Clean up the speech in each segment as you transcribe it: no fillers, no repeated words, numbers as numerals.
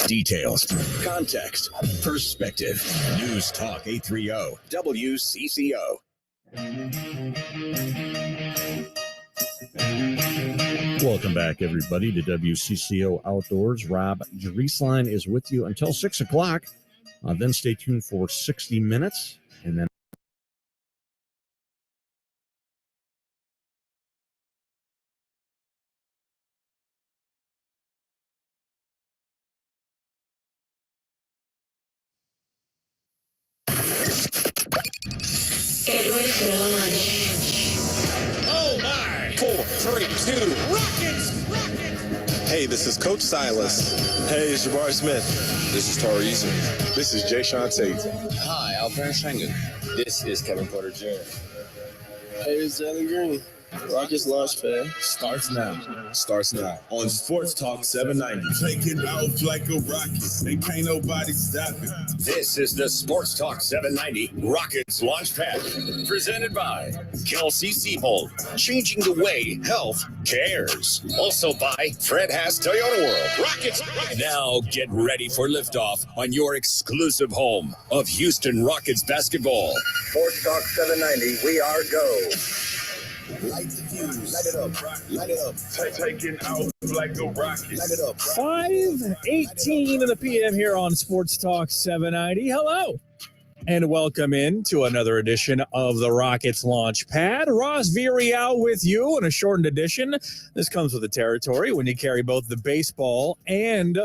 Details, context, perspective. News Talk 830 WCCO. Welcome back, everybody, to WCCO Outdoors. Rob Drieslein is with you until 6 o'clock. Then stay tuned for 60 minutes. And then Get ready for launch. Oh my! 4, 3, 2, Rockets! Hey, this is Coach Silas. Hey, it's Jabari Smith. This is Tori Eason. This is Jay Sean Tate. Hi, Alvin Schengen. This is Kevin Porter Jr. Hey, it's Jalen Green. Rockets launch pad Starts now on Sports Talk 790. Taking off like a rocket, and can't nobody stop it. This is the Sports Talk 790 Rockets Launchpad, presented by Kelsey Siebold, changing the way health cares. Also by Fred Haas Toyota World. Rockets! Now get ready for liftoff on your exclusive home of Houston Rockets basketball. Sports Talk 790, we are go. Light the fuse, light it up, light it up. Taking off like a rocket, light it up. 5:18 in the PM here on Sports Talk 790. Hello, and welcome in to another edition of the Rockets Launch Pad. Ross Villarreal with you in a shortened edition. This comes with the territory when you carry both the baseball and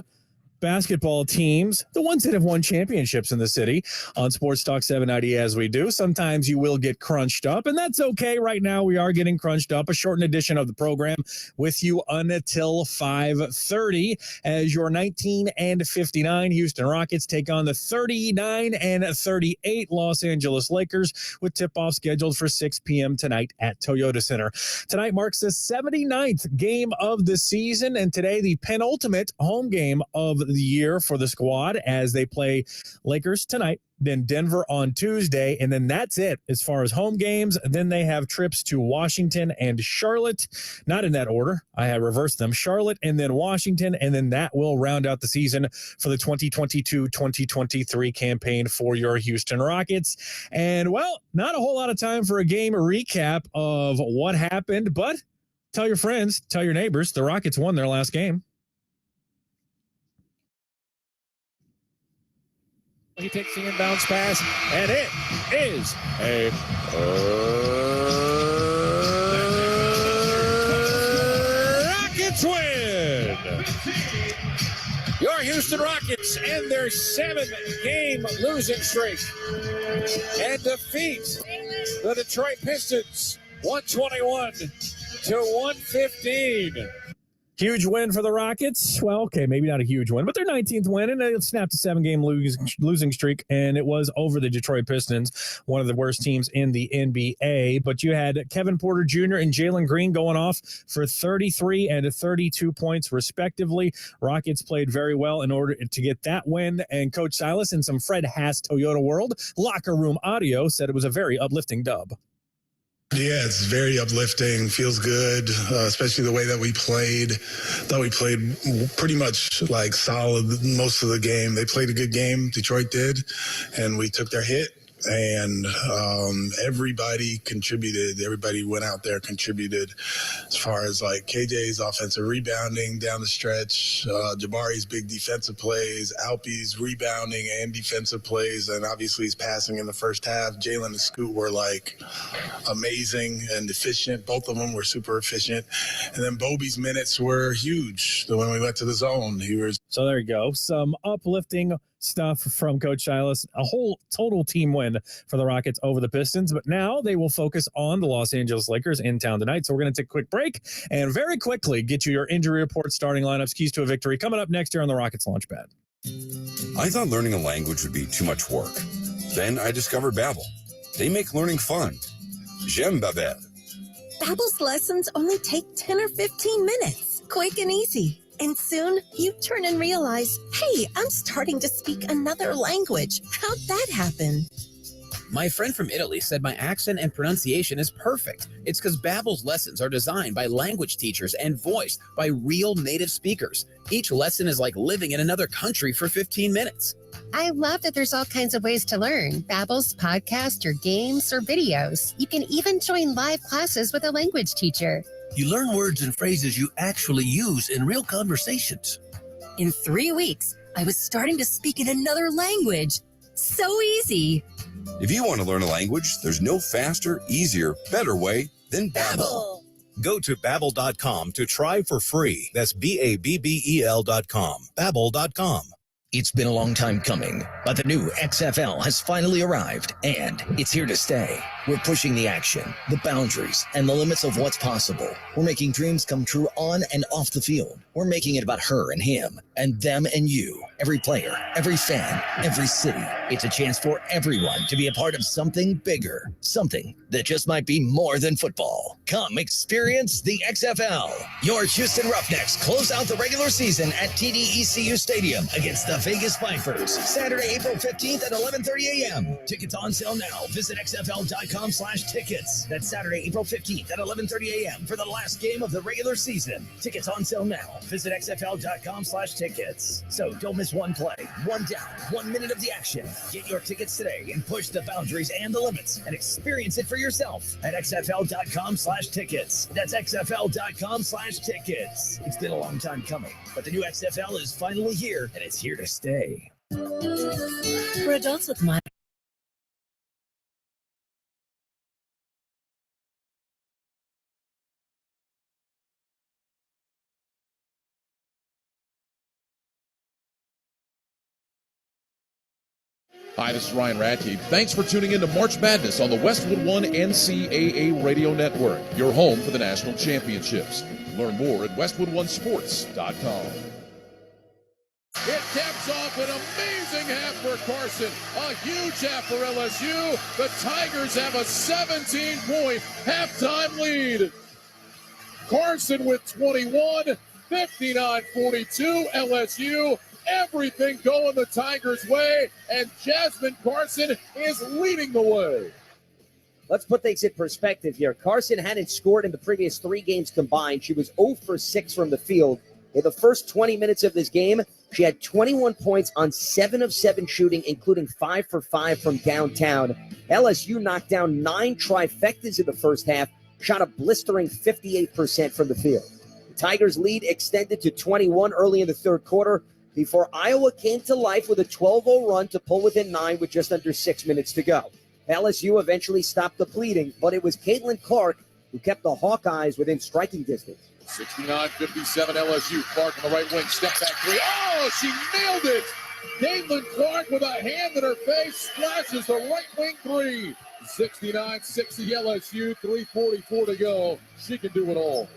basketball teams, the ones that have won championships in the city, on Sports Talk 790 as we do. Sometimes you will get crunched up, and that's okay. Right now we are getting crunched up. A shortened edition of the program with you until 5:30 as your 19-59 Houston Rockets take on the 39-38 Los Angeles Lakers, with tip-off scheduled for 6 p.m. tonight at Toyota Center. Tonight marks the 79th game of the season, and today the penultimate home game of the year for the squad as they play Lakers tonight, then Denver on Tuesday, and then that's it as far as home games. Then they have trips to Washington and Charlotte, not in that order. I have reversed them. Charlotte and then Washington, and then that will round out the season for the 2022-2023 campaign for your Houston Rockets. And, well, not a whole lot of time for a game recap of what happened, but tell your friends, tell your neighbors, the Rockets won their last game. He takes the inbounds pass, and it is a Rockets win. Your Houston Rockets end their 7-game losing streak and defeat the Detroit Pistons 121-115. Huge win for the Rockets. Well, okay, maybe not a huge win, but their 19th win, and they snapped a 7-game losing streak, and it was over the Detroit Pistons, one of the worst teams in the NBA. But you had Kevin Porter Jr. and Jalen Green going off for 33 and 32 points, respectively. Rockets played very well in order to get that win, and Coach Silas in some Fred Haas Toyota World locker room audio said it was a very uplifting dub. Yeah, it's very uplifting. Feels good, especially the way that we played. Thought we played pretty much like solid most of the game. They played a good game, Detroit did, and we took their hit. And everybody contributed. Everybody went out there, contributed as far as like KJ's offensive rebounding down the stretch, Jabari's big defensive plays, Alpe's rebounding and defensive plays, and obviously his passing in the first half. Jalen and Scoot were like amazing and efficient. Both of them were super efficient. And then Bobby's minutes were huge. So when we went to the zone, he was. So there you go. Some uplifting stuff from Coach Silas. A whole total team win for the Rockets over the Pistons. But now they will focus on the Los Angeles Lakers in town tonight. So we're going to take a quick break and very quickly get you your injury report, starting lineups, keys to a victory, coming up next here on the Rockets Launchpad. I thought learning a language would be too much work. Then I discovered Babbel. They make learning fun. J'aime Babbel. Babbel's lessons only take 10 or 15 minutes. Quick and easy. And soon, you turn and realize, hey, I'm starting to speak another language. How'd that happen? My friend from Italy said my accent and pronunciation is perfect. It's because Babbel's lessons are designed by language teachers and voiced by real native speakers. Each lesson is like living in another country for 15 minutes. I love that there's all kinds of ways to learn. Babbel's podcast or games or videos. You can even join live classes with a language teacher. You learn words and phrases you actually use in real conversations. In 3 weeks, I was starting to speak in another language. So easy. If you want to learn a language, there's no faster, easier, better way than Babbel. Go to Babbel.com to try for free. That's Babbel.com. Babbel.com. It's been a long time coming, but the new XFL has finally arrived, and it's here to stay. We're pushing the action, the boundaries, and the limits of what's possible. We're making dreams come true on and off the field. We're making it about her and him, and them and you. Every player, every fan, every city. It's a chance for everyone to be a part of something bigger. Something that just might be more than football. Come experience the XFL. Your Houston Roughnecks close out the regular season at TDECU Stadium against the Vegas Vipers. Saturday, April 15th at 11:30 a.m. Tickets on sale now. Visit XFL.com/tickets. That's Saturday, April 15th at 11:30 a.m. for the last game of the regular season. Tickets on sale now. Visit XFL.com/tickets. So don't miss one play, one down, 1 minute of the action. Get your tickets today and push the boundaries and the limits and experience it for yourself at XFL.com/tickets. That's XFL.com/tickets. It's been a long time coming, but the new XFL is finally here, and it's here to stay. For adults with moderate. Hi, this is Ryan Radke. Thanks for tuning in to March Madness on the Westwood One NCAA Radio Network, your home for the national championships. Learn more at westwoodonesports.com. It caps off an amazing half for Carson. A huge half for LSU. The Tigers have a 17-point halftime lead. Carson with 21, 59-42 LSU. Everything going the Tigers' way, and Jasmine Carson is leading the way. Let's put things in perspective here. Carson hadn't scored in the previous 3 games combined. She was 0 for 6 from the field. In the first 20 minutes of this game, she had 21 points on 7 of 7 shooting, including 5 for 5 from downtown. LSU knocked down 9 trifectas in the first half, shot a blistering 58% from the field. The Tigers' lead extended to 21 early in the third quarter, before Iowa came to life with a 12-0 run to pull within 9 with just under 6 minutes to go. LSU eventually stopped the bleeding, but it was Caitlin Clark who kept the Hawkeyes within striking distance. 69-57 LSU. Clark on the right wing, step back 3. Oh, she nailed it! Caitlin Clark with a hand in her face, splashes the right wing 3. 69-60 LSU, 3:44 to go. She can do it all.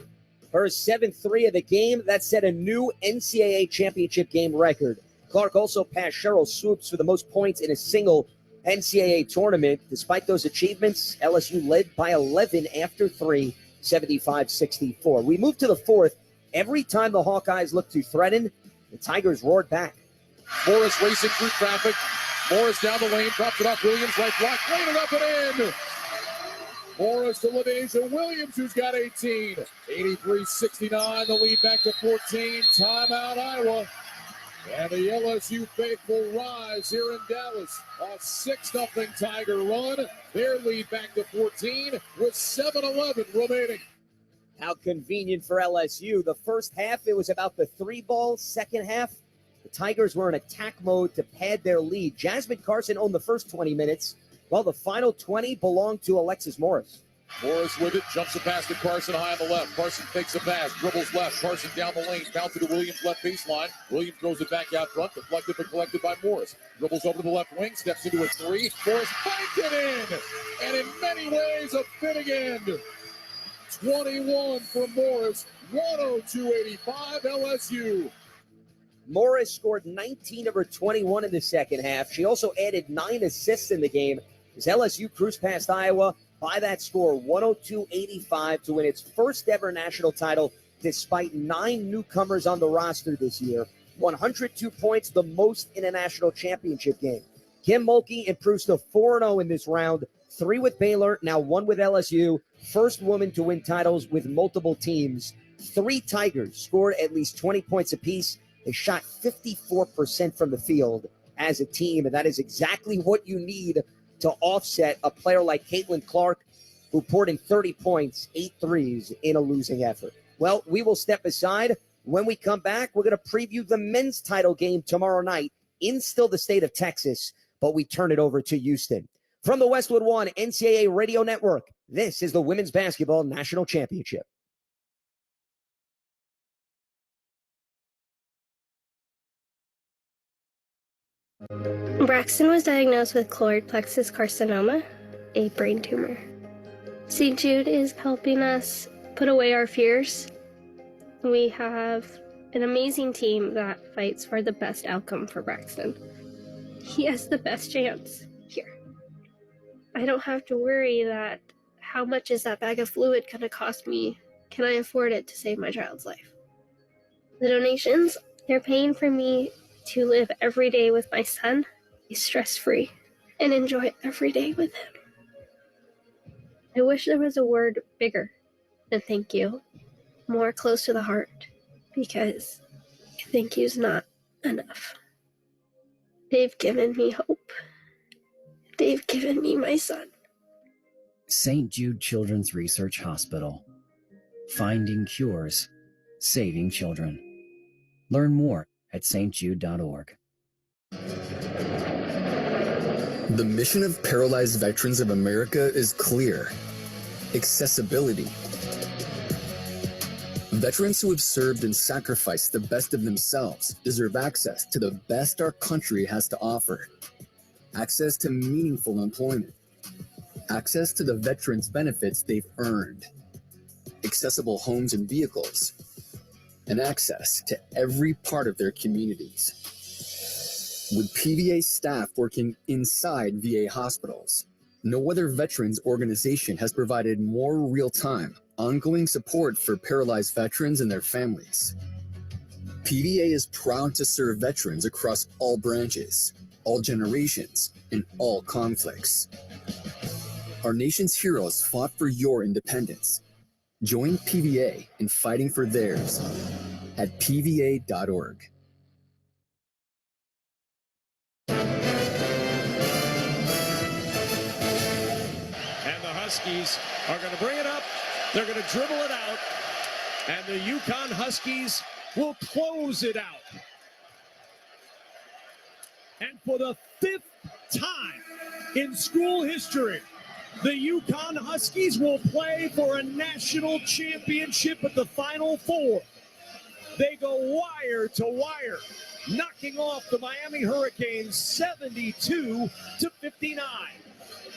Her 7th-3 of the game, that set a new NCAA championship game record. Clark also passed Cheryl Swoops for the most points in a single NCAA tournament. Despite those achievements, LSU led by 11 after 3, 75-64. We move to the fourth. Every time the Hawkeyes looked to threaten, the Tigers roared back. Morris racing through traffic. Morris down the lane, drops it off Williams, right block, clean it up and in. Morris to LaDasia Williams, who's got 18. 83-69, the lead back to 14. Timeout, Iowa. And the LSU faithful rise here in Dallas. A 6-0 Tiger run. Their lead back to 14 with 7:11 remaining. How convenient for LSU. The first half, it was about the 3-ball. Second half, the Tigers were in attack mode to pad their lead. Jasmine Carson owned the first 20 minutes, while the final 20 belonged to Alexis Morris. Morris with it, jumps it past to Carson high on the left. Carson fakes a pass, dribbles left. Carson down the lane, bounces to Williams left baseline. Williams throws it back out front, deflected but collected by Morris. Dribbles over to the left wing, steps into a 3. Morris banked it in, and in many ways a fitting end. 21 for Morris, 102-85 LSU. Morris scored 19 of her 21 in the second half. She also added 9 assists in the game as LSU cruised past Iowa by that score, 102-85, to win its first ever national title despite 9 newcomers on the roster this year. 102 points, the most in a national championship game. Kim Mulkey improves to 4-0 in this round, 3 with Baylor, now 1 with LSU. First woman to win titles with multiple teams. 3 Tigers scored at least 20 points apiece. They shot 54% from the field as a team, and that is exactly what you need to offset a player like Caitlin Clark, who poured in 30 points, 8 threes in a losing effort. Well, we will step aside. When we come back, we're going to preview the men's title game tomorrow night in still the state of Texas, but we turn it over to Houston. From the Westwood One NCAA Radio Network, this is the Women's Basketball National Championship. Braxton was diagnosed with choroid plexus carcinoma, a brain tumor. St. Jude is helping us put away our fears. We have an amazing team that fights for the best outcome for Braxton. He has the best chance here. I don't have to worry that how much is that bag of fluid going to cost me? Can I afford it to save my child's life? The donations, they're paying for me to live every day with my son, be stress-free, and enjoy every day with him. I wish there was a word bigger than thank you, more close to the heart, because thank you's not enough. They've given me hope. They've given me my son. St. Jude Children's Research Hospital. Finding cures, saving children. Learn more at stjude.org. The mission of Paralyzed Veterans of America is clear: accessibility. Veterans who have served and sacrificed the best of themselves deserve access to the best our country has to offer. Access to meaningful employment. Access to the veterans' benefits they've earned. Accessible homes and vehicles. And access to every part of their communities. With PVA staff working inside VA hospitals, no other veterans organization has provided more real-time, ongoing support for paralyzed veterans and their families. PVA is proud to serve veterans across all branches, all generations, and all conflicts. Our nation's heroes fought for your independence. Join PVA in fighting for theirs at pva.org. And the Huskies are going to bring it up. They're going to dribble it out. And the UConn Huskies will close it out. And for the 5th time in school history, the UConn Huskies will play for a national championship at the Final Four. They go wire to wire, knocking off the Miami Hurricanes 72-59.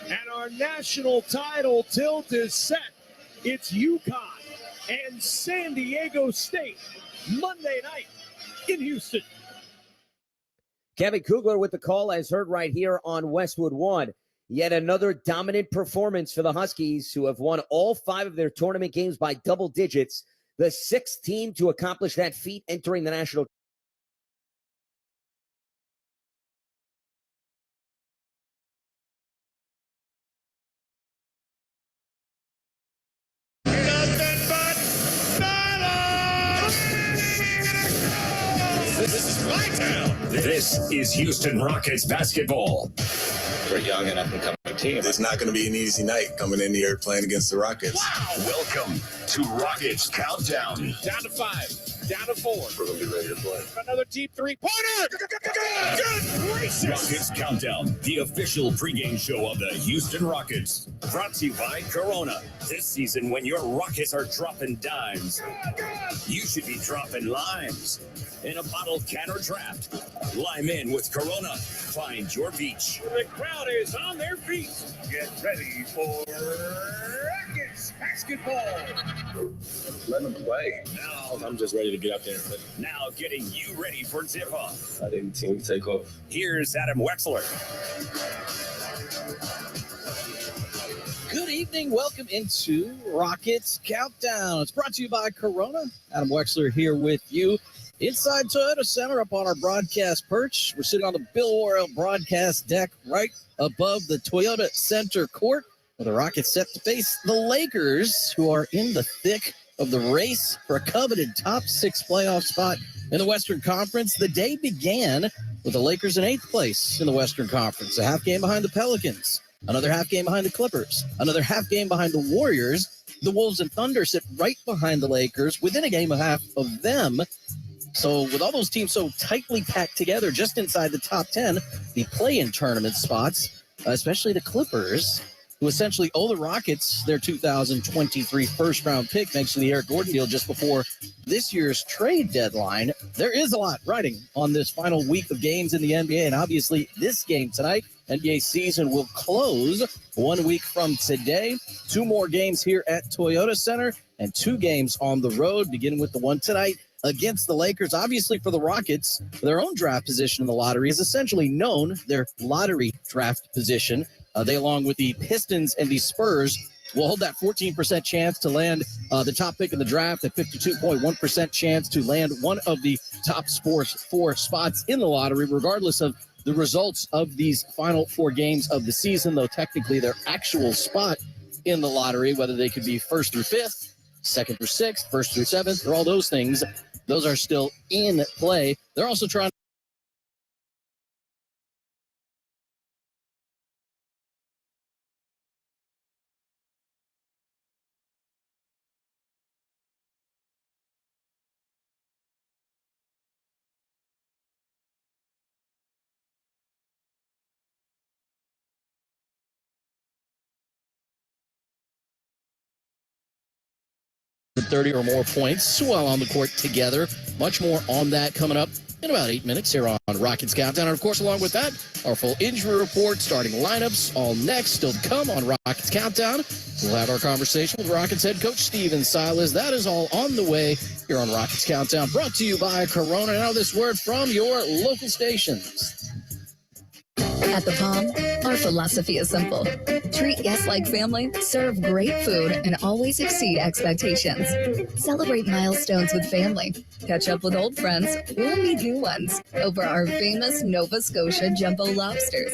And our national title tilt is set. It's UConn and San Diego State Monday night in Houston. Kevin Kugler with the call, as heard right here on Westwood One. Yet another dominant performance for the Huskies, who have won all 5 of their tournament games by double digits. The 6th team to accomplish that feat entering the national. This is my town. This is Houston Rockets basketball. We're a young and up-and-coming team. It's not going to be an easy night coming in here playing against the Rockets. Wow. Welcome to Rockets Countdown. Down to 5, down to 4. We're going to be ready to play. Another deep three-pointer. Good gracious. Rockets Countdown, the official pregame show of the Houston Rockets. Brought to you by Corona. This season, when your Rockets are dropping dimes, you should be dropping limes. In a bottle, can, or draft. Lime in with Corona. Find your beach. The crowd is on their feet. Get ready for Rockets basketball. Let them play. Now, I'm just ready to get out there and play. Now getting you ready for tip-off. I didn't team take off. Here's Adam Wexler. Good evening. Welcome into Rockets Countdown. It's brought to you by Corona. Adam Wexler here with you. Inside Toyota Center up on our broadcast perch. We're sitting on the Bill Worrell broadcast deck right above the Toyota Center court, where the Rockets set to face the Lakers, who are in the thick of the race for a coveted top 6 playoff spot in the Western Conference. The day began with the Lakers in 8th place in the Western Conference, a half game behind the Pelicans, another half game behind the Clippers, another half game behind the Warriors. The Wolves and Thunder sit right behind the Lakers, within a game and a half of them. So with all those teams so tightly packed together just inside the top 10, the play-in tournament spots, especially the Clippers, who essentially owe the Rockets their 2023 first-round pick thanks to the Eric Gordon deal just before this year's trade deadline. There is a lot riding on this final week of games in the NBA, and obviously this game tonight, NBA season will close 1 week from today. 2 more games here at Toyota Center and 2 games on the road, beginning with the one tonight against the Lakers. Obviously for the Rockets, their own draft position in the lottery is essentially known, their lottery draft position. They, along with the Pistons and the Spurs, will hold that 14% chance to land the top pick in the draft, a 52.1% chance to land one of the top 4 spots in the lottery, regardless of the results of these final 4 games of the season, though technically their actual spot in the lottery, whether they could be 1st through 5th, 2nd through 6th, 1st through 7th, or all those things, those are still in play. They're also trying to 30 or more points while on the court together. Much more on that coming up in about 8 minutes here on Rockets Countdown. And, of course, along with that, our full injury report, starting lineups, all next, still to come on Rockets Countdown. We'll have our conversation with Rockets head coach Steven Silas. That is all on the way here on Rockets Countdown, brought to you by Corona. Now this word from your local stations. At the Palm, our philosophy is simple. Treat guests like family, serve great food, and always exceed expectations. Celebrate milestones with family, catch up with old friends, or meet new ones over our famous Nova Scotia jumbo lobsters,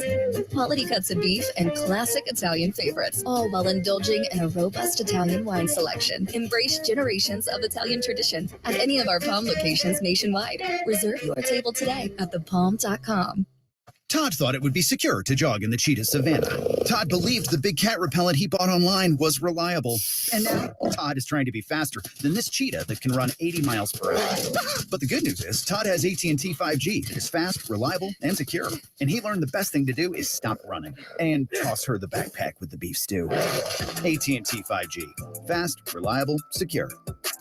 quality cuts of beef, and classic Italian favorites, all while indulging in a robust Italian wine selection. Embrace generations of Italian tradition at any of our Palm locations nationwide. Reserve your table today at thepalm.com. Todd thought it would be secure to jog in the cheetah savanna. Todd believed the big cat repellent he bought online was reliable. And now Todd is trying to be faster than this cheetah that can run 80 miles per hour. But the good news is Todd has AT&T 5G that is fast, reliable, and secure. And he learned the best thing to do is stop running and toss her the backpack with the beef stew. AT&T 5G. Fast, reliable, secure.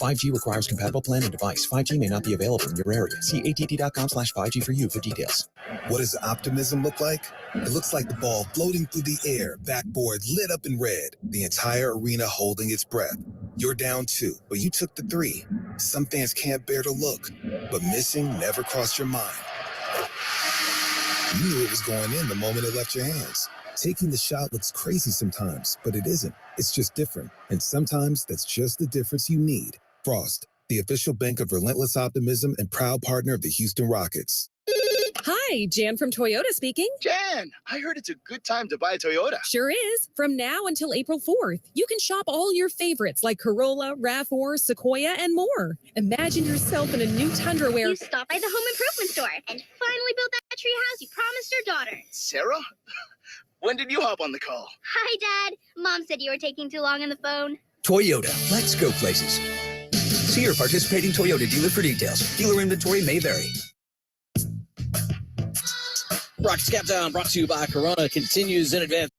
5G requires compatible plan and device. 5G may not be available in your area. See att.com/5G for you for details. What does optimism look like? It looks like the ball floating through the air, backboard lit up in red, the entire arena holding its breath. You're down 2, but you took the 3. Some fans can't bear to look, but missing never crossed your mind. You knew it was going in the moment it left your hands. Taking the shot looks crazy sometimes, but it isn't. It's just different. And sometimes that's just the difference you need. Frost, the official bank of relentless optimism and proud partner of the Houston Rockets. Hi, Jan from Toyota speaking. Jan, I heard it's a good time to buy a Toyota. Sure is. From now until April 4th, you can shop all your favorites like Corolla, RAV4, Sequoia, and more. Imagine yourself in a new Tundra where you stopped by the home improvement store and finally built that tree house you promised your daughter. Sarah? When did you hop on the call? Hi, Dad. Mom said you were taking too long on the phone. Toyota, let's go places. See your participating Toyota dealer for details. Dealer inventory may vary. Rockets Countdown, brought to you by Corona, continues in advance.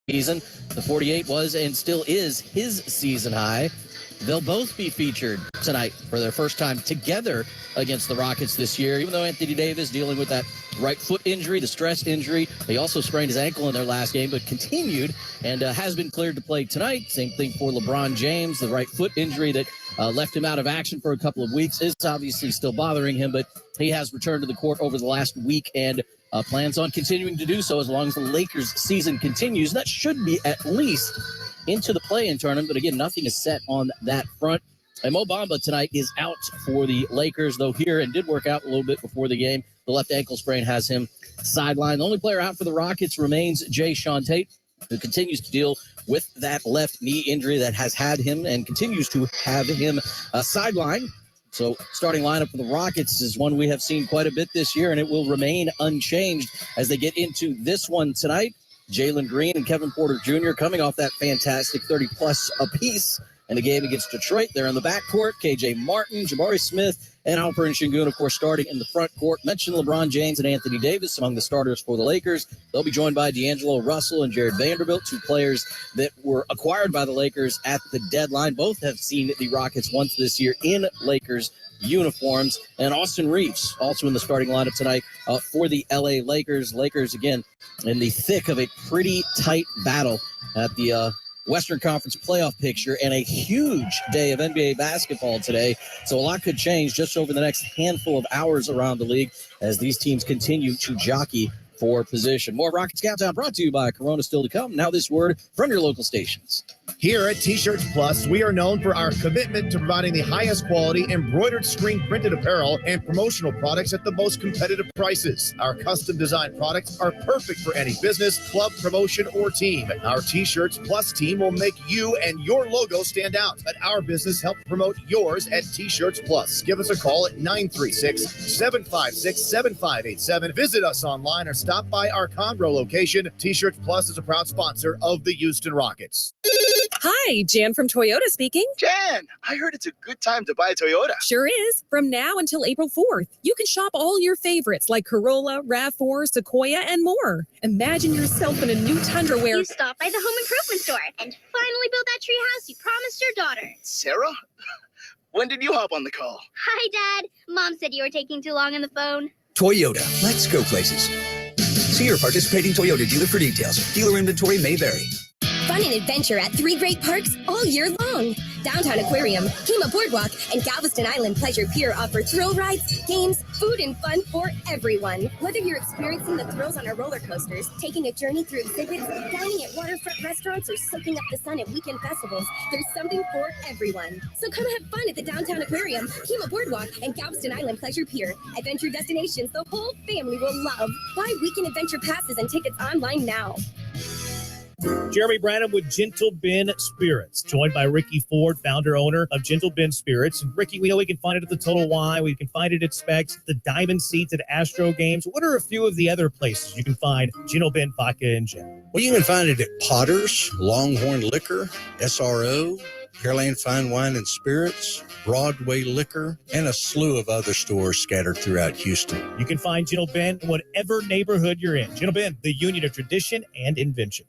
Season. The 48 was and still is his season high. They'll both be featured tonight for their first time together against the Rockets this year, even though Anthony Davis dealing with that right foot injury, the stress injury. He also sprained his ankle in their last game, but continued and has been cleared to play tonight. Same thing for LeBron James. The right foot injury that left him out of action for a couple of weeks is obviously still bothering him, but he has returned to the court over the last week and plans on continuing to do so as long as the Lakers season continues. That should be at least into the play-in tournament, but again, nothing is set on that front. And Mo Bamba tonight is out for the Lakers, though here and did work out a little bit before the game. The left ankle sprain has him sidelined. The only player out for the Rockets remains Jay Sean Tate, who continues to deal with that left knee injury that has had him and continues to have him sidelined. So starting lineup for the Rockets is one we have seen quite a bit this year, and it will remain unchanged as they get into this one tonight. Jalen Green and Kevin Porter Jr. coming off that fantastic 30-plus apiece in the game against Detroit. They're in the backcourt. KJ Martin, Jabari Smith, and Alperen Şengün, of course, starting in the front court. Mentioned LeBron James and Anthony Davis among the starters for the Lakers. They'll be joined by D'Angelo Russell and Jared Vanderbilt, two players that were acquired by the Lakers at the deadline. Both have seen the Rockets once this year in Lakers uniforms. And Austin Reeves also in the starting lineup tonight for the LA Lakers. Lakers, again, in the thick of a pretty tight battle at the Western Conference playoff picture and a huge day of NBA basketball today. So a lot could change just over the next handful of hours around the league as these teams continue to jockey for position. More Rockets Countdown brought to you by Corona still to come. Now this word from your local stations. Here at T-Shirts Plus, we are known for our commitment to providing the highest quality embroidered screen printed apparel and promotional products at the most competitive prices. Our custom designed products are perfect for any business, club, promotion, or team. Our T-Shirts Plus team will make you and your logo stand out. Let our business help promote yours at T-Shirts Plus. Give us a call at 936-756-7587. Visit us online or stop by our Conroe location. T-Shirts Plus is a proud sponsor of the Houston Rockets. Hi, Jan from Toyota speaking. Jan, I heard it's a good time to buy a Toyota. Sure is. From now until April 4th, you can shop all your favorites like Corolla, RAV4, Sequoia, and more. Imagine yourself in a new Tundra where You stopped by the home improvement store and finally built that tree house you promised your daughter. Sarah? When did you hop on the call? Hi, Dad. Mom said you were taking too long on the phone. Toyota, let's go places. See your participating Toyota dealer for details. Dealer inventory may vary. Fun and adventure at 3 great parks all year long. Downtown Aquarium, Kima Boardwalk, and Galveston Island Pleasure Pier offer thrill rides, games, food, and fun for everyone. Whether you're experiencing the thrills on our roller coasters, taking a journey through exhibits, dining at waterfront restaurants, or soaking up the sun at weekend festivals, there's something for everyone. So come have fun at the Downtown Aquarium, Kima Boardwalk, and Galveston Island Pleasure Pier. Adventure destinations the whole family will love. Buy weekend adventure passes and tickets online now. Jeremy Branham with Gentle Ben Spirits, joined by Ricky Ford, founder, owner of Gentle Ben Spirits. And Ricky, we know we can find it at the Total Wine. We can find it at Specs, the Diamond Seats at Astro Games. What are a few of the other places you can find Gentle Ben Vodka and Gin? Well, you can find it at Potter's, Longhorn Liquor, SRO, Pearland Fine Wine and Spirits, Broadway Liquor, and a slew of other stores scattered throughout Houston. You can find Gentle Ben in whatever neighborhood you're in. Gentle Ben, the union of tradition and invention.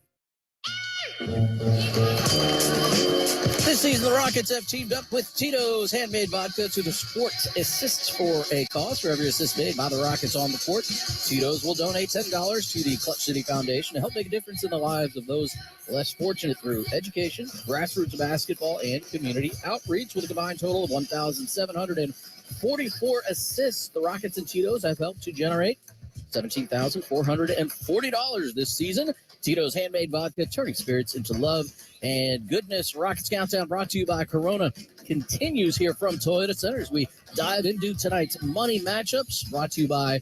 This season, the Rockets have teamed up with Tito's Handmade Vodka to the Sport Assist for a cause. For every assist made by the Rockets on the court, Tito's will donate $10 to the Clutch City Foundation to help make a difference in the lives of those less fortunate through education, grassroots basketball, and community outreach. With a combined total of 1,744 assists, the Rockets and Tito's have helped to generate $17,440 this season. Tito's Handmade Vodka, turning spirits into love and goodness. Rockets Countdown brought to you by Corona continues here from Toyota Center as we dive into tonight's money matchups, brought to you by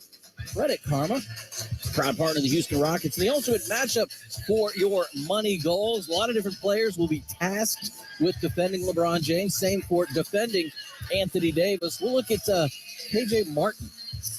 Credit Karma, proud partner of the Houston Rockets. And the ultimate matchup for your money goals. A lot of different players will be tasked with defending LeBron James. Same for defending Anthony Davis. We'll look at KJ Martin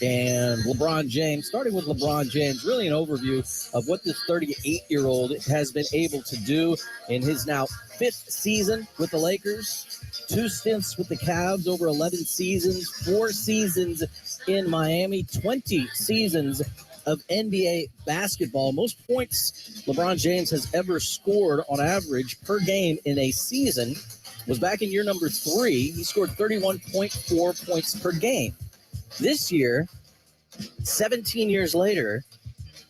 and LeBron James. Starting with LeBron James, really an overview of what this 38-year-old has been able to do in his now 5th season with the Lakers. 2 stints with the Cavs, over 11 seasons, 4 seasons in Miami, 20 seasons of NBA basketball. Most points LeBron James has ever scored on average per game in a season was back in year number 3. He scored 31.4 points per game. This year, 17 years later,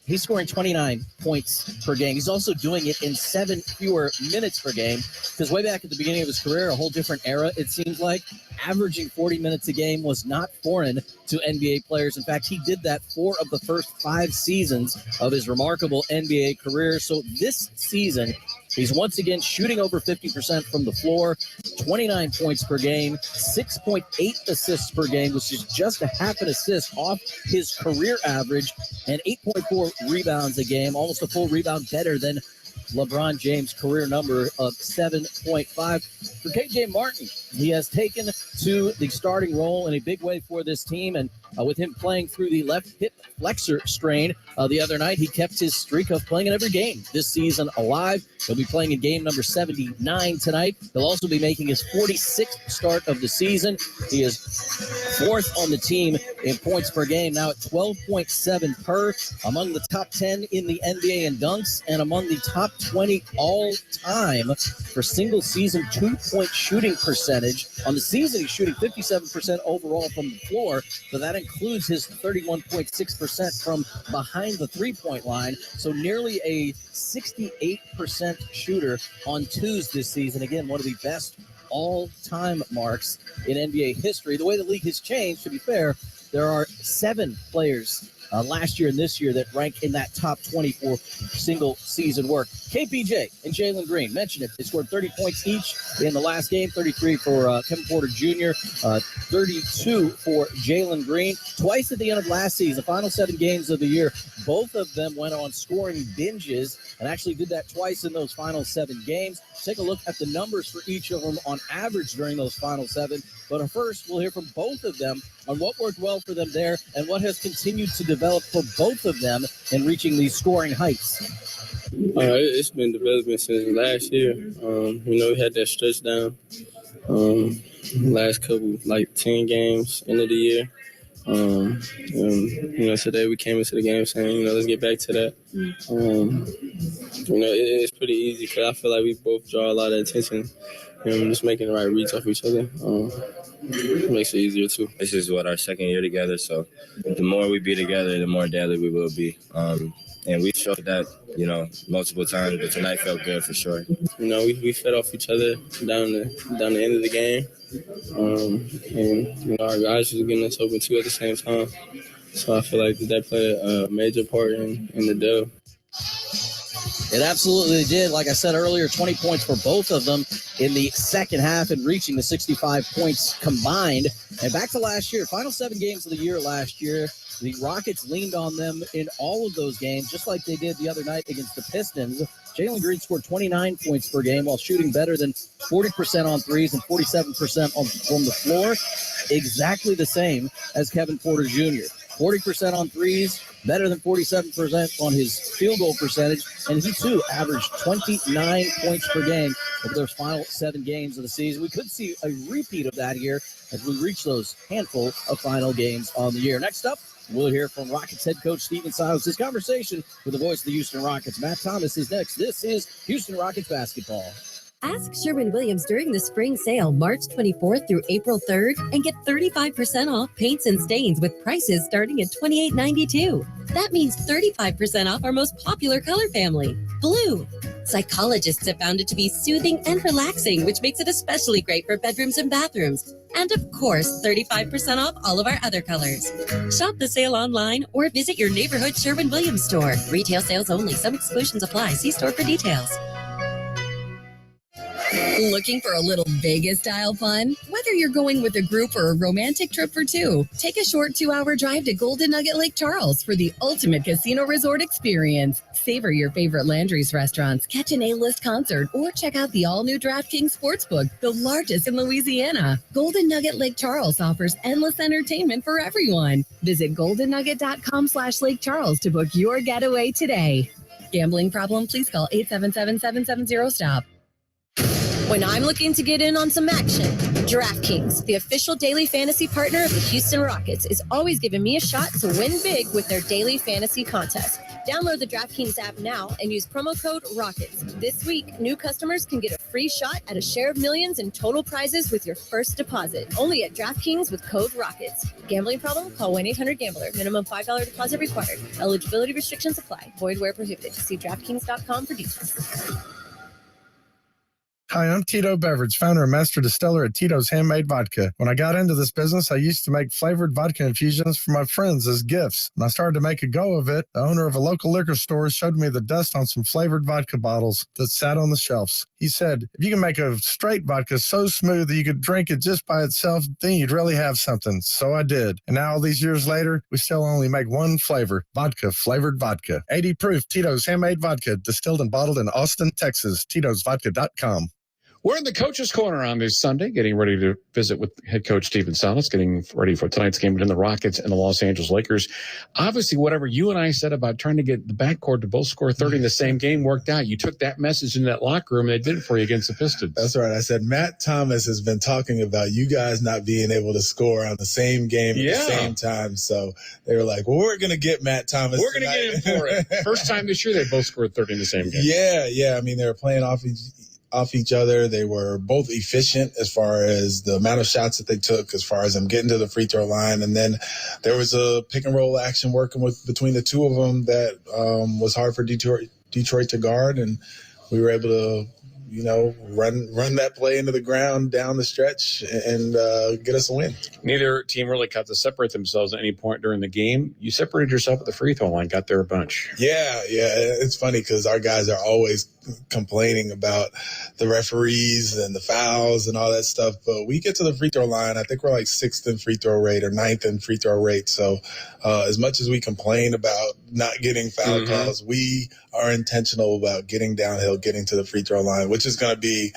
he's scoring 29 points per game. He's also doing it in 7 fewer minutes per game, because way back at the beginning of his career, a whole different era, it seems like, averaging 40 minutes a game was not foreign to NBA players. In fact, he did that 4 of the first 5 seasons of his remarkable NBA career. So this season, he's once again shooting over 50% from the floor, 29 points per game, 6.8 assists per game, which is just a half an assist off his career average, and 8.4 rebounds a game, almost a full rebound better than LeBron James' career number of 7.5. For KJ Martin, he has taken to the starting role in a big way for this team, and with him playing through the left hip flexor strain the other night, he kept his streak of playing in every game this season alive. He'll be playing in game number 79 tonight. He'll also be making his 46th start of the season. He is 4th on the team in points per game, now at 12.7 per, among the top 10 in the NBA in dunks, and among the top 20 all-time for single-season 2-point shooting percentage. On the season, he's shooting 57% overall from the floor, so that includes his 31.6% from behind the three-point line, so nearly a 68% shooter on twos this season. Again, one of the best all-time marks in NBA history. The way the league has changed, to be fair, there are 7 players last year and this year that rank in that top 20 for single-season work. KPJ and Jalen Green, mentioned it. They scored 30 points each in the last game, 33 for Kevin Porter Jr., 32 for Jalen Green. Twice at the end of last season, the final 7 games of the year, both of them went on scoring binges and actually did that twice in those final 7 games. Take a look at the numbers for each of them on average during those final 7. But first, we'll hear from both of them on what worked well for them there and what has continued to develop for both of them in reaching these scoring heights. It's been development since last year. We had that stretch down last couple, 10 games end of the year. Today we came into the game saying, let's get back to that. It's pretty easy because I feel like we both draw a lot of attention. Just making the right reads off each other. It makes it easier too. This is our second year together, so the more we be together, the more deadly we will be. And we showed that, multiple times, but tonight felt good for sure. We fed off each other down the end of the game. And our guys was getting us open too at the same time. So I feel like that played a major part in the dub. It absolutely did. Like I said earlier, 20 points for both of them in the second half and reaching the 65 points combined. And back to last year, final 7 games of the year last year, the Rockets leaned on them in all of those games, just like they did the other night against the Pistons. Jalen Green scored 29 points per game while shooting better than 40% on threes and 47% from the floor. Exactly the same as Kevin Porter Jr. 40% on threes, better than 47% on his field goal percentage, and he too averaged 29 points per game over those final 7 games of the season. We could see a repeat of that here as we reach those handful of final games on the year. Next up, we'll hear from Rockets head coach Stephen Silas. His conversation with the voice of the Houston Rockets. Matt Thomas is next. This is Houston Rockets basketball. Ask Sherwin-Williams during the spring sale, March 24th through April 3rd, and get 35% off paints and stains with prices starting at $28.92. That means 35% off our most popular color family, blue. Psychologists have found it to be soothing and relaxing, which makes it especially great for bedrooms and bathrooms. And of course, 35% off all of our other colors. Shop the sale online or visit your neighborhood Sherwin-Williams store. Retail sales only. Some exclusions apply. See store for details. Looking for a little Vegas-style fun? Whether you're going with a group or a romantic trip for 2, take a short 2-hour drive to Golden Nugget Lake Charles for the ultimate casino resort experience. Savor your favorite Landry's restaurants, catch an A-list concert, or check out the all-new DraftKings Sportsbook, the largest in Louisiana. Golden Nugget Lake Charles offers endless entertainment for everyone. Visit goldennugget.com/Lake Charles to book your getaway today. Gambling problem? Please call 877-770-STOP. When I'm looking to get in on some action, DraftKings, the official daily fantasy partner of the Houston Rockets, is always giving me a shot to win big with their daily fantasy contest. Download the DraftKings app now and use promo code ROCKETS. This week, new customers can get a free shot at a share of millions in total prizes with your first deposit. Only at DraftKings with code ROCKETS. Gambling problem? Call 1-800-GAMBLER. Minimum $5 deposit required. Eligibility restrictions apply. Void where prohibited. See DraftKings.com for details. Hi, I'm Tito Beverage, founder and master distiller at Tito's Handmade Vodka. When I got into this business, I used to make flavored vodka infusions for my friends as gifts. When I started to make a go of it, the owner of a local liquor store showed me the dust on some flavored vodka bottles that sat on the shelves. He said, if you can make a straight vodka so smooth that you could drink it just by itself, then you'd really have something. So I did. And now all these years later, we still only make one flavor, vodka flavored vodka. 80 proof Tito's Handmade Vodka, distilled and bottled in Austin, Texas. Tito'sVodka.com. We're in the Coach's Corner on this Sunday, getting ready to visit with head coach Stephen Salas, getting ready for tonight's game between the Rockets and the Los Angeles Lakers. Obviously, whatever you and I said about trying to get the backcourt to both score 30 in the same game worked out. You took that message in that locker room, and they did it for you against the Pistons. That's right. I said Matt Thomas has been talking about you guys not being able to score on the same game at the same time. So they were like, well, we're going to get Matt Thomas. We're going to get him for it. First time this year, they both scored 30 in the same game. Yeah. I mean, they were playing off each other. They were both efficient as far as the amount of shots that they took, as far as them getting to the free throw line. And then there was a pick and roll action working between the two of them that was hard for Detroit to guard. And we were able to, run that play into the ground down the stretch and get us a win. Neither team really got to separate themselves at any point during the game. You separated yourself at the free throw line, got there a bunch. Yeah. It's funny because our guys are always complaining about the referees and the fouls and all that stuff. But we get to the free throw line, I think we're like 6th in free throw rate or 9th in free throw rate. So as much as we complain about not getting foul calls, we are intentional about getting downhill, getting to the free throw line, which is going to be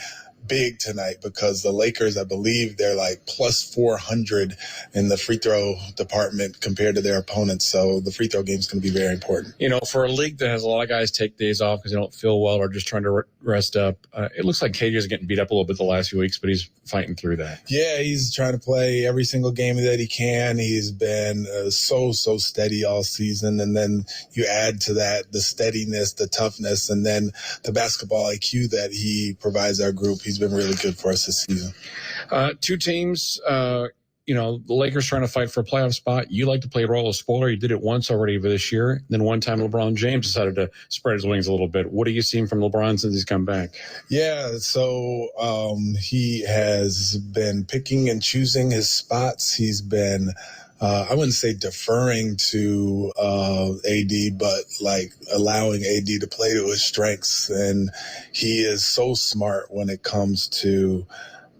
big tonight because the Lakers, I believe they're like plus 400 in the free throw department compared to their opponents. So the free throw game is going to be very important. For a league that has a lot of guys take days off because they don't feel well or just trying to rest up, it looks like KJ is getting beat up a little bit the last few weeks, but he's fighting through that. Yeah, he's trying to play every single game that he can. He's been so steady all season. And then you add to that the steadiness, the toughness, and then the basketball IQ that he provides our group. He's been really good for us this season. Two teams, the Lakers trying to fight for a playoff spot. You like to play role of spoiler. You did it once already this year. Then one time LeBron James decided to spread his wings a little bit. What are you seeing from LeBron since he's come back? Yeah, so he has been picking and choosing his spots. He's been I wouldn't say deferring to AD, but like allowing AD to play to his strengths. And he is so smart when it comes to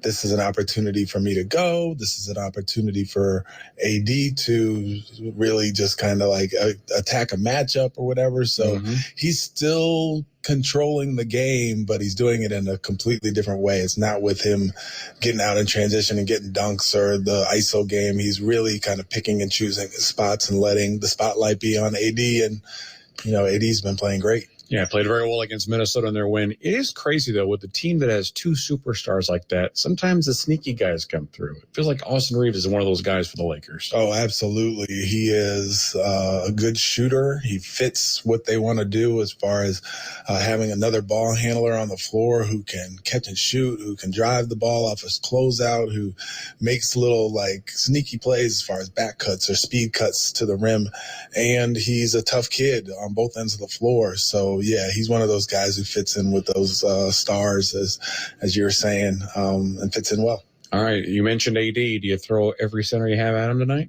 this is an opportunity for me to go. This is an opportunity for AD to really just kind of like attack a matchup or whatever. So he's still controlling the game, but he's doing it in a completely different way. It's not with him getting out in transition and getting dunks or the ISO game. He's really kind of picking and choosing his spots and letting the spotlight be on AD. And, AD's been playing great. Yeah, played very well against Minnesota in their win. It is crazy, though, with the team that has two superstars like that. Sometimes the sneaky guys come through. It feels like Austin Reeves is one of those guys for the Lakers. Oh, absolutely. He is a good shooter. He fits what they want to do as far as having another ball handler on the floor who can catch and shoot, who can drive the ball off his closeout, who makes little like sneaky plays as far as back cuts or speed cuts to the rim. And he's a tough kid on both ends of the floor. So, yeah, he's one of those guys who fits in with those stars, as you were saying, and fits in well. All right. You mentioned AD. Do you throw every center you have at him tonight?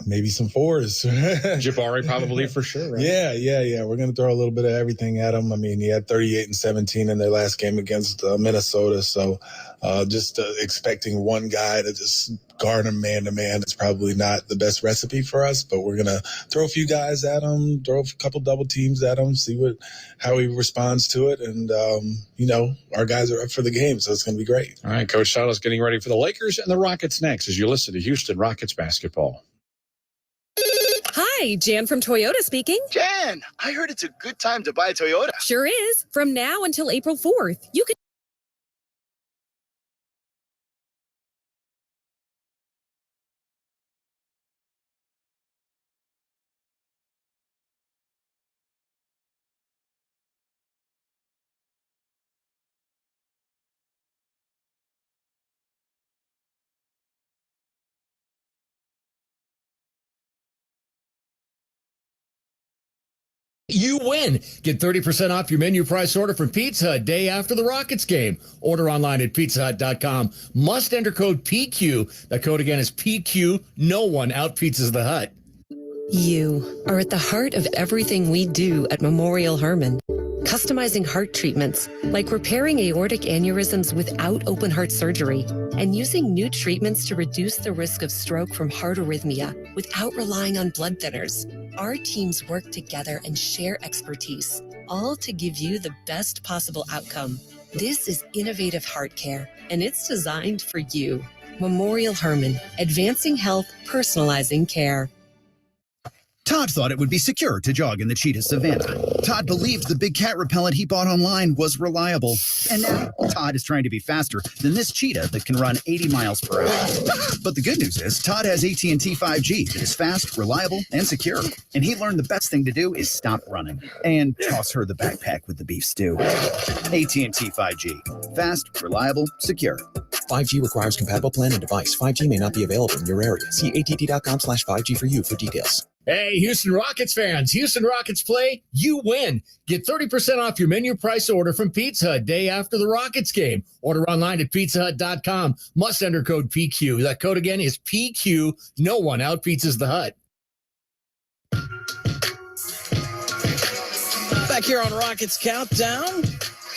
Maybe some fours. Jabari probably for sure, right? Yeah. We're going to throw a little bit of everything at him. I mean, he had 38 and 17 in their last game against Minnesota. So just expecting one guy to just guard him man-to-man is probably not the best recipe for us. But we're going to throw a few guys at him, throw a couple double teams at him, see how he responds to it. And, our guys are up for the game, so it's going to be great. All right, Coach Salas getting ready for the Lakers and the Rockets next as you listen to Houston Rockets basketball. Hi, Jan from Toyota speaking. Jan, I heard it's a good time to buy a Toyota. Sure is. From now until April 4th, you can you win. Get 30% off your menu price order from Pizza Hut day after the Rockets game. Order online at pizzahut.com. Must enter code PQ. That code again is PQ. No one out-pizzas the Hut. You are at the heart of everything we do at Memorial Hermann. Customizing heart treatments, like repairing aortic aneurysms without open heart surgery, and using new treatments to reduce the risk of stroke from heart arrhythmia without relying on blood thinners. Our teams work together and share expertise, all to give you the best possible outcome. This is innovative heart care, and it's designed for you. Memorial Hermann, advancing health, personalizing care. Todd thought it would be secure to jog in the cheetah savanna. Todd believed the big cat repellent he bought online was reliable. And now Todd is trying to be faster than this cheetah that can run 80 miles per hour. But the good news is Todd has AT&T 5G that is fast, reliable, and secure. And he learned the best thing to do is stop running and toss her the backpack with the beef stew. AT&T 5G. Fast, reliable, secure. 5G requires compatible plan and device. 5G may not be available in your area. See att.com/5G for you for details. Hey, Houston Rockets fans. Houston Rockets play, you win. Get 30% off your menu price order from Pizza Hut day after the Rockets game. Order online at pizzahut.com. Must enter code PQ. That code again is PQ. No one out-pizzas the Hut. Back here on Rockets Countdown.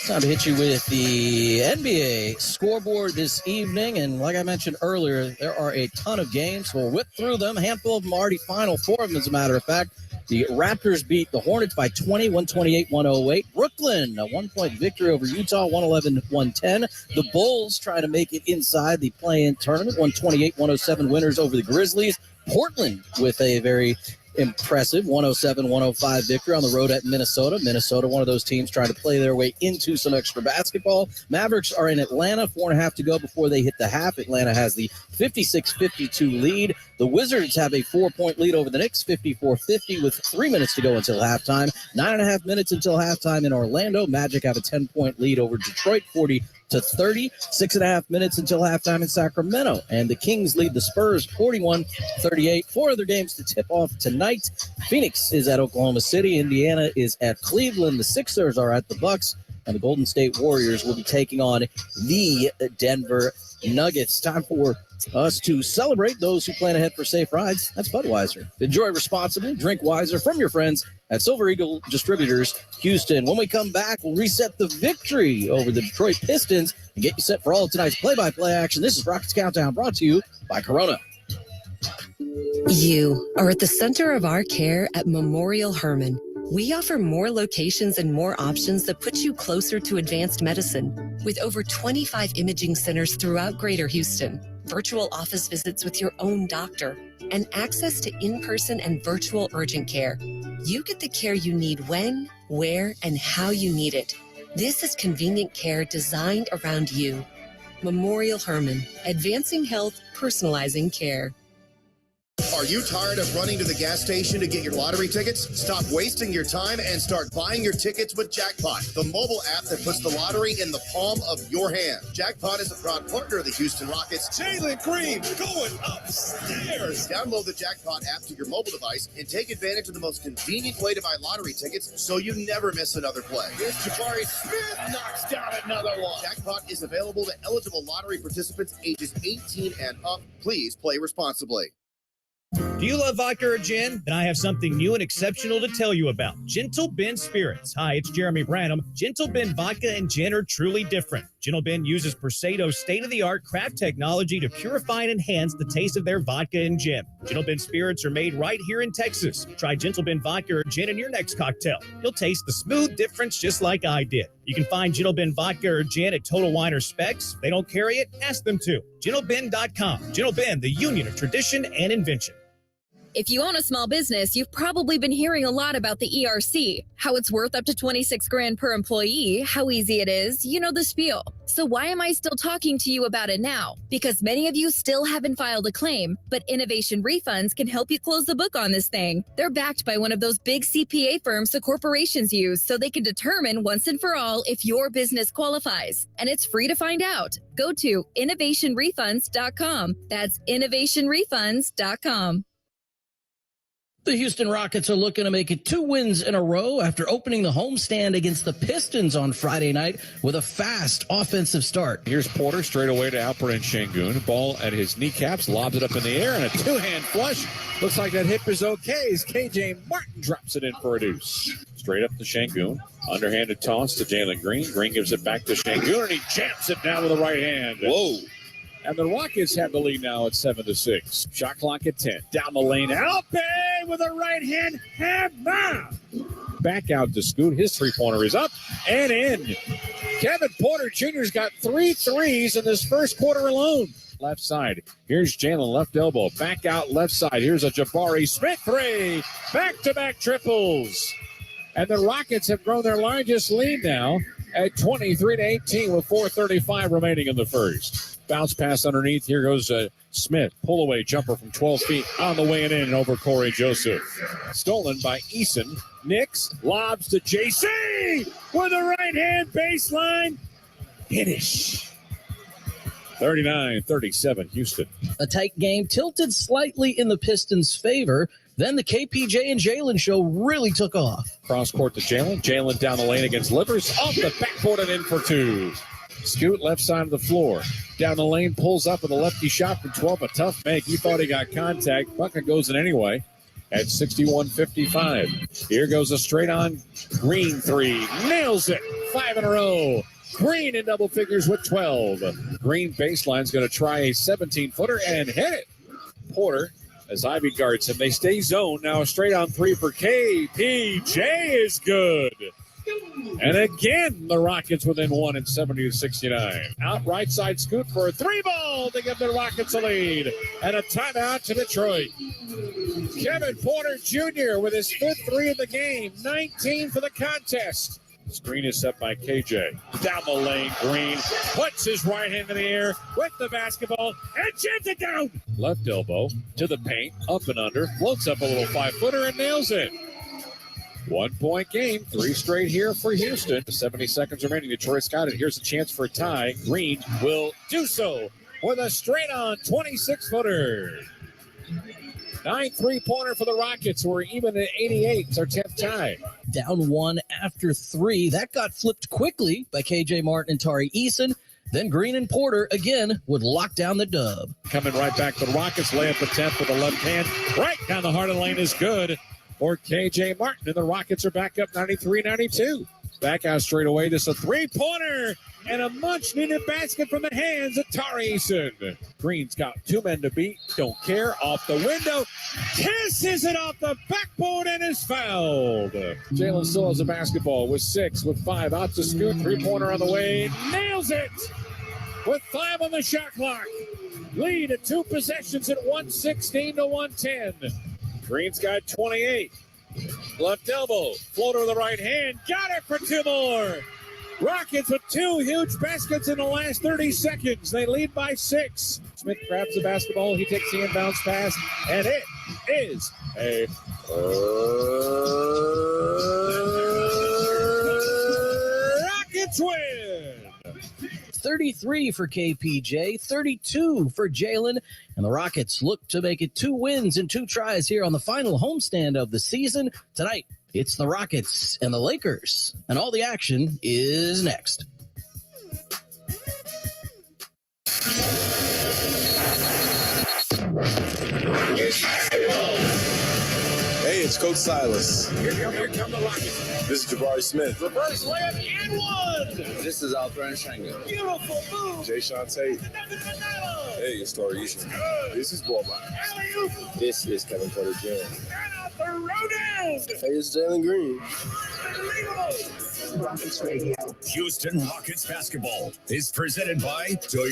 Time to hit you with the NBA scoreboard this evening. And like I mentioned earlier, there are a ton of games. We'll whip through them. A handful of them already Final Four of them, as a matter of fact. The Raptors beat the Hornets by 20, 128-108. Brooklyn, a one-point victory over Utah, 111-110. The Bulls trying to make it inside the play-in tournament, 128-107 winners over the Grizzlies. Portland with a very impressive 107-105 victory on the road at Minnesota. Minnesota, one of those teams trying to play their way into some extra basketball. Mavericks are in Atlanta, 4.5 to go before they hit the half. Atlanta has the 56-52 lead. The Wizards have a 4-point lead over the Knicks, 54-50 with 3 minutes to go until halftime. 9.5 minutes until halftime in Orlando. Magic have a 10-point lead over Detroit, 40-30. 6.5 minutes until halftime in Sacramento. And the Kings lead the Spurs 41-38. 4 other games to tip off tonight. Phoenix is at Oklahoma City. Indiana is at Cleveland. The Sixers are at the Bucks. And the Golden State Warriors will be taking on the Denver Nuggets. Time for us to celebrate those who plan ahead for safe rides. That's Budweiser. Enjoy responsibly. Drink wiser from your friends at Silver Eagle Distributors, Houston. When we come back, we'll reset the victory over the Detroit Pistons and get you set for all of tonight's play-by-play action. This is Rockets Countdown, brought to you by Corona. You are at the center of our care at Memorial Hermann. We offer more locations and more options that put you closer to advanced medicine. With over 25 imaging centers throughout Greater Houston, virtual office visits with your own doctor, and access to in-person and virtual urgent care, you get the care you need when, where, and how you need it. This is convenient care designed around you. Memorial Hermann, advancing health, personalizing care. Are you tired of running to the gas station to get your lottery tickets? Stop wasting your time and start buying your tickets with Jackpot, the mobile app that puts the lottery in the palm of your hand. Jackpot is a proud partner of the Houston Rockets. Jalen Green going upstairs. Download the Jackpot app to your mobile device and take advantage of the most convenient way to buy lottery tickets so you never miss another play. Here's Jabari Smith knocks down another one. Jackpot is available to eligible lottery participants ages 18 and up. Please play responsibly. Do you love vodka or gin? Then I have something new and exceptional to tell you about. Gentle Ben Spirits. Hi, it's Jeremy Branham. Gentle Ben Vodka and Gin are truly different. Gentle Ben uses Persato's state-of-the-art craft technology to purify and enhance the taste of their vodka and gin. Gentle Ben Spirits are made right here in Texas. Try Gentle Ben Vodka or Gin in your next cocktail. You'll taste the smooth difference just like I did. You can find Gentle Ben Vodka or Gin at Total Wine or Specs. If they don't carry it, ask them to. GentleBen.com. Gentle Ben, the union of tradition and invention. If you own a small business, you've probably been hearing a lot about the ERC, how it's worth up to $26,000 per employee, how easy it is, you know the spiel. So why am I still talking to you about it now? Because many of you still haven't filed a claim, but Innovation Refunds can help you close the book on this thing. They're backed by one of those big CPA firms the corporations use, so they can determine once and for all if your business qualifies. And it's free to find out. Go to innovationrefunds.com. That's innovationrefunds.com. The Houston Rockets are looking to make it 2 wins in a row after opening the homestand against the Pistons on Friday night with a fast offensive start. Here's Porter straight away to Alperen Şengün. Ball at his kneecaps, lobs it up in the air, and a two-hand flush. Looks like that hip is okay as KJ Martin drops it in for a deuce. Straight up to Şengün. Underhanded toss to Jalen Green. Green gives it back to Şengün, and he jams it down with the right hand. Whoa. And the Rockets have the lead now at 7-6. Shot clock at 10. Down the lane. Alpe with a right hand hammer. Back out to Scoot. His three-pointer is up and in. Kevin Porter Jr.'s got 3 threes in this first quarter alone. Left side. Here's Jalen, left elbow. Back out left side. Here's a Jabari Smith three. Back-to-back triples. And the Rockets have grown their largest lead now at 23-18 with 4:35 remaining in the first. Bounce pass underneath. Here goes Smith. Pull away jumper from 12 feet on the way and in over Corey Joseph. Stolen by Eason. Nix lobs to JC with a right hand baseline finish. 39-37 Houston. A tight game tilted slightly in the Pistons' favor. Then the KPJ and Jalen show really took off. Cross court to Jalen. Jalen down the lane against Livers. Off the backboard and in for 2. Scoot left side of the floor. Down the lane, pulls up with a lefty shot from 12. A tough make. He thought he got contact. Bucket goes in anyway at 61-55. Here goes a straight-on Green three. Nails it. 5 in a row. Green in double figures with 12. Green baseline's going to try a 17-footer and hit it. Porter, as Ivy guards him, they stay zone. Now a straight-on 3 for KPJ is good. And again, the Rockets within 1 at 70-69. Out right side Scoot for a 3-ball to give the Rockets a lead. And a timeout to Detroit. Kevin Porter Jr. with his 5th 3 of the game. 19 for the contest. Screen is set by KJ. Down the lane, Green puts his right hand in the air with the basketball and jams it down. Left elbow to the paint, up and under, floats up a little 5-footer and nails it. 1-point game, 3 straight here for Houston. 70 seconds remaining. Detroit's got it. Here's a chance for a tie. Green will do so with a straight-on 26-footer. 9 3-pointer for the Rockets, who are even at 88. It's our 10th tie. Down 1 after 3. That got flipped quickly by KJ Martin and Tari Eason. Then Green and Porter again would lock down the dub. Coming right back to the Rockets. Lay up the 10th with a left hand. Right down the heart of the lane is good for KJ Martin. And the Rockets are back up 93-92. Back out straight away. This is a 3-pointer and a much-needed basket from the hands of Tari Eason. Green's got 2 men to beat. Don't care. Off the window. Kisses it off the backboard and is fouled. Jalen still has a basketball with 6, with 5. Out to Scoot. 3-pointer on the way. Nails it with 5 on the shot clock. Lead at 2 possessions at 116-110. Green's got 28. Left elbow. Floater with the right hand. Got it for 2 more. Rockets with 2 huge baskets in the last 30 seconds. They lead by 6. Smith grabs the basketball. He takes the inbounds pass, and it is a Rockets win. 33 for KPJ, 32 for Jalen, and the Rockets look to make it 2 wins and 2 tries here on the final homestand of the season. Tonight, it's the Rockets and the Lakers, and all the action is next. Hey, it's Coach Silas. Here come the Rockets. This is Jabari Smith. Reverse layup and 1. This is Alperen Şengün. Beautiful move. Jay Sean Tate. Hey, it's Tari Eason. This is Boban. This is Kevin Porter Jr. Hey, it's Jalen Green. Rockets Radio. Houston Rockets basketball is presented by Toyota.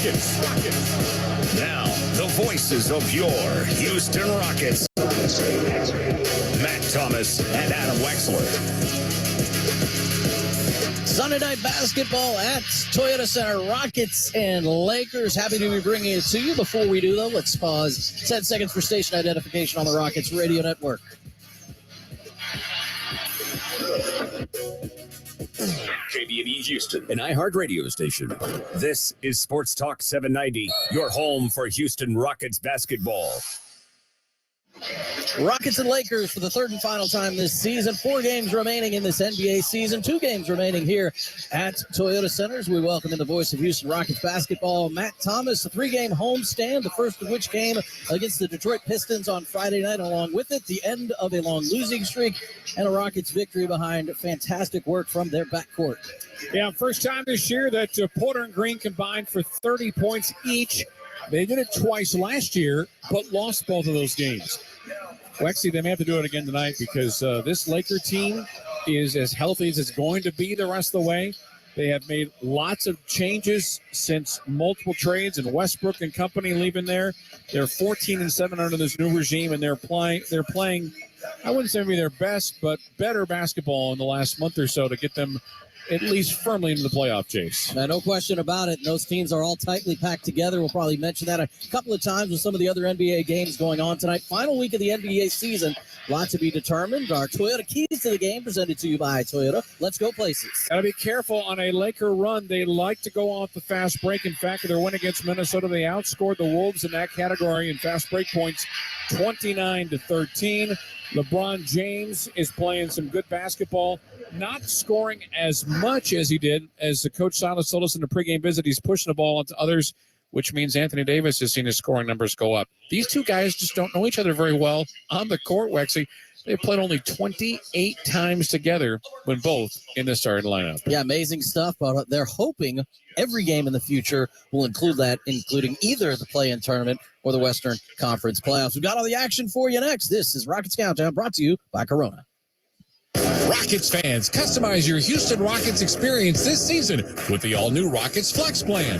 Rockets. Now, the voices of your Houston Rockets. Matt Thomas and Adam Wexler. Sunday night basketball at Toyota Center. Rockets and Lakers. Happy to be bringing it to you. Before we do, though, let's pause 10 seconds for station identification on the Rockets Radio Network. KBNE Houston, an iHeart radio station. This is Sports Talk 790, your home for Houston Rockets basketball. Rockets and Lakers for the third and final time this season. 4 games remaining in this NBA season. 2 games remaining here at Toyota Centers. We welcome in the voice of Houston Rockets basketball, Matt Thomas. A 3-game homestand, the first of which came against the Detroit Pistons on Friday night. Along with it, the end of a long losing streak and a Rockets victory behind fantastic work from their backcourt. Yeah, first time this year that Porter and Green combined for 30 points each. They did it twice last year, but lost both of those games. Wexy, they may have to do it again tonight because this Laker team is as healthy as it's going to be the rest of the way. They have made lots of changes since multiple trades and Westbrook and company leaving there. They're 14-7 under this new regime, and they're playing, I wouldn't say maybe their best, but better basketball in the last month or so to get them at least firmly into the playoff chase. No question about it. Those teams are all tightly packed together. We'll probably mention that a couple of times with some of the other NBA games going on tonight. Final week of the NBA season. Lot to be determined. Our Toyota keys to the game presented to you by Toyota. Let's go places. Got to be careful on a Laker run. They like to go off the fast break. In fact, their win against Minnesota, they outscored the Wolves in that category in fast break points 29-13. LeBron James is playing some good basketball, not scoring as much as he did, as the coach Silas told us in the pregame visit. He's pushing the ball onto others, which means Anthony Davis has seen his scoring numbers go up. These two guys just don't know each other very well on the court, Wexy. They've played only 28 times together when both in the starting lineup. Yeah, amazing stuff. But they're hoping every game in the future will include that, including either the play-in tournament or the Western Conference playoffs. We've got all the action for you next. This is Rockets Countdown, brought to you by Corona. Rockets fans, customize your Houston Rockets experience this season with the all-new Rockets Flex Plan.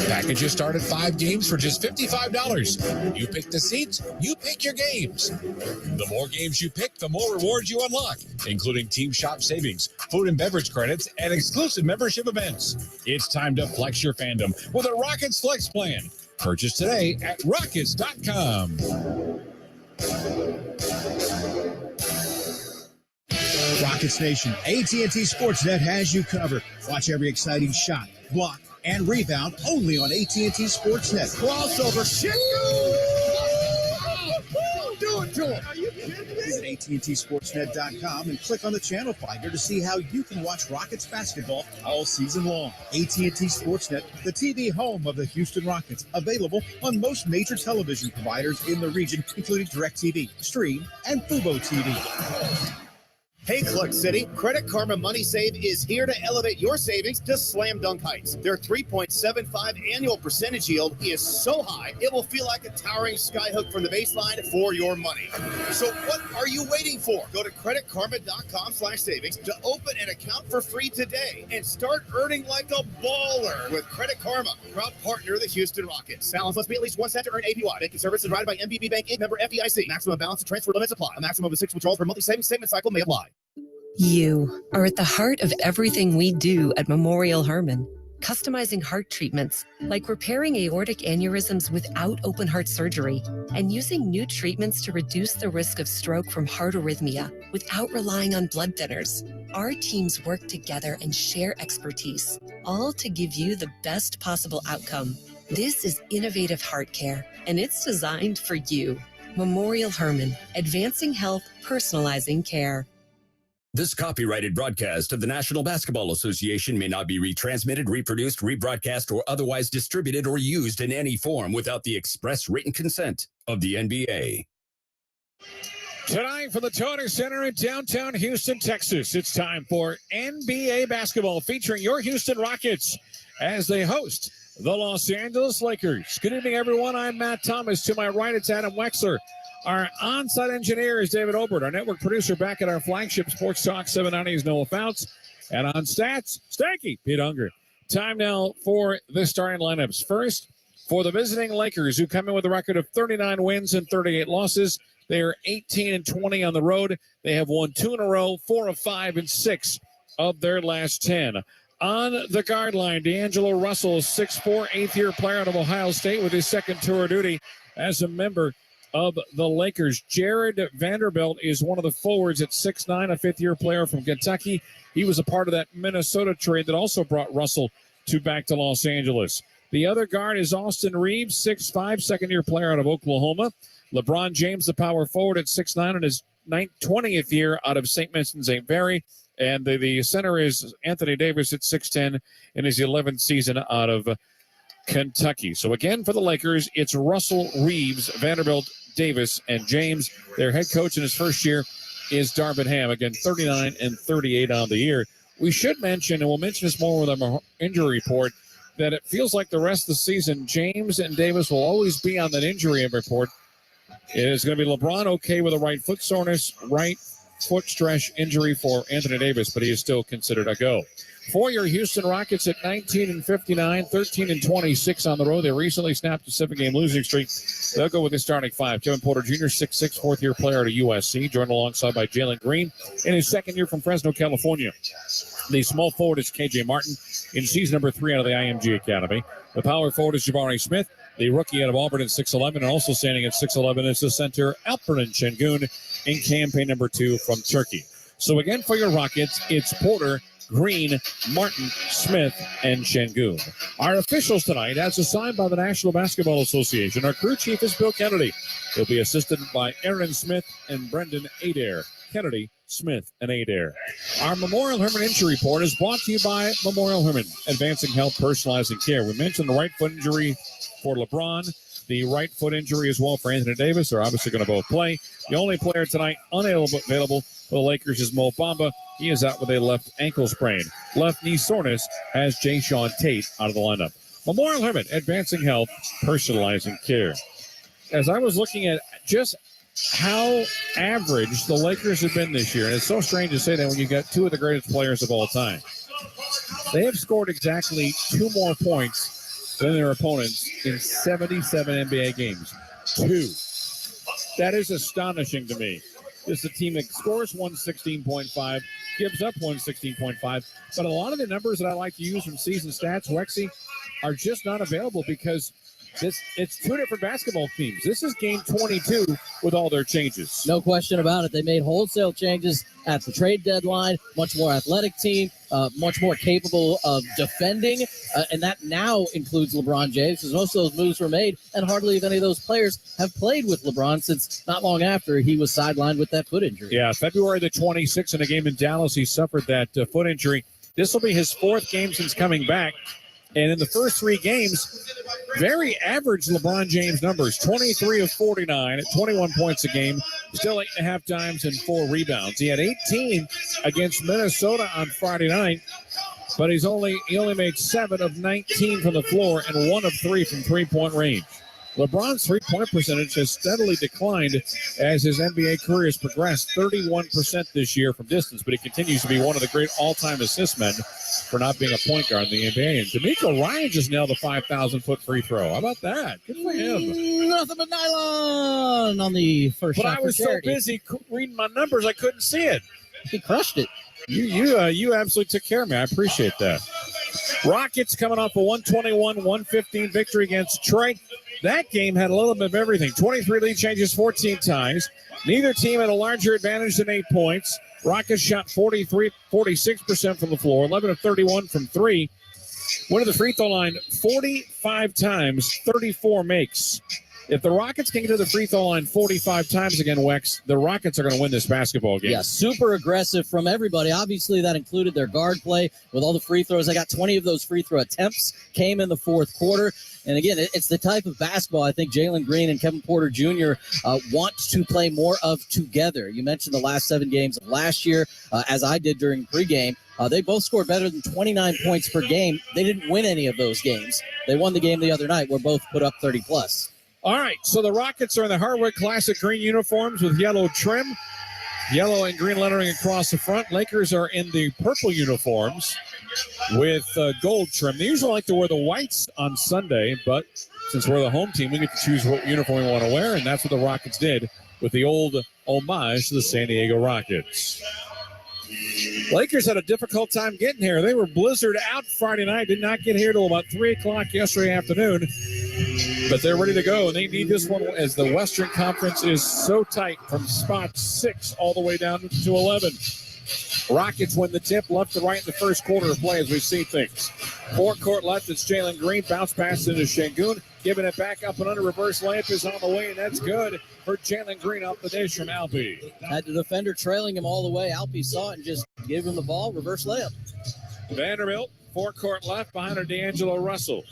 Packages start at 5 games for just $55. You pick the seats, you pick your games. The more games you pick, the more rewards you unlock, including team shop savings, food and beverage credits, and exclusive membership events. It's time to flex your fandom with a Rockets Flex Plan. Purchase today at Rockets.com. Rockets Nation, AT&T Sportsnet has you covered. Watch every exciting shot, block, and rebound only on AT&T Sportsnet. Crossover, shit! Don't do it to him! Are you kidding me? Visit AT&TSportsnet.com and click on the channel finder to see how you can watch Rockets basketball all season long. AT&T Sportsnet, the TV home of the Houston Rockets, available on most major television providers in the region, including DirecTV, Stream, and Fubo TV. Hey, Clutch City, Credit Karma Money Save is here to elevate your savings to slam dunk heights. Their 3.75 annual percentage yield is so high, it will feel like a towering skyhook from the baseline for your money. So what are you waiting for? Go to creditkarma.com/savings to open an account for free today and start earning like a baller with Credit Karma, proud partner of the Houston Rockets. Balance must be at least 1 cent to earn APY. Banking service is provided by MBB Bank Inc. Member FDIC. Maximum balance and transfer limits apply. A maximum of 6 withdrawals per monthly savings statement cycle may apply. You are at the heart of everything we do at Memorial Hermann. Customizing heart treatments, like repairing aortic aneurysms without open heart surgery, and using new treatments to reduce the risk of stroke from heart arrhythmia without relying on blood thinners. Our teams work together and share expertise, all to give you the best possible outcome. This is innovative heart care, and it's designed for you. Memorial Hermann, advancing health, personalizing care. This copyrighted broadcast of the National Basketball Association may not be retransmitted, reproduced, rebroadcast, or otherwise distributed or used in any form without the express written consent of the NBA. Tonight from the Toyota Center in downtown Houston, Texas, it's time for NBA basketball featuring your Houston Rockets as they host the Los Angeles Lakers. Good evening, everyone. I'm Matt Thomas. To my right, it's Adam Wexler. Our on-site engineer is David Obert. Our network producer back at our flagship Sports Talk 790 is Noah Fouts. And on stats, Stanky, Pete Unger. Time now for the starting lineups. First, for the visiting Lakers, who come in with a record of 39 wins and 38 losses. They are 18-20 on the road. They have won 2 in a row, 4 of 5, and 6 of their last 10. On the guard line, D'Angelo Russell, 6'4", eighth-year player out of Ohio State with his second tour of duty as a member of the Lakers. Jared Vanderbilt is one of the forwards at 6'9", a fifth-year player from Kentucky. He was a part of that Minnesota trade that also brought Russell back to Los Angeles. The other guard is Austin Reeves, 6'5", second-year player out of Oklahoma. LeBron James, the power forward at 6'9", in his 20th year out of St. Vincent St. Mary. And the center is Anthony Davis at 6'10", in his 11th season out of Kentucky. So again, for the Lakers, it's Russell, Reeves, Vanderbilt, Davis, and James. Their head coach in his first year is Darvin Ham. Again, 39-38 on the year. We should mention, and we'll mention this more with our injury report, that it feels like the rest of the season, James and Davis will always be on that injury report. It is going to be LeBron okay with a right foot soreness, right foot stretch injury for Anthony Davis, but he is still considered a go. For your Houston Rockets at 19-59, 13-26 on the road. They recently snapped a 7-game losing streak. They'll go with the starting five. Kevin Porter Jr., 6'6", fourth-year player at USC, joined alongside by Jalen Green in his second year from Fresno, California. The small forward is KJ Martin in season number 3 out of the IMG Academy. The power forward is Jabari Smith, the rookie out of Auburn at 6'11", and also standing at 6'11" is the center Alperen Şengün in campaign number 2 from Turkey. So again, for your Rockets, it's Porter, Green, Martin, Smith, and Şengün. Our officials tonight, as assigned by the National Basketball Association, our crew chief is Bill Kennedy. He'll be assisted by Aaron Smith and Brendan Adair. Kennedy, Smith, and Adair. Our Memorial Hermann injury report is brought to you by Memorial Hermann, advancing health, personalizing care. We mentioned the right foot injury for LeBron, the right foot injury as well for Anthony Davis. They're obviously going to both play. The only player tonight unavailable for the Lakers is Mo Bamba. He is out with a left ankle sprain. Left knee soreness has Jay Sean Tate out of the lineup. Memorial Hermann, advancing health, personalizing care. As I was looking at just how average the Lakers have been this year, and it's so strange to say that when you got two of the greatest players of all time. They have scored exactly 2 more points than their opponents in 77 NBA games. 2. That is astonishing to me. This is a team that scores 116.5, gives up 116.5, but a lot of the numbers that I like to use from season stats, Wexy, are just not available because it's 2 different basketball teams. This is game 22 with all their changes. No question about it. They made wholesale changes at the trade deadline. Much more athletic team, much more capable of defending, and that now includes LeBron James, because most of those moves were made, and hardly any of those players have played with LeBron since not long after he was sidelined with that foot injury. Yeah, February the 26th in a game in Dallas, he suffered that foot injury. This will be his 4th game since coming back. And in the first 3 games, very average LeBron James numbers, 23 of 49 at 21 points a game, still 8.5 times and 4 rebounds. He had 18 against Minnesota on Friday night, but he only made 7 of 19 from the floor and 1 of 3 from three-point range. LeBron's three-point percentage has steadily declined as his NBA career has progressed, 31% this year from distance, but he continues to be one of the great all-time assist men for not being a point guard in the NBA. And D'Amico Ryan just nailed the 5,000-foot free throw. How about that? Good for him. Nothing but nylon on the first shot. But I was so busy reading my numbers, I couldn't see it. He crushed it. You absolutely took care of me. I appreciate that. Rockets coming off a 121-115 victory against Detroit. That game had a little bit of everything. 23 lead changes, 14 ties. Neither team had a larger advantage than 8 points. Rockets shot 46% from the floor, 11 of 31 from 3. Went to the free throw line 45 times, 34 makes. If the Rockets can get to the free throw line 45 times again, Wex, the Rockets are going to win this basketball game. Yeah, super aggressive from everybody. Obviously, that included their guard play with all the free throws. They got 20 of those free throw attempts, came in the fourth quarter. And again, it's the type of basketball I think Jalen Green and Kevin Porter Jr. Want to play more of together. You mentioned the last 7 games of last year, as I did during pregame. They both scored better than 29 points per game. They didn't win any of those games. They won the game the other night where both put up 30-plus. All right, so the Rockets are in the Hardwood Classic green uniforms with yellow trim, yellow and green lettering across the front. Lakers are in the purple uniforms with gold trim. They usually like to wear the whites on Sunday, but since we're the home team, we get to choose what uniform we want to wear, and that's what the Rockets did with the old homage to the San Diego Rockets. Lakers had a difficult time getting here. They were blizzard out Friday night, did not get here till about 3 o'clock yesterday afternoon. But they're ready to go, and they need this one as the Western Conference is so tight from spot 6 all the way down to 11. Rockets win the tip left to right in the first quarter of play as we see things. Forecourt left, it's Jalen Green. Bounce pass into Şengün. Giving it back up and under. Reverse layup is on the way, and that's good for Jalen Green off the dish from Alpi. Had the defender trailing him all the way. Alpi saw it and just gave him the ball. Reverse layup. Vanderbilt, forecourt left behind her D'Angelo Russell.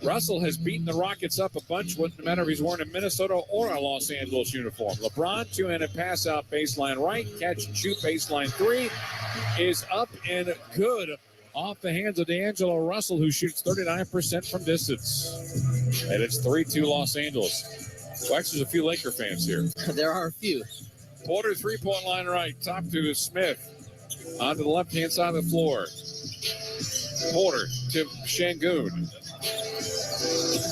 Russell has beaten the Rockets up a bunch, wouldn't matter if he's wearing a Minnesota or a Los Angeles uniform. LeBron, two-handed pass out baseline right, catch and shoot baseline 3 is up and good off the hands of D'Angelo Russell, who shoots 39% from distance. And it's 3-2 Los Angeles. Well, actually, there's a few Laker fans here. There are a few. Porter, three-point line right, top to Smith. Onto the left-hand side of the floor. Porter to Şengün.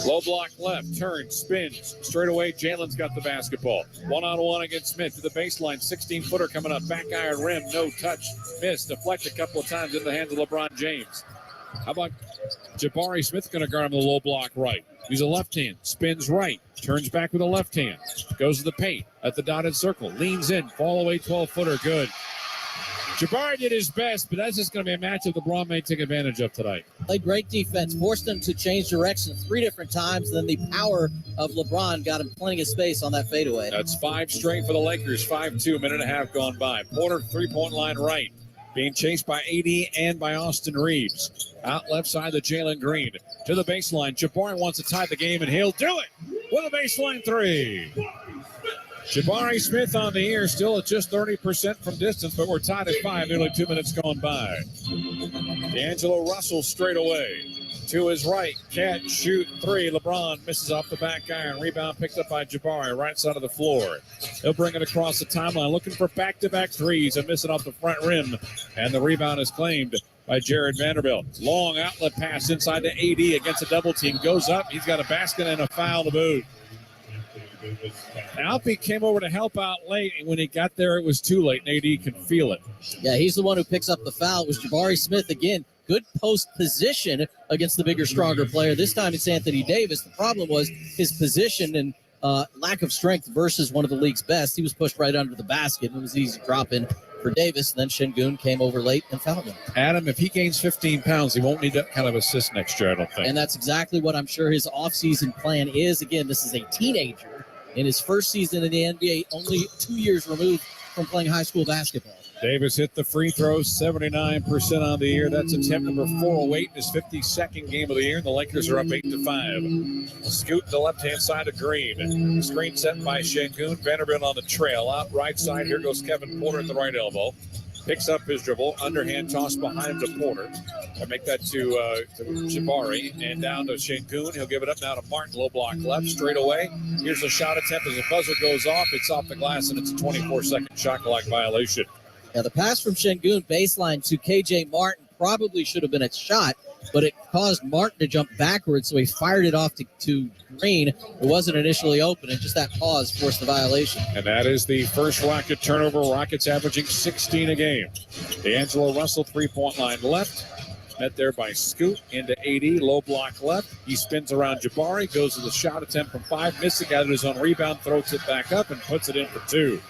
Low block left, turns, spins. Straight away, Jalen's got the basketball. One-on-one against Smith to the baseline. 16-footer coming up. Back iron rim, no touch. Missed. Deflect a couple of times in the hands of LeBron James. How about Jabari Smith going to guard him the low block right? He's a left hand. Spins right. Turns back with a left hand. Goes to the paint at the dotted circle. Leans in. Fall away 12-footer. Good. Jabari did his best, but that's just going to be a matchup LeBron may take advantage of tonight. Played great defense, forced him to change direction 3 different times. Then the power of LeBron got him plenty of space on that fadeaway. That's 5 straight for the Lakers. 5-2, minute and a half gone by. Porter, three-point line right. Being chased by AD and by Austin Reeves. Out left side to Jalen Green. To the baseline. Jabari wants to tie the game, and he'll do it with a baseline 3. Jabari Smith on the air, still at just 30% from distance, but we're tied at 5, nearly 2 minutes gone by. D'Angelo Russell straight away. To his right, catch, shoot, 3. LeBron misses off the back iron. Rebound picked up by Jabari, right side of the floor. He'll bring it across the timeline, looking for back-to-back threes and missing off the front rim. And the rebound is claimed by Jared Vanderbilt. Long outlet pass inside to AD against a double team. Goes up. He's got a basket and a foul to boot. Alpi came over to help out late, and when he got there, it was too late, and AD could feel it. Yeah, he's the one who picks up the foul. It was Jabari Smith again. Good post position against the bigger, stronger player. This time it's Anthony Davis. The problem was his position and lack of strength versus one of the league's best. He was pushed right under the basket. It was easy to drop in for Davis. Then Şengün came over late and fouled him. Adam, if he gains 15 pounds, he won't need that kind of assist next year, I don't think. And that's exactly what I'm sure his offseason plan is. Again, this is a teenager in his first season in the NBA, only 2 years removed from playing high school basketball. Davis hit the free throw, 79% on the year. That's attempt number 408 in his 52nd game of the year. And the Lakers are up 8-5. Scoot to the left-hand side of Green. Screen set by Şengün. Vanderbilt on the trail. Out right side, here goes Kevin Porter at the right elbow. Picks up his dribble. Underhand toss behind him to Porter. I make that to Jabari. And down to Şengün. He'll give it up now to Martin. Low block left. Straight away. Here's a shot attempt as the buzzer goes off. It's off the glass, and it's a 24-second shot clock violation. Now, the pass from Şengün baseline to KJ Martin probably should have been a shot, but it caused Martin to jump backwards, so he fired it off to Green. It wasn't initially open, and just that pause forced the violation. And that is the first Rocket turnover. Rockets averaging 16 a game. D'Angelo Russell, three-point line left. Met there by Scoot into AD, low block left. He spins around Jabari, goes to the shot attempt from 5. Missing, gathers his own rebound, throws it back up, and puts it in for 2.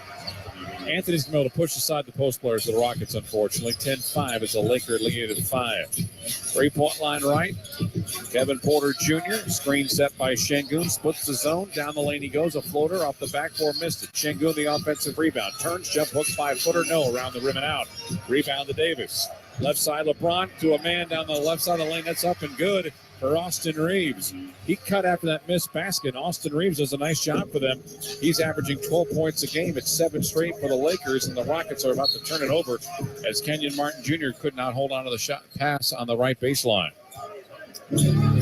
Anthony's been able to push aside the post players of the Rockets, unfortunately. 10-5 as the Laker lead at 5. 3-point line right. Kevin Porter Jr. Screen set by Şengün. Splits the zone. Down the lane he goes. A floater off the backboard. Missed it. Şengün the offensive rebound. Turns, jump hook, 5-footer. No. Around the rim and out. Rebound to Davis. Left side LeBron to a man down the left side of the lane. That's up and good for Austin Reeves. He cut after that missed basket. Austin Reeves does a nice job for them. He's averaging 12 points a game. It's 7 straight for the Lakers, and the Rockets are about to turn it over as Kenyon Martin Jr. could not hold on to the shot pass on the right baseline.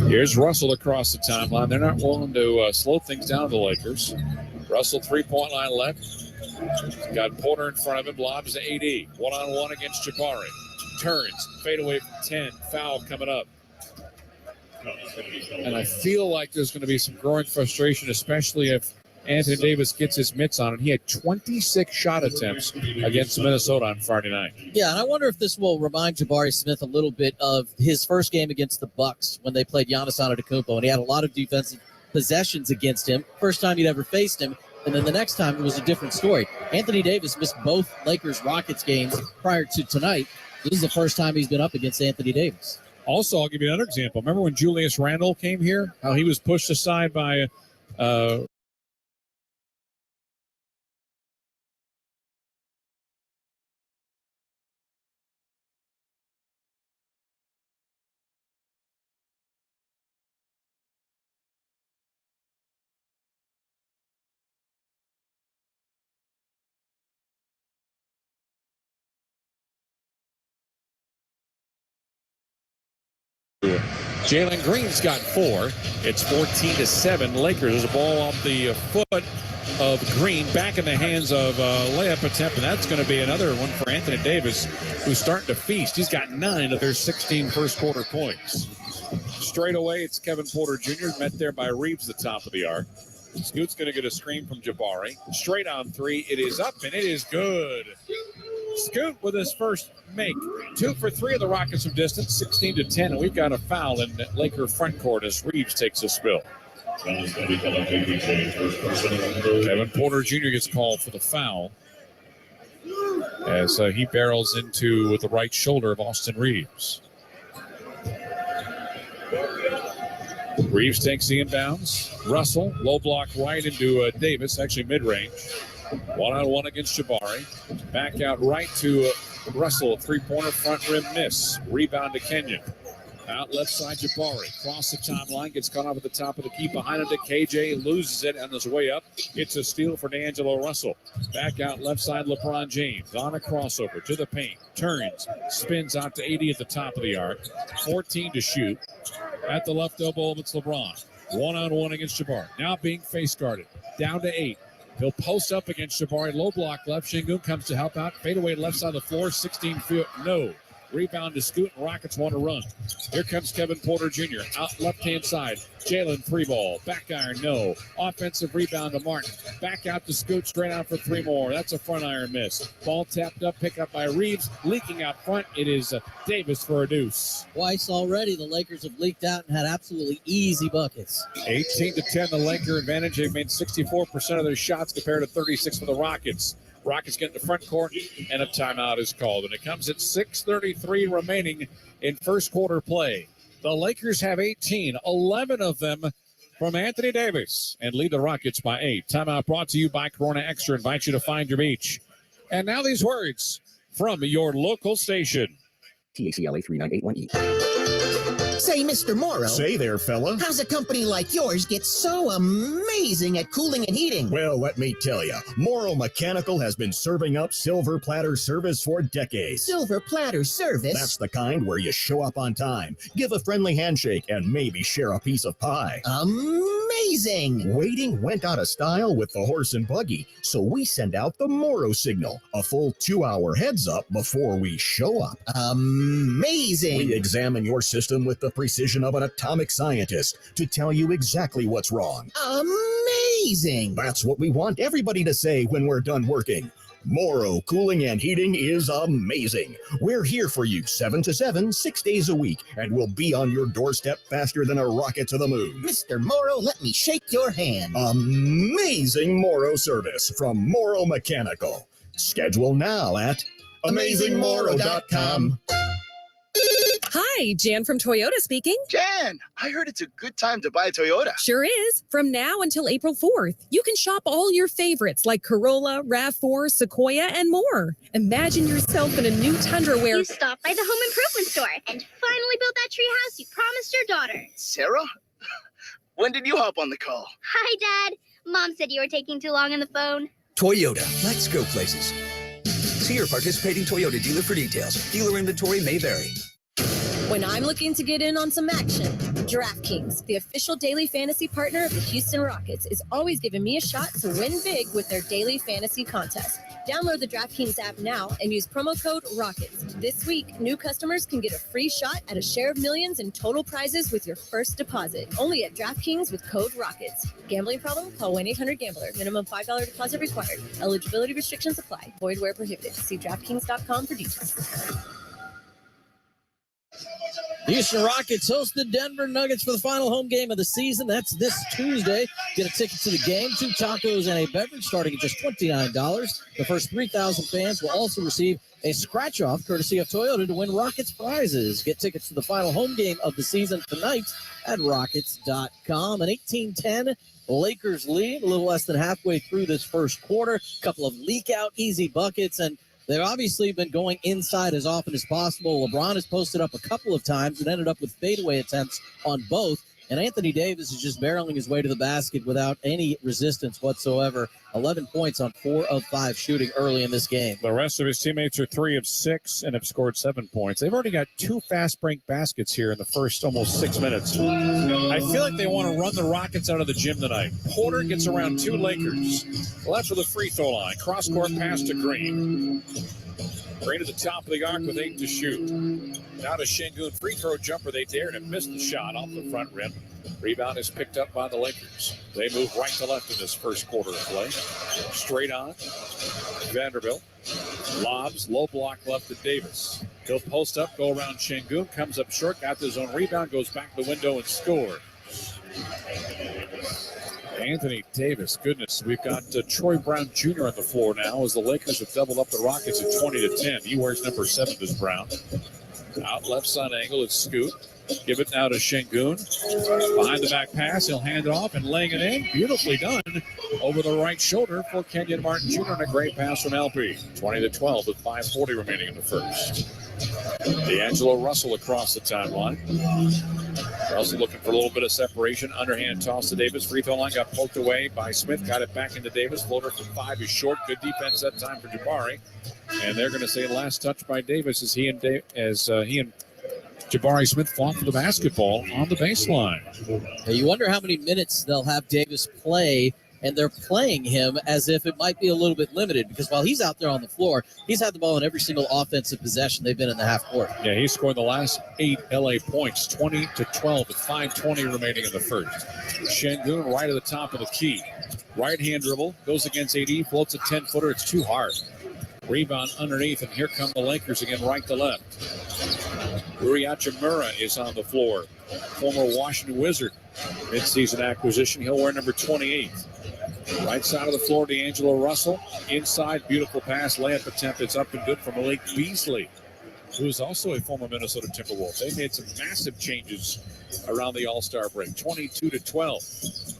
Here's Russell across the timeline. They're not willing to slow things down, the Lakers. Russell, 3-point line left. Got Porter in front of him. Lobs to AD. One-on-one against Jabari. Turns. Fade away from 10. Foul coming up. And I feel like there's going to be some growing frustration, especially if Anthony Davis gets his mitts on it. He had 26 shot attempts against Minnesota on Friday night. Yeah, and I wonder if this will remind Jabari Smith a little bit of his first game against the Bucks when they played Giannis Antetokounmpo, and he had a lot of defensive possessions against him. First time he'd ever faced him, and then the next time it was a different story. Anthony Davis missed both Lakers-Rockets games prior to tonight. This is the first time he's been up against Anthony Davis. Also, I'll give you another example. Remember when Julius Randle came here? How he was pushed aside by Jalen Green's got 4. It's 14-7. Lakers. There's a ball off the foot of Green, back in the hands of layup attempt, and that's going to be another one for Anthony Davis, who's starting to feast. He's got 9 of their 16 first quarter points. Straight away, it's Kevin Porter Jr., met there by Reeves, the top of the arc. Scoot's going to get a screen from Jabari. Straight on 3. It is up, and it is good. Scoot with his first make. 2 for 3 of the Rockets from distance, 16-10, and we've got a foul in Laker front court as Reeves takes a spill. Kevin Porter Jr. gets called for the foul as he barrels into with the right shoulder of Austin Reeves. Reeves takes the inbounds. Russell, low block right into Davis, actually mid-range. One-on-one against Jabari. Back out right to Russell, three-pointer front rim miss. Rebound to Kenyon. Out left side, Jabari. Cross the timeline, gets caught off at the top of the key. Behind him to KJ, loses it on his way up. It's a steal for D'Angelo Russell. Back out left side, LeBron James. On a crossover to the paint. Turns, spins out to 80 at the top of the arc. 14 to shoot. At the left elbow, it's LeBron. One-on-one against Jabari. Now being face guarded. Down to 8. He'll post up against Jabari. Low block left. Shingun comes to help out. Fadeaway left side of the floor. 16 feet. No. Rebound to Scoot, and Rockets want to run. Here comes Kevin Porter Jr. Out left-hand side. Jalen, 3 ball. Back iron, no. Offensive rebound to Martin. Back out to Scoot, straight out for 3 more. That's a front iron miss. Ball tapped up, pick up by Reeves. Leaking out front, it is Davis for a deuce. Twice already, the Lakers have leaked out and had absolutely easy buckets. 18-10, the Laker advantage. They've made 64% of their shots compared to 36 for the Rockets. Rockets get in the front court, and a timeout is called. And it comes at 6:33 remaining in first quarter play. The Lakers have 18, 11 of them from Anthony Davis, and lead the Rockets by 8. Timeout brought to you by Corona Extra. Invite you to find your beach. And now these words from your local station. TACLA 3981E. Say, Mr. Morrow. Say there, fella. How's a company like yours get so amazing at cooling and heating? Well, let me tell you, Morrow Mechanical has been serving up silver platter service for decades. Silver platter service? That's the kind where you show up on time, give a friendly handshake, and maybe share a piece of pie. Amazing! Waiting went out of style with the horse and buggy, so we send out the Morrow signal, a full 2-hour heads up before we show up. Amazing! We examine your system with the precision of an atomic scientist to tell you exactly what's wrong. Amazing! That's what we want everybody to say when we're done working. Morrow Cooling and Heating is amazing. We're here for you 7 to 7, 6 days a week, and we'll be on your doorstep faster than a rocket to the moon. Mr. Morrow, let me shake your hand. Amazing Morrow service from Morrow Mechanical. Schedule now at AmazingMorrow.com. Hi, Jan from Toyota speaking. Jan, I heard it's a good time to buy a Toyota. Sure is. From now until April 4th, you can shop all your favorites like Corolla, RAV4, Sequoia, and more. Imagine yourself in a new Tundra where you stopped by the home improvement store and finally built that tree house you promised your daughter. Sarah? When did you hop on the call? Hi, Dad. Mom said you were taking too long on the phone. Toyota. Let's go places. See your participating Toyota dealer for details. Dealer inventory may vary. When I'm looking to get in on some action, DraftKings, the official daily fantasy partner of the Houston Rockets, is always giving me a shot to win big with their daily fantasy contest. Download the DraftKings app now and use promo code ROCKETS. This week, new customers can get a free shot at a share of millions in total prizes with your first deposit. Only at DraftKings with code ROCKETS. Gambling problem? Call 1-800-GAMBLER. Minimum $5 deposit required. Eligibility restrictions apply. Void where prohibited. See DraftKings.com for details. The Houston Rockets host the Denver Nuggets for the final home game of the season. That's this Tuesday. Get a ticket to the game, 2 tacos and a beverage starting at just $29. The first 3,000 fans will also receive a scratch-off courtesy of Toyota to win Rockets prizes. Get tickets to the final home game of the season tonight at Rockets.com. An 18-10 Lakers lead, a little less than halfway through this first quarter. A couple of leak-out easy buckets, and they've obviously been going inside as often as possible. LeBron has posted up a couple of times and ended up with fadeaway attempts on both. And Anthony Davis is just barreling his way to the basket without any resistance whatsoever. 11 points on 4 of 5 shooting early in this game. The rest of his teammates are 3 of 6 and have scored 7 points. They've already got 2 fast break baskets here in the first almost 6 minutes. I feel like they want to run the Rockets out of the gym tonight. Porter gets around 2 Lakers. Left of the free throw line. Cross-court pass to Green. Green at the top of the arc with 8 to shoot. Now to Şengün. Free throw jumper. They dared and missed the shot off the front rim. Rebound is picked up by the Lakers. They move right to left in this first quarter of play. Straight on. Vanderbilt. Lobs. Low block left to Davis. He'll post up, go around Şengün. Comes up short. Got his own rebound. Goes back to the window and scores. Anthony Davis, goodness, we've got Troy Brown Jr. on the floor now as the Lakers have doubled up the Rockets at 20-10. He wears number 7, this Brown. Out left side angle, it's Scoot. Give it now to Şengün. Behind the back pass, he'll hand it off and laying it in. Beautifully done over the right shoulder for Kenyon Martin Jr. and a great pass from LP. 20-12 with 5:40 remaining in the first. D'Angelo Russell across the timeline. Russell looking for a little bit of separation. Underhand toss to Davis. Free throw line got poked away by Smith. Got it back into Davis. Floater from 5 is short. Good defense that time for Jabari. And they're going to say last touch by Davis as he and Jabari Smith fought for the basketball on the baseline. Now you wonder how many minutes they'll have Davis play, and they're playing him as if it might be a little bit limited because while he's out there on the floor, he's had the ball in every single offensive possession they've been in the half court. Yeah, he scored the last 8 LA points, 20-12 with 5:20 remaining in the first. Şengün right at the top of the key. Right hand dribble, goes against AD, floats a 10-footer. It's too hard. Rebound underneath, and here come the Lakers again, right to left. Rui Hachimura is on the floor. Former Washington Wizard midseason acquisition. He'll wear number 28. Right side of the floor, D'Angelo Russell. Inside, beautiful pass, layup attempt. It's up and good for Malik Beasley, who is also a former Minnesota Timberwolf. They made some massive changes around the All-Star break. 22-12.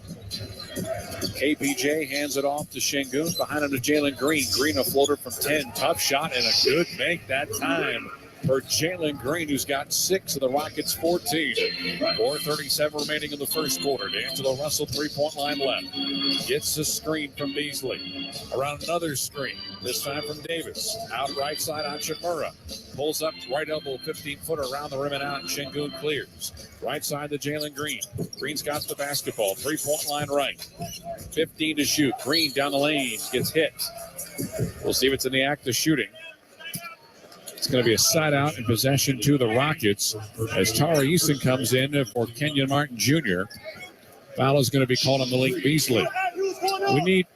KPJ hands it off to Şengün. Behind him to Jalen Green. Green a floater from 10. Tough shot and a good make that time for Jalen Green, who's got 6 of the Rockets' 14. 4:37 remaining in the first quarter. D'Angelo Russell, 3-point line left. Gets a screen from Beasley. Around another screen, this time from Davis. Out right side, Hachimura. Pulls up, right elbow, 15-footer around the rim and out, and Şengün clears. Right side to Jalen Green. Green's got the basketball. 3-point line right. 15 to shoot. Green down the lane, gets hit. We'll see if it's in the act of shooting. It's going to be a side out in possession to the Rockets as Tara Easton comes in for Kenyon Martin Jr. Foul is going to be called on Malik Beasley. We need,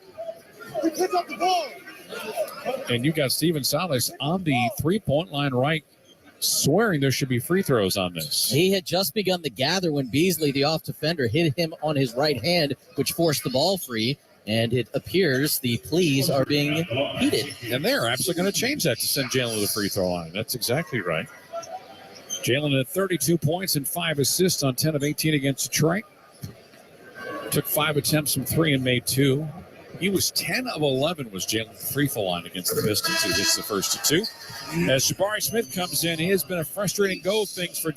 and you got Steven Salas on the 3-point line right, swearing there should be free throws on this. He had just begun to gather when Beasley, the off defender, hit him on his right hand, which forced the ball free. And it appears the pleas are being heeded. And they're absolutely going to change that to send Jalen to the free throw line. That's exactly right. Jalen had 32 points and 5 assists on 10 of 18 against Detroit. Took 5 attempts from 3 and made 2. He was 10 of 11 was Jalen at the free throw line against the Pistons. He gets the first of 2. As Jabari Smith comes in, he has been a frustrating go of things for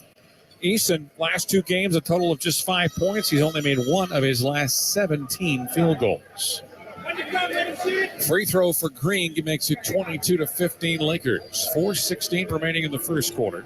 Easton. Last 2 games, a total of just 5 points. He's only made 1 of his last 17 field goals. Free throw for Green makes it 22-15 Lakers. 4:16 remaining in the first quarter.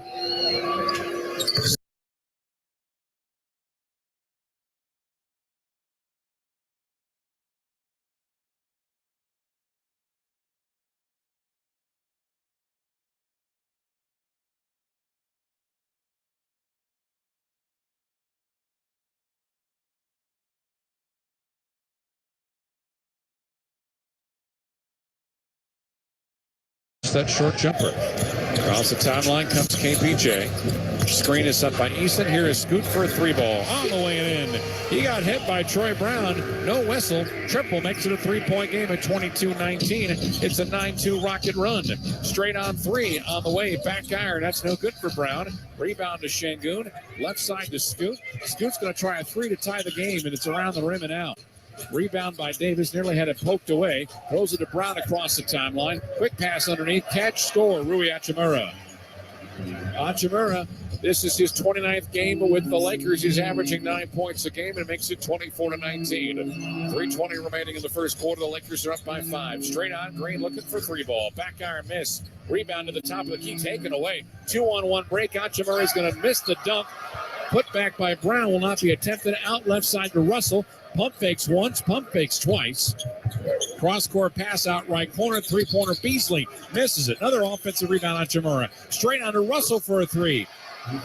hits that short jumper. Across the timeline comes KPJ. Screen is up by Eason. Here is Scoot for a 3-ball. On the way in. He got hit by Troy Brown. No whistle. Triple makes it a 3-point game at 22-19. It's a 9-2 Rocket run. Straight on 3 on the way. Back iron. That's no good for Brown. Rebound to Şengün. Left side to Scoot. Scoot's going to try a 3 to tie the game, and it's around the rim and out. Rebound by Davis. Nearly had it poked away. Throws it to Brown across the timeline. Quick pass underneath. Catch, score. Rui Hachimura. Hachimura, this is his 29th game with the Lakers. He's averaging 9 points a game and makes it 24-19. 3:20 remaining in the first quarter. The Lakers are up by 5. Straight on, Green looking for 3-ball. Back iron miss. Rebound to the top of the key, taken away. 2-on-1 break. Hachimura is going to miss the dunk. Put back by Brown will not be attempted. Out left side to Russell. Pump fakes once, pump fakes twice. Cross-court pass out right corner, three-pointer Beasley misses it. Another offensive rebound on Hachimura. Straight on to Russell for a 3.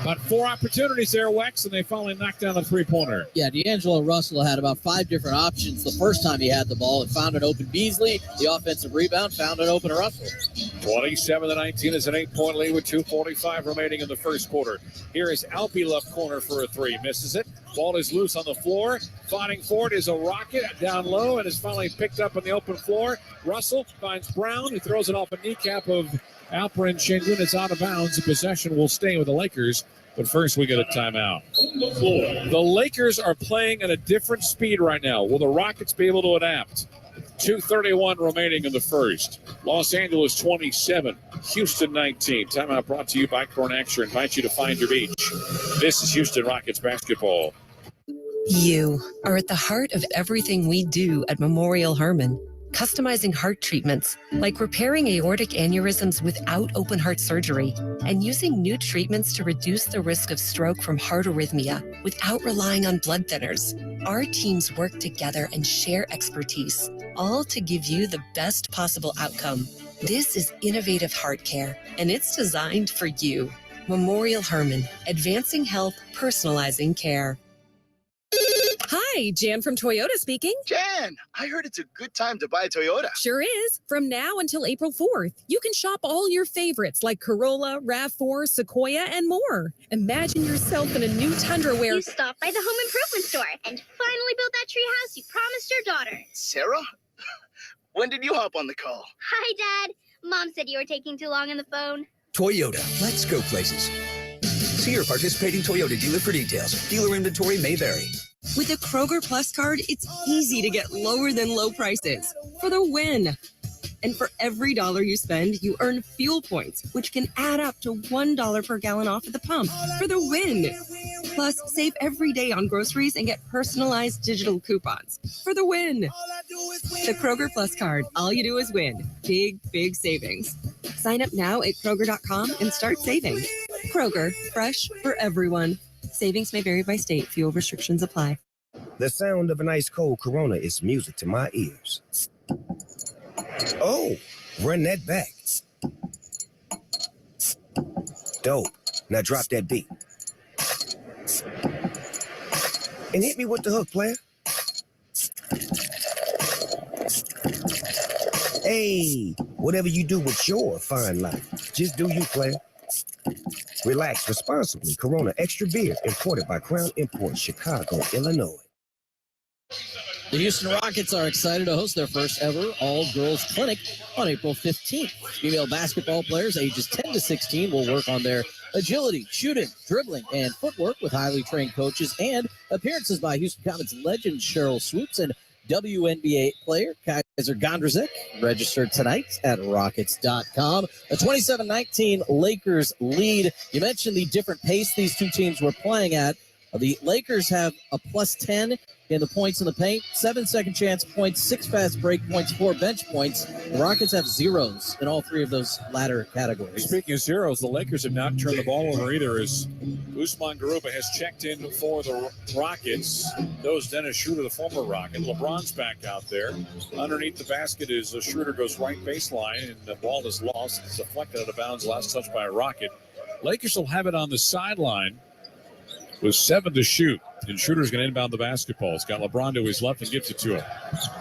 About 4 opportunities there, Wex, and they finally knocked down the three-pointer. Yeah, D'Angelo Russell had about 5 different options the first time he had the ball. It found an open Beasley. The offensive rebound found an open Russell. 27-19 is an 8-point lead with 2:45 remaining in the first quarter. Here is Alpi left corner for a 3. Misses it. Ball is loose on the floor. Fighting for it is a Rocket down low and is finally picked up on the open floor. Russell finds Brown, who throws it off a kneecap of Alperen Şengün. It's out of bounds. The possession will stay with the Lakers. But first, we get a timeout. The Lakers are playing at a different speed right now. Will the Rockets be able to adapt? 2:31 remaining in the first. Los Angeles 27, Houston 19. Timeout brought to you by Cornaxer. Invite you to find your beach. This is Houston Rockets basketball. You are at the heart of everything we do at Memorial Hermann. Customizing heart treatments, like repairing aortic aneurysms without open heart surgery, and using new treatments to reduce the risk of stroke from heart arrhythmia without relying on blood thinners. Our teams work together and share expertise, all to give you the best possible outcome. This is innovative heart care, and it's designed for you. Memorial Hermann, advancing health, personalizing care. Hi, Jan from Toyota speaking. Jan, I heard it's a good time to buy a Toyota. Sure is. From now until April 4th, you can shop all your favorites like Corolla, RAV4, Sequoia, and more. Imagine yourself in a new Tundra where You stopped by the home improvement store and finally built that tree house you promised your daughter. Sarah? When did you hop on the call? Hi, Dad. Mom said you were taking too long on the phone. Toyota, let's go places. See your participating Toyota dealer for details. Dealer inventory may vary. With a Kroger Plus card, it's easy to get lower than low prices for the win. And for every dollar you spend, you earn fuel points, which can add up to $1 per gallon off at the pump for the win. Plus, save every day on groceries and get personalized digital coupons for the win. The Kroger Plus card. All you do is win. Big, big savings. Sign up now at Kroger.com and start saving. Kroger, fresh for everyone. Savings may vary by state. Fuel restrictions apply. The sound of an ice cold Corona is music to my ears. Oh, run that back. Dope. Now drop that beat. And hit me with the hook, player. Hey, whatever you do with your fine life, just do you, player. Relax responsibly. Corona Extra Beer, imported by Crown Imports, Chicago, Illinois. The Houston Rockets are excited to host their first ever all-girls clinic on April 15th. Female basketball players ages 10 to 16 will work on their agility, shooting, dribbling, and footwork with highly trained coaches and appearances by Houston Comets legend Cheryl Swoops and WNBA player Kaiser Gondrzik. Registered tonight at Rockets.com. A 27-19 Lakers lead. You mentioned the different pace these two teams were playing at. The Lakers have a plus 10 in the points in the paint, 7 second chance points, 6 fast break points, 4 bench points. The Rockets have zeros in all 3 of those latter categories. Speaking of zeros, the Lakers have not turned the ball over either as Usman Garuba has checked in for the Rockets. Those Dennis Schroeder, the former Rocket. LeBron's back out there. Underneath the basket is Schroeder goes right baseline, and the ball is lost. It's deflected out of bounds, last touch by a Rocket. Lakers will have it on the sideline with 7 to shoot. And Schroeder's going to inbound the basketball. It's got LeBron to his left and gives it to him.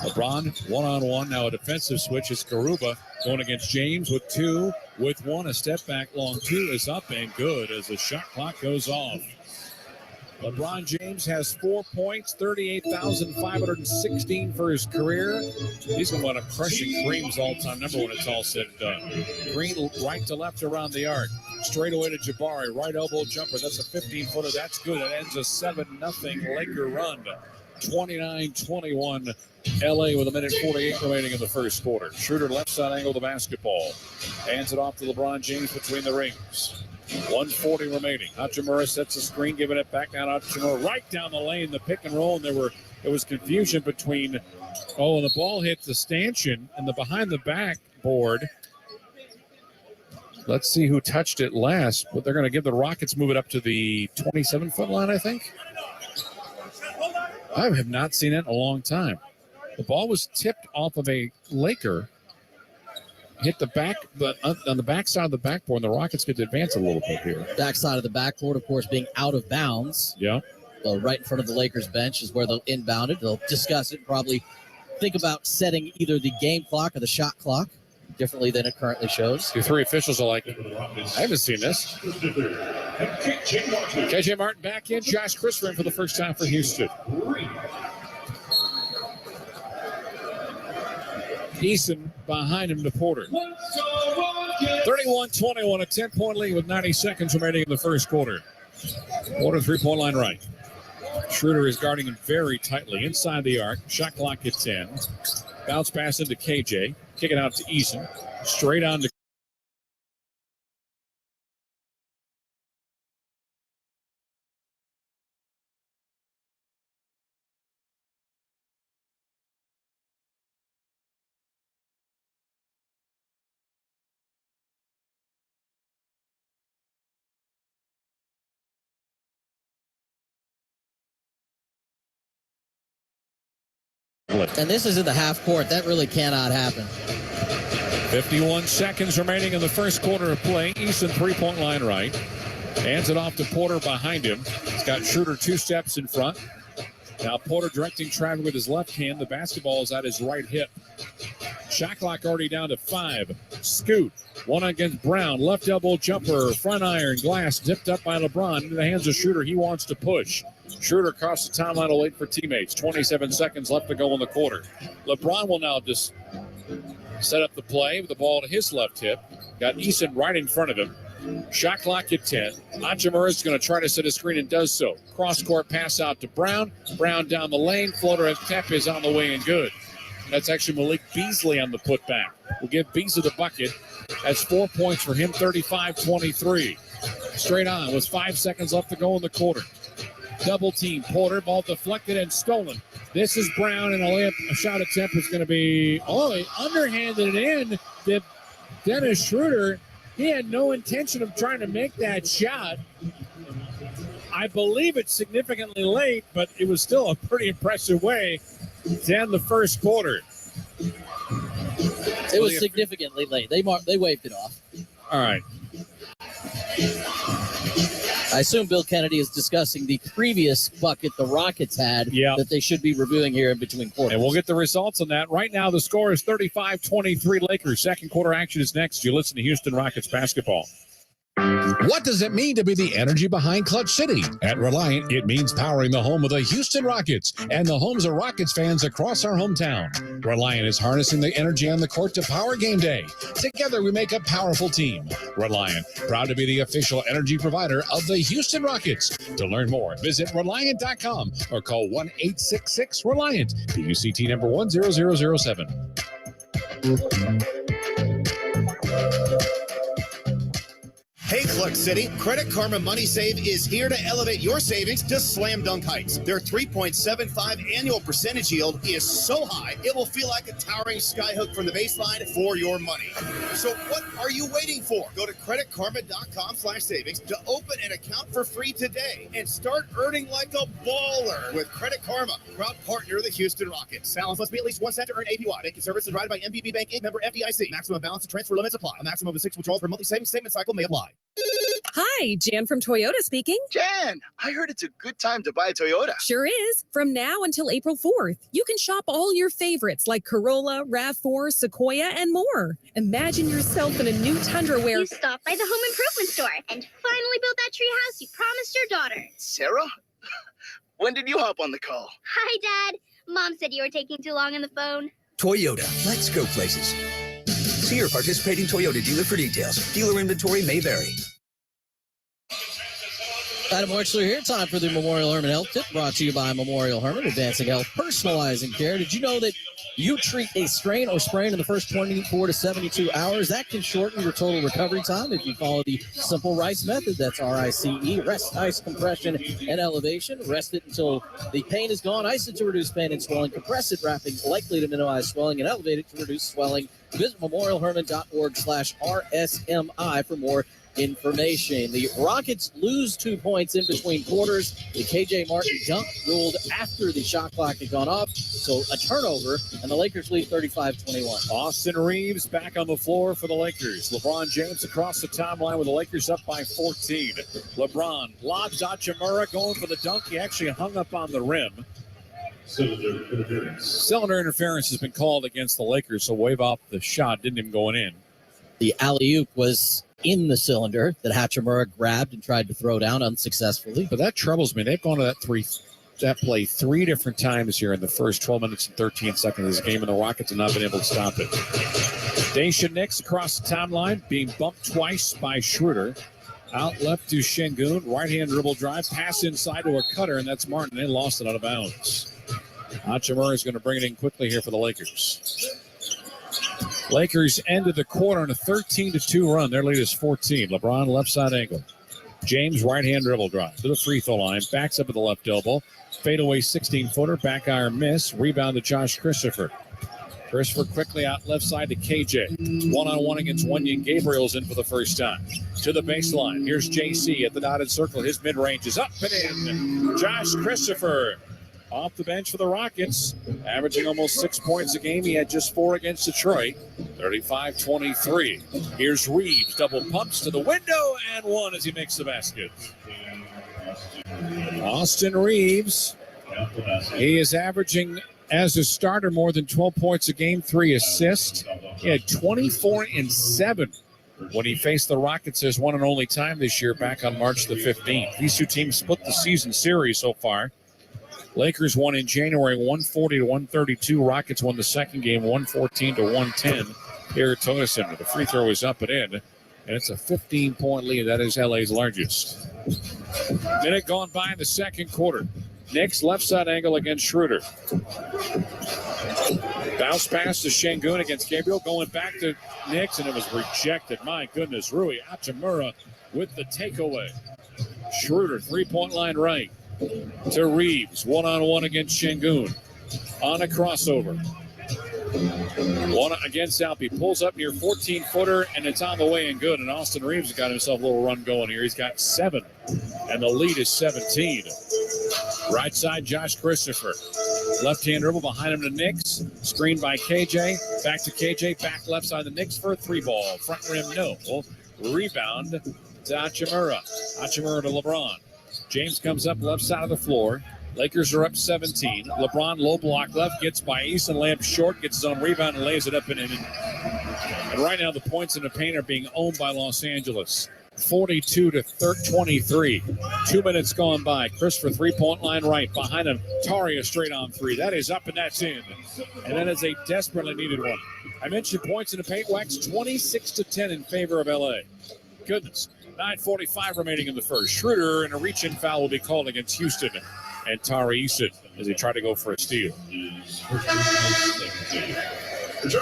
LeBron, one-on-one. Now a defensive switch. It's Garuba Going against James with 2, with 1. A step back long 2 is up and good as the shot clock goes off. LeBron James has 4 points, 38,516 for his career. He's going to wind up crushing Kareem's all-time number when it's all said and done. Green right to left around the arc. Straight away to Jabari. Right elbow jumper. That's a 15-footer. That's good. It ends a 7-0 Laker run. 29-21 LA with 1:48 remaining in the first quarter. Schroeder left side angle the basketball. Hands it off to LeBron James between the rings. 1:40 remaining. Hachimura sets the screen, giving it back out. Hachimura right down the lane, the pick and roll, and there was confusion between. And the ball hit the stanchion and the behind the back board. Let's see who touched it last, but they're going to give the Rockets move it up to the 27-foot line, I think. I have not seen it in a long time. The ball was tipped off of a Laker. Hit the back, on the backside of the backboard, and the Rockets get to advance a little bit here. Backside of the backboard, of course, being out of bounds. Yeah. So right in front of the Lakers bench is where they'll inbound it. They'll discuss it, probably think about setting either the game clock or the shot clock differently than it currently shows. The 3 officials are like, I haven't seen this. KJ Martin back in. Josh Christopher in for the first time for Houston. Eason behind him to Porter. 31-21, a 10-point lead with 90 seconds remaining in the first quarter. Porter 3-point line right. Schroeder is guarding him very tightly inside the arc. Shot clock at 10. Bounce pass into KJ. Kick it out to Eason. Straight on to And this is in the half court. That really cannot happen. 51 seconds remaining in the first quarter of play. Eason 3-point line right. Hands it off to Porter behind him. He's got Schroeder 2 steps in front. Now Porter directing traffic with his left hand. The basketball is at his right hip. Shot clock already down to 5. Scoot. 1 against Brown. Left elbow jumper. Front iron. Glass dipped up by LeBron. Into the hands of Schroeder. He wants to push. Schroeder across the timeline to wait for teammates. 27 seconds left to go in the quarter. LeBron will now just set up the play with the ball to his left hip. Got Eason right in front of him. Shot clock at 10. Hachimura is going to try to set a screen and does so. Cross-court pass out to Brown. Brown down the lane. Floater at Tep is on the way and good. That's actually Malik Beasley on the putback. We'll give Beasley the bucket. That's 4 points for him, 35-23. Straight on with 5 seconds left to go in the quarter. Double team. Porter, ball deflected and stolen. This is Brown, and a layup, a shot attempt is going to be, he underhanded it in. Dennis Schroeder, he had no intention of trying to make that shot. I believe it's significantly late, but it was still a pretty impressive way to end the first quarter. It was significantly late. They waved it off. All right. I assume Bill Kennedy is discussing the previous bucket the Rockets had that they should be reviewing here in between quarters. And we'll get the results on that. Right now, the score is 35-23 Lakers. Second quarter action is next. You listen to Houston Rockets basketball. What does it mean to be the energy behind Clutch City? At Reliant, it means powering the home of the Houston Rockets and the homes of Rockets fans across our hometown. Reliant is harnessing the energy on the court to power game day. Together, we make a powerful team. Reliant, proud to be the official energy provider of the Houston Rockets. To learn more, visit Reliant.com or call 1-866-RELIANT, PUCT number 10007. Hey, Clutch City, Credit Karma Money Save is here to elevate your savings to slam dunk heights. Their 3.75 annual percentage yield is so high, it will feel like a towering skyhook from the baseline for your money. So what are you waiting for? Go to creditkarma.com/savings to open an account for free today and start earning like a baller with Credit Karma, proud partner of the Houston Rockets. Balance must be at least 1 cent to earn APY. Banking services provided by MBB Bank Inc. Member FDIC. Maximum balance and transfer limits apply. A maximum of 6 withdrawals per monthly savings statement cycle may apply. Hi, Jan from Toyota speaking. Jan, I heard it's a good time to buy a Toyota. Sure is. From now until April 4th, you can shop all your favorites like Corolla, RAV4, Sequoia, and more. Imagine yourself in a new Tundra where You stopped by the home improvement store and finally built that tree house you promised your daughter. Sarah? When did you hop on the call? Hi, Dad. Mom said you were taking too long on the phone. Toyota, let's go places. See your participating Toyota dealer for details. Dealer inventory may vary. Adam Wexler here. Time for the Memorial Hermann Health Tip, brought to you by Memorial Hermann, advancing health, personalizing care. Did you know that you treat a strain or sprain in the first 24 to 72 hours? That can shorten your total recovery time if you follow the simple RICE method. That's R-I-C-E, rest, ice, compression, and elevation. Rest it until the pain is gone. Ice it to reduce pain and swelling. Compress it, wrapping likely to minimize swelling, and elevate it to reduce swelling. Visit memorialhermann.org/RSMI for more information. The Rockets lose 2 points in between quarters. The KJ Martin dunk ruled after the shot clock had gone off, so a turnover, and the Lakers lead 35-21. Austin Reeves back on the floor for the Lakers. LeBron James across the timeline with the Lakers up by 14. LeBron lobs Hachimura going for the dunk. He actually hung up on the rim. Cylinder interference has been called against the Lakers, so wave off the shot. Didn't even go in. The alley-oop was in the cylinder that Hachimura grabbed and tried to throw down unsuccessfully. But that troubles me. They've gone to that play 3 different times here in the first 12 minutes and 13 seconds of this game, and the Rockets have not been able to stop it. Daisha Nix across the timeline, being bumped twice by Schroeder. Out left to Şengün, right-hand dribble drive, pass inside to a cutter, and that's Martin. They lost it out of bounds. Hachimura is going to bring it in quickly here for the Lakers. Lakers ended the quarter on a 13-2 run. Their lead is 14. LeBron left side angle. James right-hand dribble drive to the free throw line. Backs up at the left elbow. Fadeaway 16-footer. Back iron miss. Rebound to Josh Christopher. Christopher quickly out left side to KJ. One-on-one against Wenyen Gabriel's in for the first time. To the baseline. Here's JC at the dotted circle. His mid-range is up and in. Josh Christopher off the bench for the Rockets, averaging almost 6 points a game. He had just 4 against Detroit, 35-23. Here's Reeves, double pumps to the window, and one as he makes the basket. Austin Reeves, he is averaging, as a starter, more than 12 points a game, 3 assists. He had 24 and 7 when he faced the Rockets his one and only time this year back on March the 15th. These two teams split the season series so far. Lakers won in January 140-132. Rockets won the second game 114-110 here at Toyota Center. The free throw is up and in, and it's a 15-point lead. That is LA's largest. Minute gone by in the second quarter. Knicks left side angle against Schroeder. Bounce pass to Şengün against Gabriel, going back to Knicks, and it was rejected. My goodness, Rui Hachimura with the takeaway. Schroeder, three-point line right. To Reeves, one-on-one against Şengün. On a crossover. One against Alpi. Pulls up near 14-footer, and it's on the way and good. And Austin Reeves has got himself a little run going here. He's got 7, and the lead is 17. Right side, Josh Christopher. Left-hand dribble behind him to Knicks. Screened by KJ. Back to KJ. Back left side of the Knicks for a 3-ball. Front rim, no. Rebound to Hachimura. Hachimura to LeBron. James comes up left side of the floor. Lakers are up 17. LeBron low block left, gets by Eason. Lamb short, gets his own rebound and lays it up and in. And right now the points in the paint are being owned by Los Angeles. 42-23. 2 minutes gone by. Christopher, three-point line right. Behind him, Taria straight on 3. That is up and that's in. And that is a desperately needed one. I mentioned points in the paint, Wax, 26-10 in favor of LA. Goodness. 9:45 remaining in the first. Schroeder and a reach-in foul will be called against Houston and Tari Eason as they try to go for a steal.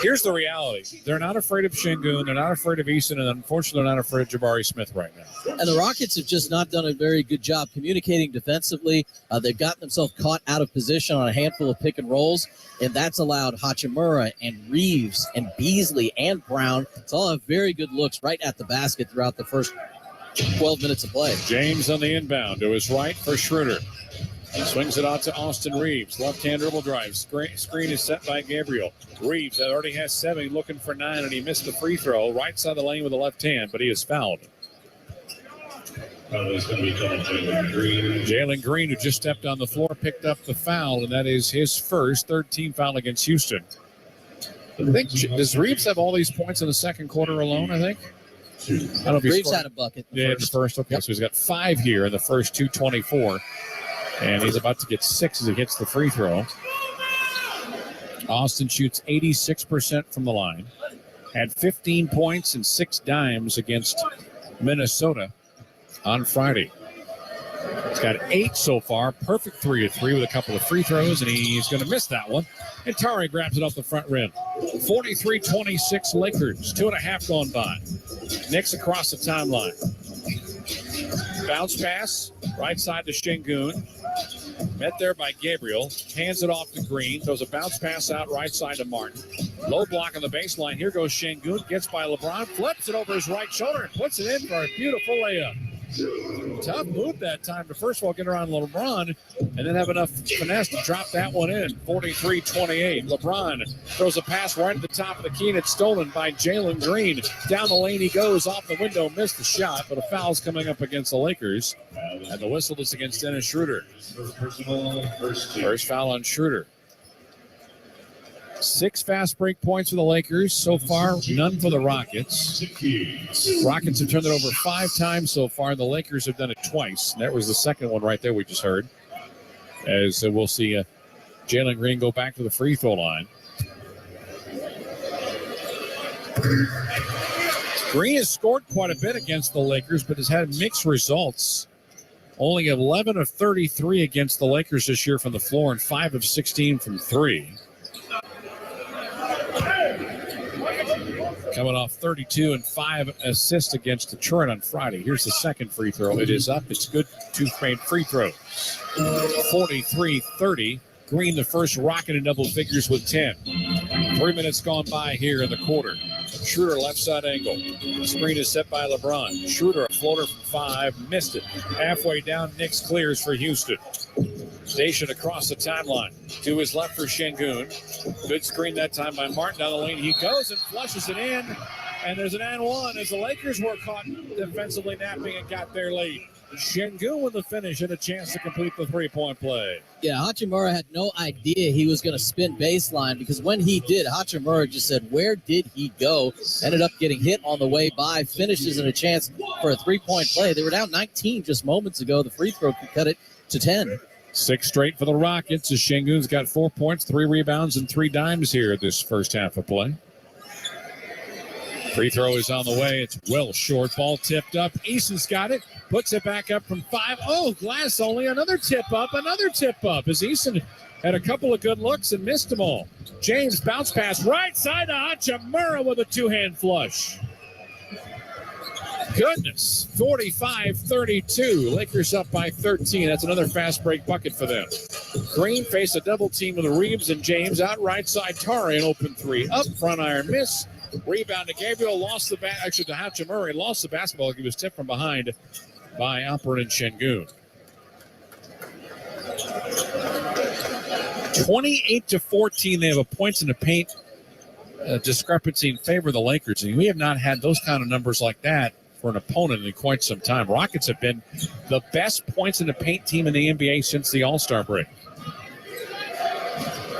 Here's the reality. They're not afraid of Şengün. They're not afraid of Eason. And unfortunately, they're not afraid of Jabari Smith right now. And the Rockets have just not done a very good job communicating defensively. They've gotten themselves caught out of position on a handful of pick and rolls. And that's allowed Hachimura and Reeves and Beasley and Brown to all have very good looks right at the basket throughout the first 12 minutes of play. James on the inbound to his right for Schroeder. He swings it out to Austin Reeves. Left-hand dribble drive. Screen is set by Gabriel. Reeves that already has 7, looking for 9, and he missed the free throw. Right side of the lane with the left hand, but he is fouled. Jalen Green, who just stepped on the floor, picked up the foul, and that is his first third-team foul against Houston. I think, does Reeves have all these points in the second quarter alone, I think? I don't know if Reeves had a bucket. In the first. Okay, so he's got 5 here in the first 2:24. And he's about to get 6 as he hits the free throw. Austin shoots 86% from the line. Had 15 points and 6 dimes against Minnesota on Friday. He's got 8 so far. Perfect 3 of 3 with a couple of free throws, and he's going to miss that one. And Tari grabs it off the front rim. 43-26 Lakers. 2.5 gone by. Knicks across the timeline. Bounce pass, right side to Şengün. Met there by Gabriel. Hands it off to Green. Throws a bounce pass out right side to Martin. Low block on the baseline. Here goes Şengün. Gets by LeBron. Flips it over his right shoulder and puts it in for a beautiful layup. Tough move that time to first of all get around LeBron and then have enough finesse to drop that one in. 43-28. LeBron throws a pass right at the top of the key and it's stolen by Jalen Green. Down the lane he goes, off the window, missed the shot, but a foul's coming up against the Lakers. And the whistle is against Dennis Schroeder. First foul on Schroeder. 6 fast break points for the Lakers so far, none for the Rockets. Rockets have turned it over 5 times so far. The Lakers have done it twice. That was the second one right there we just heard. As we'll see Jalen Green go back to the free throw line. Green has scored quite a bit against the Lakers, but has had mixed results. Only 11 of 33 against the Lakers this year from the floor and 5 of 16 from 3. Coming off 32 and 5 assists against Detroit on Friday. Here's the second free throw. It is up. It's good. 2 made free throws. 43-30. Green, the first Rocket in double figures with 10. 3 minutes gone by here in the quarter. Schroeder left side angle. The screen is set by LeBron. Schroeder, a floater from 5, missed it. Halfway down, Knicks clears for Houston. Station across the timeline. To his left for Şengün. Good screen that time by Martin. Down the lane he goes and flushes it in. And there's an and one as the Lakers were caught defensively napping and got there late. Şengün with the finish and a chance to complete the three-point play. Yeah, Hachimura had no idea he was going to spin baseline because when he did, Hachimura just said, where did he go? Ended up getting hit on the way by, finishes and a chance for a three-point play. They were down 19 just moments ago. The free throw could cut it to 10. 6 straight for the Rockets as Şengün's got 4 points, 3 rebounds, and 3 dimes here this first half of play. Free throw is on the way. It's well short. Ball tipped up. Easton's got it. Puts it back up from 5. Oh, glass only. Another tip up. As Easton had a couple of good looks and missed them all. James bounce pass right side to Hachimura with a 2-hand flush. Goodness. 45-32. Lakers up by 13. That's another fast break bucket for them. Green faced a double team with Reeves and James. Out right side, Tari, an open 3. Up front iron miss. Rebound to Gabriel, to Hachimura, lost the basketball. He was tipped from behind by Alperen Şengün. 28-14, they have a points in the paint discrepancy in favor of the Lakers. And we have not had those kind of numbers like that for an opponent in quite some time. Rockets have been the best points in the paint team in the NBA since the All-Star break.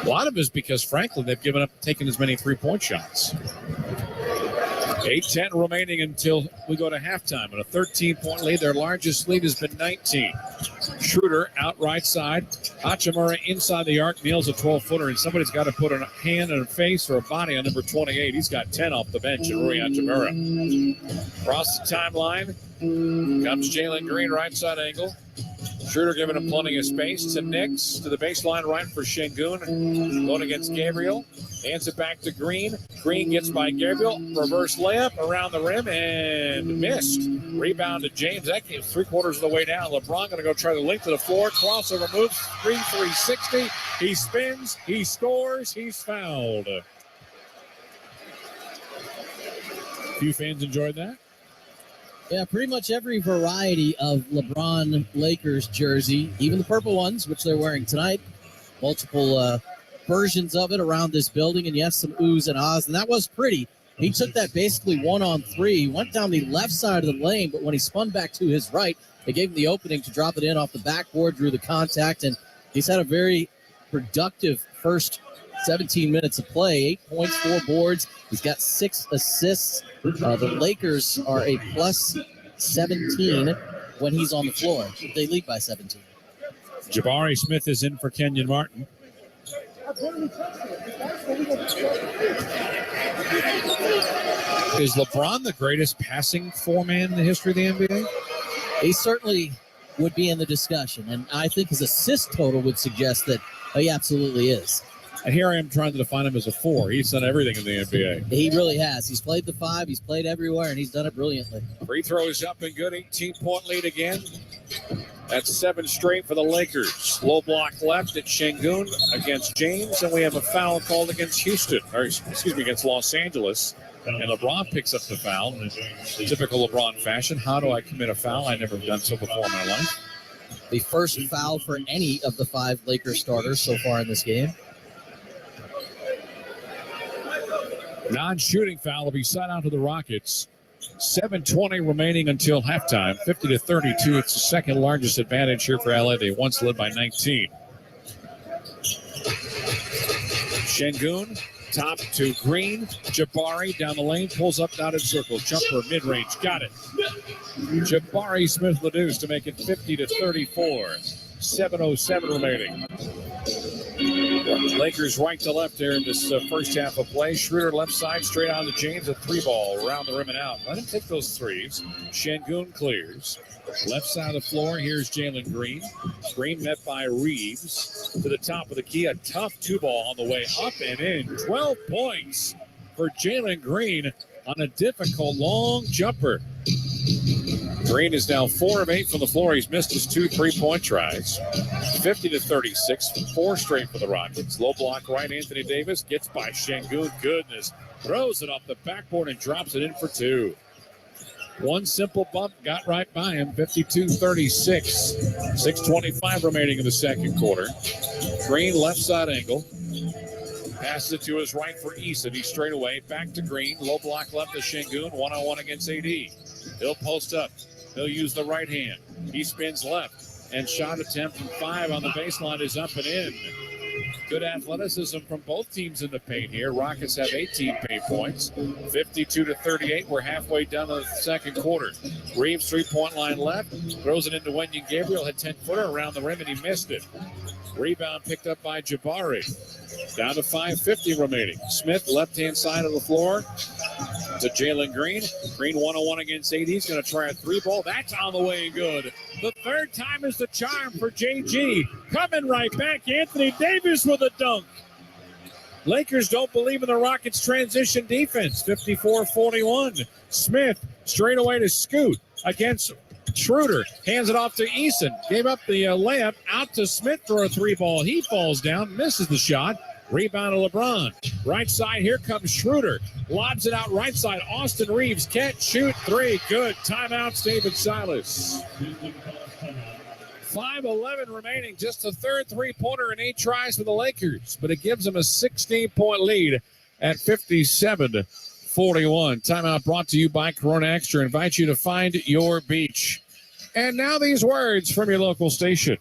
A lot of it is because, frankly, they've given up taking as many three-point shots. 8:10 remaining until we go to halftime. And a 13-point lead. Their largest lead has been 19. Schroeder out right side. Hachimura inside the arc nails a 12-footer. And somebody's got to put a hand and a face or a body on number 28. He's got 10 off the bench, and Rui Hachimura. Across the timeline comes Jalen Green, right side angle. Schroeder giving him plenty of space to Knicks, to the baseline right for Şengün. Going against Gabriel. Hands it back to Green. Green gets by Gabriel. Reverse layup around the rim and missed. Rebound to James. That came 3/4 of the way down. LeBron going to go try the length of the floor. Crossover moves. 360. He spins. He scores. He's fouled. A few fans enjoyed that. Yeah, pretty much every variety of LeBron Lakers jersey, even the purple ones, which they're wearing tonight. Multiple versions of it around this building, and yes, some oohs and ahs, and that was pretty. He took that basically 1-on-3, went down the left side of the lane, but when he spun back to his right, They gave him the opening to drop it in off the backboard, drew the contact, and he's had a very productive first 17 minutes of play. 8 points, 4 boards. He's got 6 assists. The Lakers are a plus 17 when he's on the floor. They lead by 17. Jabari Smith is in for Kenyon Martin. Is LeBron the greatest passing four-man in the history of the NBA? He certainly would be in the discussion, and I think his assist total would suggest that he absolutely is. And here I am trying to define him as a 4. He's done everything in the NBA. He really has. He's played the 5. He's played everywhere, and he's done it brilliantly. Free throws up and good. 18-point lead again. That's 7 straight for the Lakers. Low block left at Şengün against James, and we have a foul called against Houston, or excuse me, against Los Angeles. And LeBron picks up the foul in typical LeBron fashion. How do I commit a foul? I've never done so before in my life. The first foul for any of the 5 Lakers starters so far in this game. Non-shooting foul will be sent out to the Rockets. 7:20 remaining until halftime. 50-32. It's the second largest advantage here for LA. They once led by 19. Şengün, top to Green. Jabari down the lane, pulls up dotted circle. Jumper mid-range, got it. Jabari Smith Ladouce to make it 50-34. 7:07 remaining. Lakers right to left there in this first half of play. Schroeder left side, straight on to James. A 3-ball around the rim and out. Let him take those threes. Şengün clears. Left side of the floor, here's Jalen Green. Green met by Reeves. To the top of the key, a tough 2-ball on the way up and in. 12 points for Jalen Green on a difficult long jumper. Green is now 4 of 8 from the floor. He's missed his 2 3-point tries. 50-36, 4 straight for the Rockets. Low block right, Anthony Davis gets by Şengün. Goodness. Throws it off the backboard and drops it in for 2. One simple bump got right by him. 52-36. 6:25 remaining in the second quarter. Green left side angle. Passes it to his right for Eason. He's straight away. Back to Green. Low block left to Şengün. 1-on-1 against AD. He'll post up. He'll use the right hand. He spins left. And shot attempt from 5 on the baseline is up and in. Good athleticism from both teams in the paint here. Rockets have 18 paint points. 52-38. We're halfway down the second quarter. Reeves 3-point line left. Throws it into Wenyen Gabriel. Had 10-footer around the rim and he missed it. Rebound picked up by Jabari. Down to 5:50 remaining. Smith, left-hand side of the floor to Jalen Green. Green 1-on-1 against AD. He's going to try a 3-ball. That's on the way and good. The third time is the charm for JG. Coming right back, Anthony Davis with a dunk. Lakers don't believe in the Rockets' transition defense. 54-41. Smith straight away to Scoot against Schroeder. Hands it off to Eason. Gave up the layup. Out to Smith for a 3-ball. He falls down, misses the shot. Rebound to LeBron. Right side, here comes Schroeder. Lobs it out right side. Austin Reeves can't shoot 3. Good. Timeouts, David Silas. 5:11 remaining. Just a third 3-pointer and 8 tries for the Lakers. But it gives them a 16-point lead at 57-41. Timeout brought to you by Corona Extra. Invite you to find your beach. And now these words from your local station.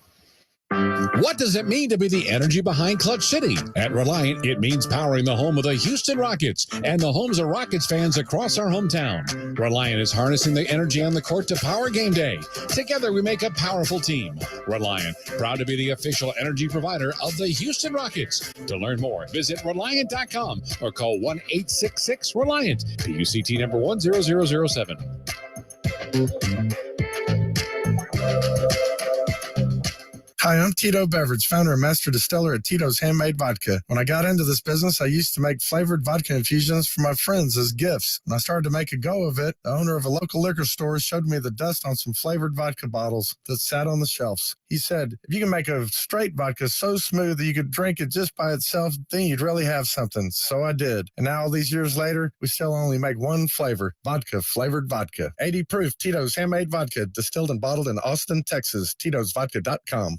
What does it mean to be the energy behind Clutch City? At Reliant, it means powering the home of the Houston Rockets and the homes of Rockets fans across our hometown. Reliant is harnessing the energy on the court to power game day. Together, we make a powerful team. Reliant, proud to be the official energy provider of the Houston Rockets. To learn more, visit Reliant.com or call 1-866-RELIANT, PUCT number 10007. Hi, I'm Tito Beverage, founder and master distiller at Tito's Handmade Vodka. When I got into this business, I used to make flavored vodka infusions for my friends as gifts. When I started to make a go of it, the owner of a local liquor store showed me the dust on some flavored vodka bottles that sat on the shelves. He said, if you can make a straight vodka so smooth that you could drink it just by itself, then you'd really have something. So I did. And now all these years later, we still only make one flavor, vodka flavored vodka. 80 proof Tito's Handmade Vodka, distilled and bottled in Austin, Texas. Tito'sVodka.com.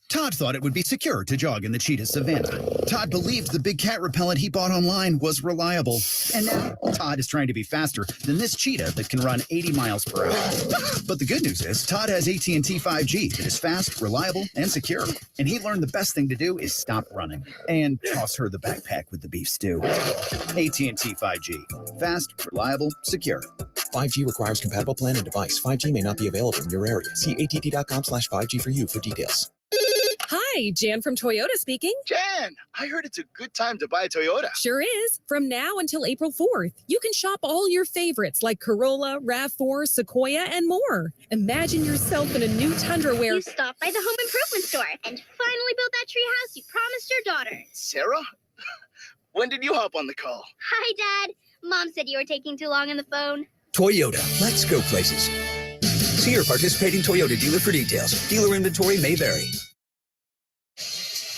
Todd thought it would be secure to jog in the cheetah savanna. Todd believed the big cat repellent he bought online was reliable. And now Todd is trying to be faster than this cheetah that can run 80 miles per hour. But the good news is Todd has AT&T 5G that is fast, reliable, and secure. And he learned the best thing to do is stop running and toss her the backpack with the beef stew. AT&T 5G. Fast, reliable, secure. 5G requires compatible plan and device. 5G may not be available in your area. See att.com/5G for you for details. Hi, Jan from Toyota speaking. Jan, I heard it's a good time to buy a Toyota. Sure is. From now until April 4th, you can shop all your favorites like Corolla, RAV4, Sequoia, and more. Imagine yourself in a new Tundra where You stopped by the home improvement store and finally built that tree house you promised your daughter. Sarah? When did you hop on the call? Hi, Dad. Mom said you were taking too long on the phone. Toyota. Let's go places. See your participating Toyota dealer for details. Dealer inventory may vary.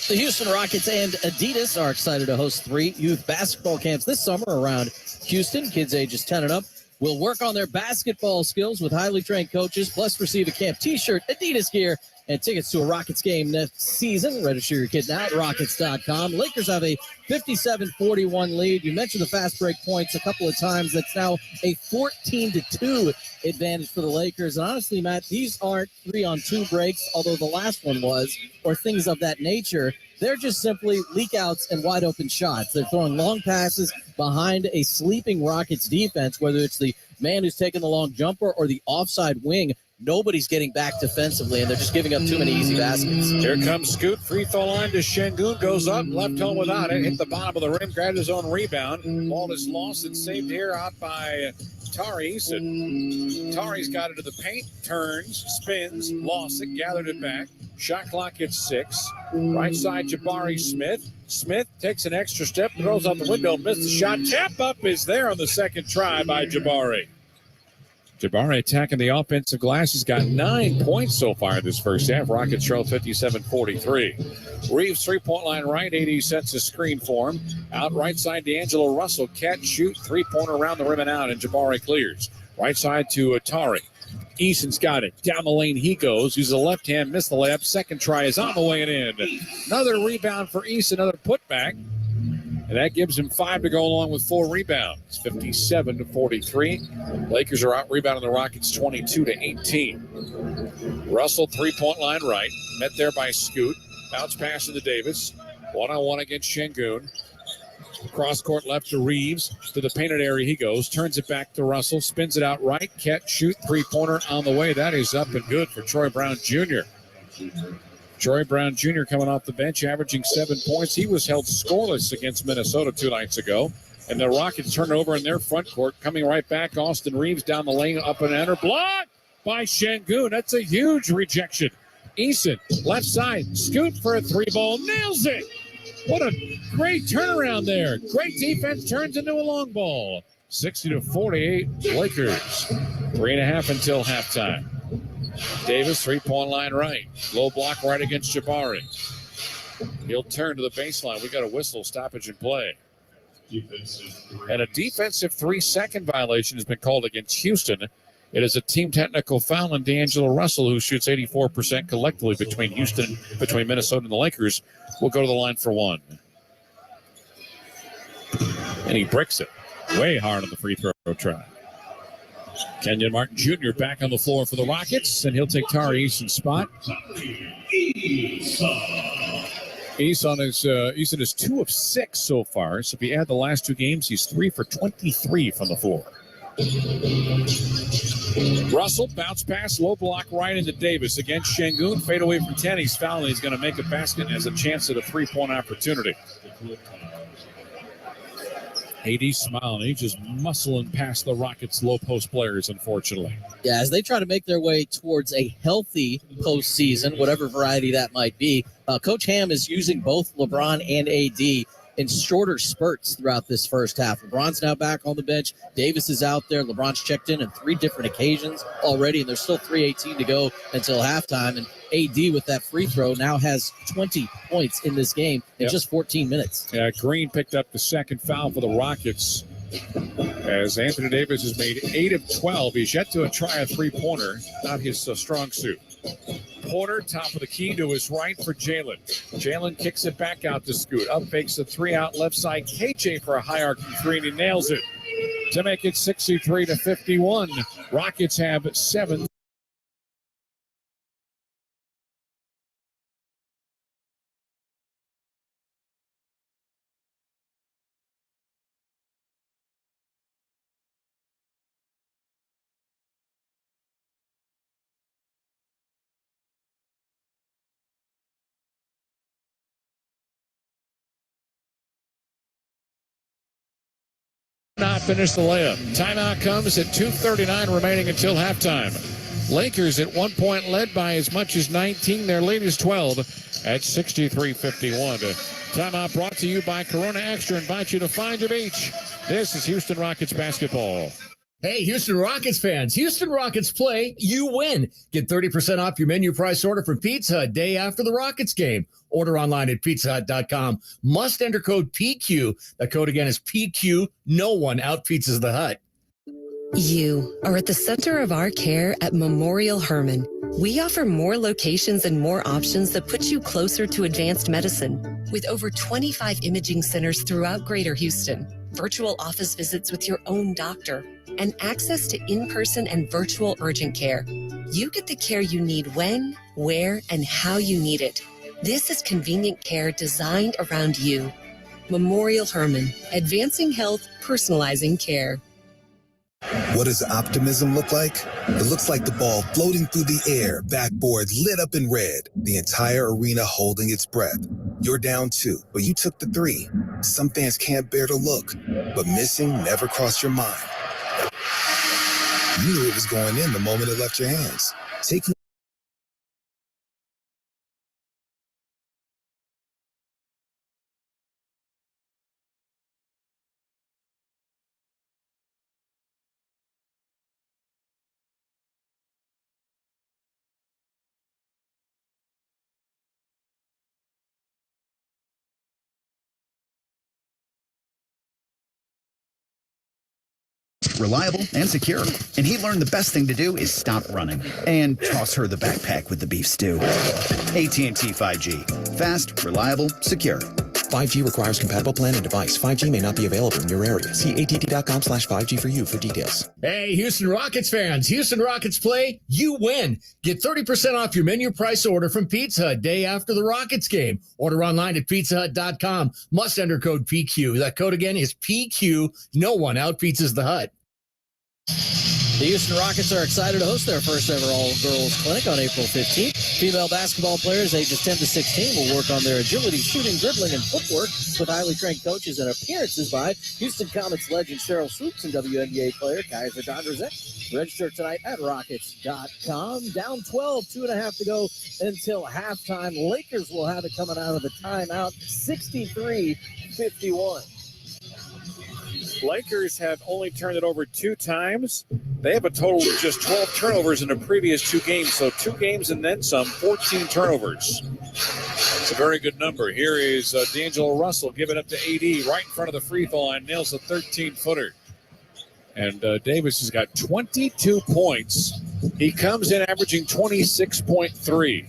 The Houston Rockets and Adidas are excited to host 3 youth basketball camps this summer around Houston. Kids ages 10 and up will work on their basketball skills with highly trained coaches, plus receive a camp t-shirt, Adidas gear, and tickets to a Rockets game next season. Register your kid now at Rockets.com. Lakers have a 57-41 lead. You mentioned the fast break points a couple of times. That's now a 14-2 advantage for the Lakers. And honestly, Matt, these aren't 3-on-2 breaks, although the last one was, or things of that nature. They're just simply leak-outs and wide-open shots. They're throwing long passes behind a sleeping Rockets defense, whether it's the man who's taking the long jumper or the offside wing. Nobody's getting back defensively, and they're just giving up too many easy baskets. Here comes Scoot. Free throw line to Şengün. Goes up, left home without it. Hit the bottom of the rim, grabbed his own rebound. Ball is lost and saved here out by Tari Eason. Tari's got it to the paint, turns, spins, lost it, gathered it back. Shot clock at 6. Right side, Jabari Smith. Smith takes an extra step, throws out the window, missed the shot. Tap up is there on the second try by Jabari. Jabari attacking the offensive glass. He's got 9 points so far this first half. Rockets trail 57-43. Reeves, three-point line right. AD sets a screen for him. Out right side, D'Angelo Russell. Catch, shoot, three-pointer around the rim and out, and Jabari clears. Right side to Atari. Eason's got it. Down the lane he goes. Uses the left hand, missed the layup. Second try is on the way and in. Another rebound for Eason, another putback. And that gives him 5 to go along with 4 rebounds. 57-43. Lakers are out rebounding the Rockets 22-18. Russell, three-point line right. Met there by Scoot. Bounce pass into Davis. One-on-one against Şengün. Cross court left to Reeves. To the painted area he goes. Turns it back to Russell. Spins it out right. Catch, shoot, three-pointer on the way. That is up and good for Troy Brown Jr. Troy Brown Jr. coming off the bench, averaging 7 points. He was held scoreless against Minnesota 2 nights ago. And the Rockets turn over in their front court. Coming right back, Austin Reeves down the lane, up and enter. Blocked by Şengün. That's a huge rejection. Eason, left side, Scoot for a 3-ball, nails it. What a great turnaround there. Great defense, turns into a long ball. 60-48, Lakers. 3.5 until halftime. Davis, three-point line right. Low block right against Jabari. He'll turn to the baseline. We got a whistle, stoppage and play. And a defensive 3-second violation has been called against Houston. It is a team technical foul on D'Angelo Russell, who shoots 84% collectively between Minnesota and the Lakers, will go to the line for 1. And he bricks it way hard on the free throw try. Kenyon Martin Jr. back on the floor for the Rockets, and he'll take Tari Eason's spot. Eason is 2 of 6 so far. So if you add the last 2 games, he's 3 for 23 from the floor. Russell, bounce pass, low block right into Davis. Against Şengün, fade away from 10. He's fouling. He's going to make a basket and has a chance at a 3-point opportunity. AD smiling. He's just muscling past the Rockets' low post players, unfortunately. Yeah, as they try to make their way towards a healthy postseason, whatever variety that might be, Coach Ham is using both LeBron and AD in shorter spurts throughout this first half. LeBron's now back on the bench. Davis is out there. LeBron's checked in on 3 different occasions already, and there's still 3:18 to go until halftime. And AD with that free throw now has 20 points in this game in just 14 minutes. Yeah, Green picked up the second foul for the Rockets as Anthony Davis has made 8 of 12. He's yet to try a three-pointer, not his strong suit. Porter, top of the key to his right for Jalen. Jalen kicks it back out to Scoot. Up fakes a 3 out left side. KJ for a high arcing 3, and he nails it to make it 63-51. Rockets have 7. Not finish the layup. Timeout comes at 2:39 remaining until halftime. Lakers at 1 point led by as much as 19. Their lead is 12 at 63-51. Timeout brought to you by Corona Extra. Invite you to find your beach. This is Houston Rockets basketball. Hey, Houston Rockets fans. Houston Rockets play, you win. Get 30% off your menu price order from Pizza Hut day after the Rockets game. Order online at pizzahut.com. Must enter code PQ. That code again is PQ. No one outpizzas the Hut. You are at the center of our care at Memorial Hermann. We offer more locations and more options that put you closer to advanced medicine. With over 25 imaging centers throughout Greater Houston, virtual office visits with your own doctor, and access to in-person and virtual urgent care, you get the care you need when, where, and how you need it. This is convenient care designed around you. Memorial Hermann, advancing health, personalizing care. What does optimism look like? It looks like the ball floating through the air, backboard lit up in red, the entire arena holding its breath. You're down 2, but you took the 3. Some fans can't bear to look, but missing never crossed your mind. You knew it was going in the moment it left your hands. Take reliable, and secure. And he learned the best thing to do is stop running and toss her the backpack with the beef stew. AT&T 5G. Fast, reliable, secure. 5G requires compatible plan and device. 5G may not be available in your area. See att.com/5G for you for details. Hey, Houston Rockets fans. Houston Rockets play, you win. Get 30% off your menu price order from Pizza Hut day after the Rockets game. Order online at pizzahut.com. Must enter code PQ. That code again is PQ. No one outpizzas the Hut. The Houston Rockets are excited to host their first ever all-girls clinic on April 15th. Female basketball players ages 10 to 16 will work on their agility, shooting, dribbling, and footwork with highly trained coaches and appearances by Houston Comets legend Cheryl Swoops and WNBA player Kaiser Donderzek. Register tonight at Rockets.com. Down 12, 2.5 to go until halftime. Lakers will have it coming out of the timeout, 63-51. Lakers have only turned it over 2 times. They have a total of just 12 turnovers in the previous 2 games. So 2 games and then some, 14 turnovers. It's a very good number. Here is D'Angelo Russell giving up to AD right in front of the free throw line. Nails a 13-footer. And Davis has got 22 points. He comes in averaging 26.3.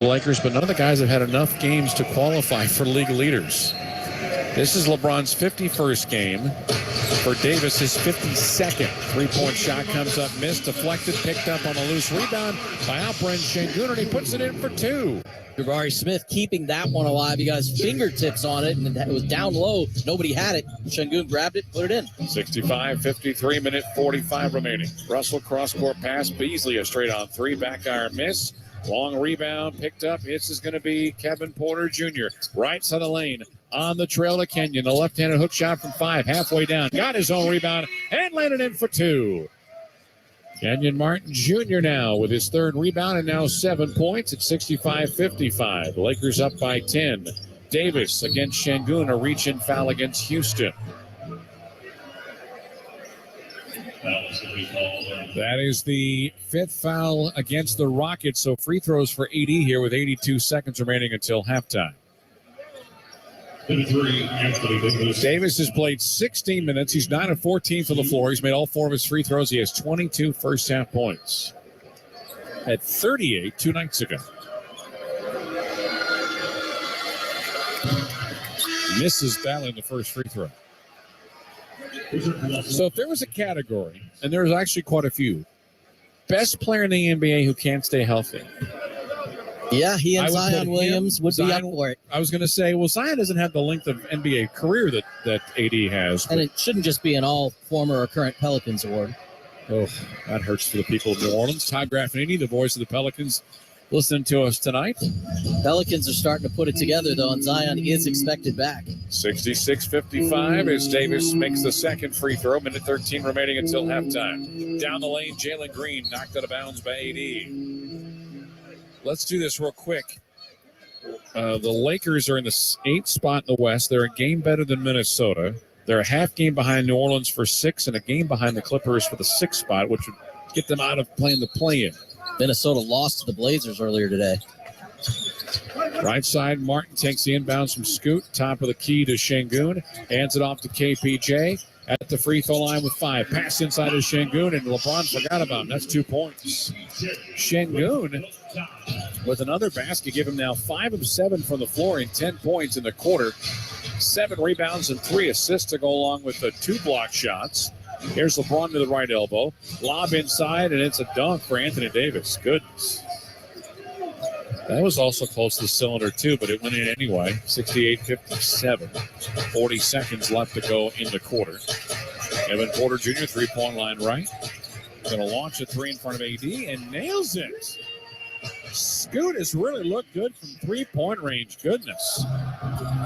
Lakers, but none of the guys have had enough games to qualify for league leaders. This is LeBron's 51st game. For Davis, his 52nd. 3-point shot comes up, missed, deflected, picked up on a loose rebound by Alperen Şengün, and he puts it in for 2. Jabari Smith keeping that one alive. He got his fingertips on it, and it was down low. Nobody had it. Şengün grabbed it, put it in. 65-53, minute 45 remaining. Russell cross-court pass. Beasley a straight-on 3. Back iron miss. Long rebound picked up. This is going to be Kevin Porter Jr. Right side of the lane on the trail to Kenyon. A left-handed hook shot from 5, halfway down. Got his own rebound and landed in for 2. Kenyon Martin Jr. now with his 3rd rebound and now 7 points at 65-55. The Lakers up by 10. Davis against Şengün, a reach-in foul against Houston. That is the fifth foul against the Rockets, so free throws for AD here with 82 seconds remaining until halftime. Davis has played 16 minutes. He's 9 of 14 from the floor. He's made all 4 of his free throws. He has 22 first-half points. Had 38 2 nights ago. Misses battling the first free throw. So if there was a category, and there's actually quite a few, best player in the NBA who can't stay healthy. Yeah, he and Zion Williams would be up for it. I was going to say, well, Zion doesn't have the length of NBA career that AD has. And it shouldn't just be an all former or current Pelicans award. Oh, that hurts for the people of New Orleans. Todd Graffinini, the voice of the Pelicans, listening to us tonight. Pelicans are starting to put it together, though, and Zion is expected back. 66-55 as Davis makes the second free throw. Minute 13 remaining until halftime. Down the lane, Jalen Green knocked out of bounds by AD. Let's do this real quick. The Lakers are in the 8th spot in the West. They're a game better than Minnesota. They're a half game behind New Orleans for 6 and a game behind the Clippers for the 6th spot, which would get them out of playing the play-in. Minnesota lost to the Blazers earlier today. Right side, Martin takes the inbounds from Scoot. Top of the key to Şengün. Hands it off to KPJ at the free throw line with 5. Pass inside to Şengün, and LeBron forgot about him. That's 2 points. Şengün with another basket. Give him now 5 of 7 from the floor and 10 points in the quarter. 7 rebounds and 3 assists to go along with the 2 block shots. Here's LeBron to the right elbow. Lob inside, and it's a dunk for Anthony Davis. Goodness. That was also close to the cylinder, too, but it went in anyway. 68-57. 40 seconds left to go in the quarter. Evan Porter Jr., three-point line right. Going to launch a 3 in front of AD and nails it. Scoot has really looked good from three-point range. Goodness.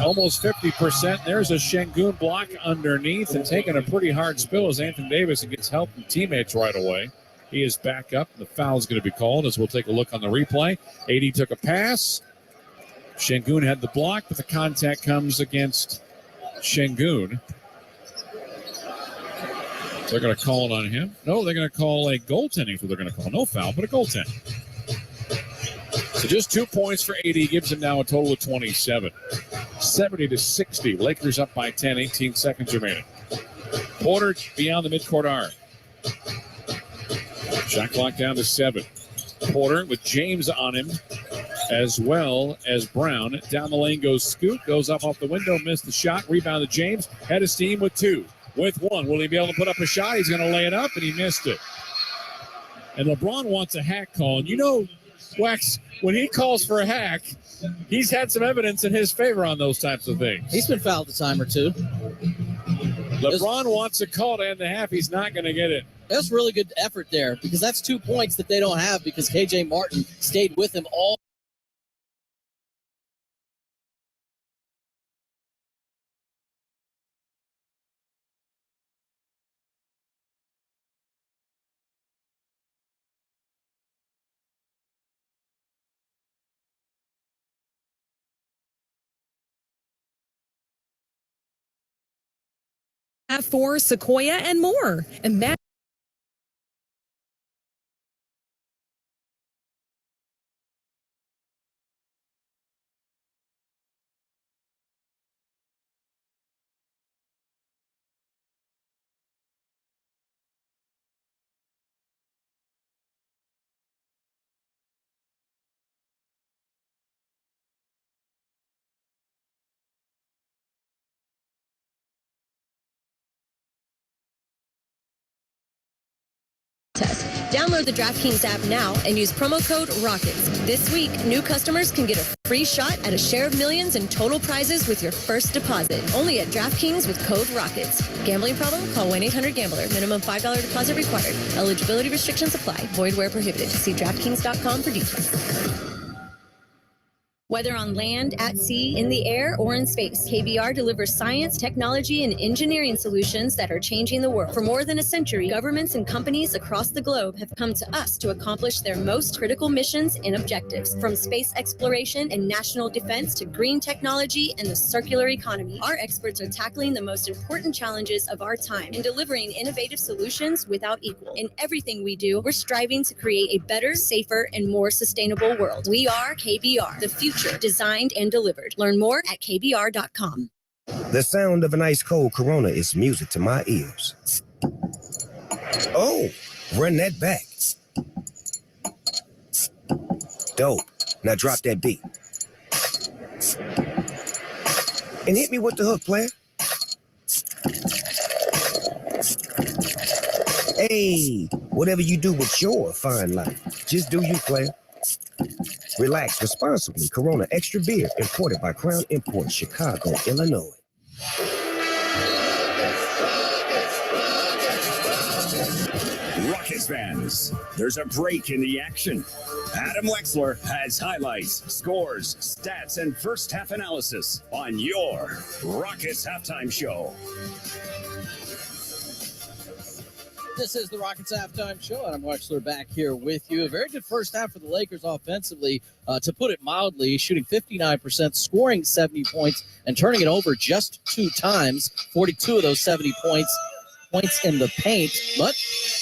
Almost 50%. There's a Şengün block underneath and taking a pretty hard spill as Anthony Davis gets help from teammates right away. He is back up. The foul is going to be called as we'll take a look on the replay. AD took a pass. Şengün had the block, but the contact comes against Şengün. They're going to call it on him. No, they're going to call a goaltending. So they're going to call no foul, but a goaltending. So just 2 points for AD gives him now a total of 27. 70-60. Lakers up by 10, 18 seconds remaining. Porter beyond the midcourt arc. Shot clock down to 7. Porter with James on him as well as Brown. Down the lane goes Scoot. Goes up off the window. Missed the shot. Rebound to James. Head of steam with 2. With 1. Will he be able to put up a shot? He's going to lay it up, and he missed it. And LeBron wants a hack call. And you know, Wax, when he calls for a hack, he's had some evidence in his favor on those types of things. He's been fouled a time or two. LeBron wants a call to end the half. He's not going to get it. That's really good effort there because that's 2 points that they don't have because KJ Martin stayed with him all. For Sequoia and more. Imagine Download the DraftKings app now and use promo code ROCKETS. This week, new customers can get a free shot at a share of millions in total prizes with your first deposit. Only at DraftKings with code ROCKETS. Gambling problem? Call 1-800-GAMBLER. Minimum $5 deposit required. Eligibility restrictions apply. Void where prohibited. See DraftKings.com for details. Whether on land, at sea, in the air, or in space, KBR delivers science, technology, and engineering solutions that are changing the world. For more than a century, governments and companies across the globe have come to us to accomplish their most critical missions and objectives. From space exploration and national defense to green technology and the circular economy, our experts are tackling the most important challenges of our time and delivering innovative solutions without equal. In everything we do, we're striving to create a better, safer, and more sustainable world. We are KBR, the future designed and delivered. Learn more at kbr.com. The sound of an ice cold Corona is music to my ears. Oh, run that back. Dope. Now drop that beat. And hit me with the hook, player. Hey, whatever you do with your fine life, just do you, player. Relax responsibly. Corona Extra Beer, imported by Crown Imports, Chicago, Illinois. Rockets fans, there's a break in the action. Adam Wexler has highlights, scores, stats, and first half analysis on your Rockets halftime show. This is the Rockets halftime show. Adam Wexler back here with you. A very good first half for the Lakers offensively, to put it mildly, shooting 59%, scoring 70 points, and turning it over just 2 times. 42 of those 70 points in the paint. But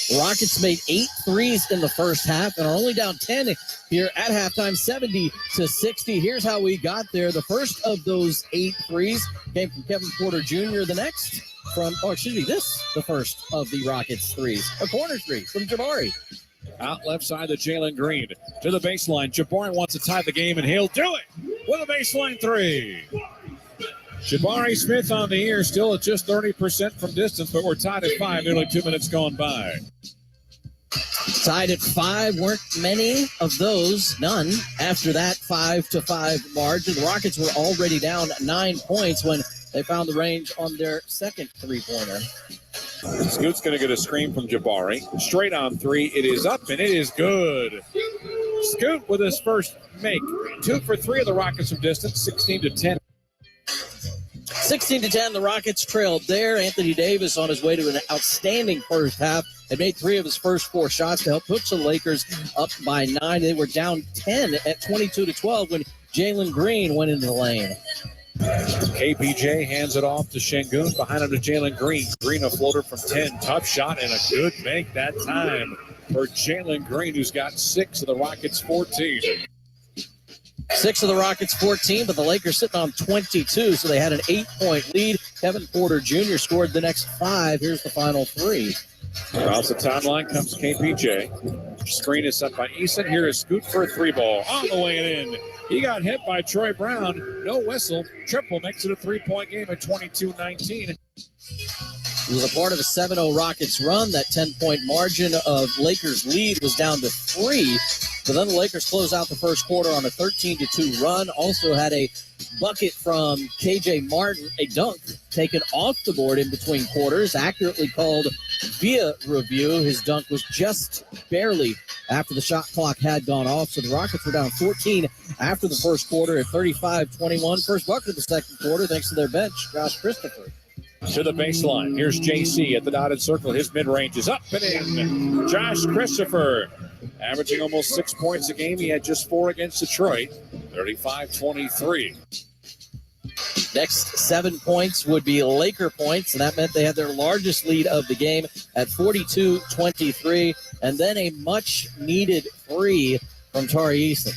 the Rockets made 8 threes in the first half and are only down 10 here at halftime, 70-60. Here's how we got there. The first of those 8 threes came from Kevin Porter Jr. The next the first of the Rockets threes. A corner three from Jabari. Out left side to Jalen Green. To the baseline. Jabari wants to tie the game, and he'll do it with a baseline 3. Jabari Smith on the year, still at just 30% from distance, but we're tied at 5, nearly 2 minutes gone by. Tied at 5, weren't many of those, none. After that 5-5 margin, the Rockets were already down 9 points when they found the range on their second three-pointer. Scoot's going to get a screen from Jabari. Straight on 3. It is up, and it is good. Scoot with his first make. 2 for 3 of the Rockets from distance, 16-10. 16-10, the Rockets trailed there. Anthony Davis on his way to an outstanding first half had made 3 of his first 4 shots to help push the Lakers up by 9. They were down 10 at 22-12 when Jalen Green went into the lane. KPJ hands it off to Şengün. Behind him to Jalen Green. Green a floater from 10. Tough shot and a good make that time for Jalen Green, who's got 6 of the Rockets' 14. 6 of the Rockets' 14, but the Lakers sitting on 22, so they had an 8-point lead. Kevin Porter Jr. scored the next 5. Here's the final 3. Across the timeline comes KPJ. Screen is set by Eason. Here is Scoot for a 3-ball. On the way in. He got hit by Troy Brown. No whistle. Triple makes it a 3-point game at 22-19. It was a part of a 7-0 Rockets run. That 10-point margin of Lakers lead was down to 3. So then the Lakers close out the first quarter on a 13-2 run. Also had a bucket from KJ Martin, a dunk taken off the board in between quarters, accurately called via review. His dunk was just barely after the shot clock had gone off. So the Rockets were down 14 after the first quarter at 35-21. First bucket of the second quarter, thanks to their bench, Josh Christopher. To the baseline. Here's JC at the dotted circle. His mid-range is up and in. Josh Christopher averaging almost 6 points a game. He had just 4 against Detroit. 35-23. Next 7 points would be Laker points, and that meant they had their largest lead of the game at 42-23, and then a much-needed 3 from Tari Eason.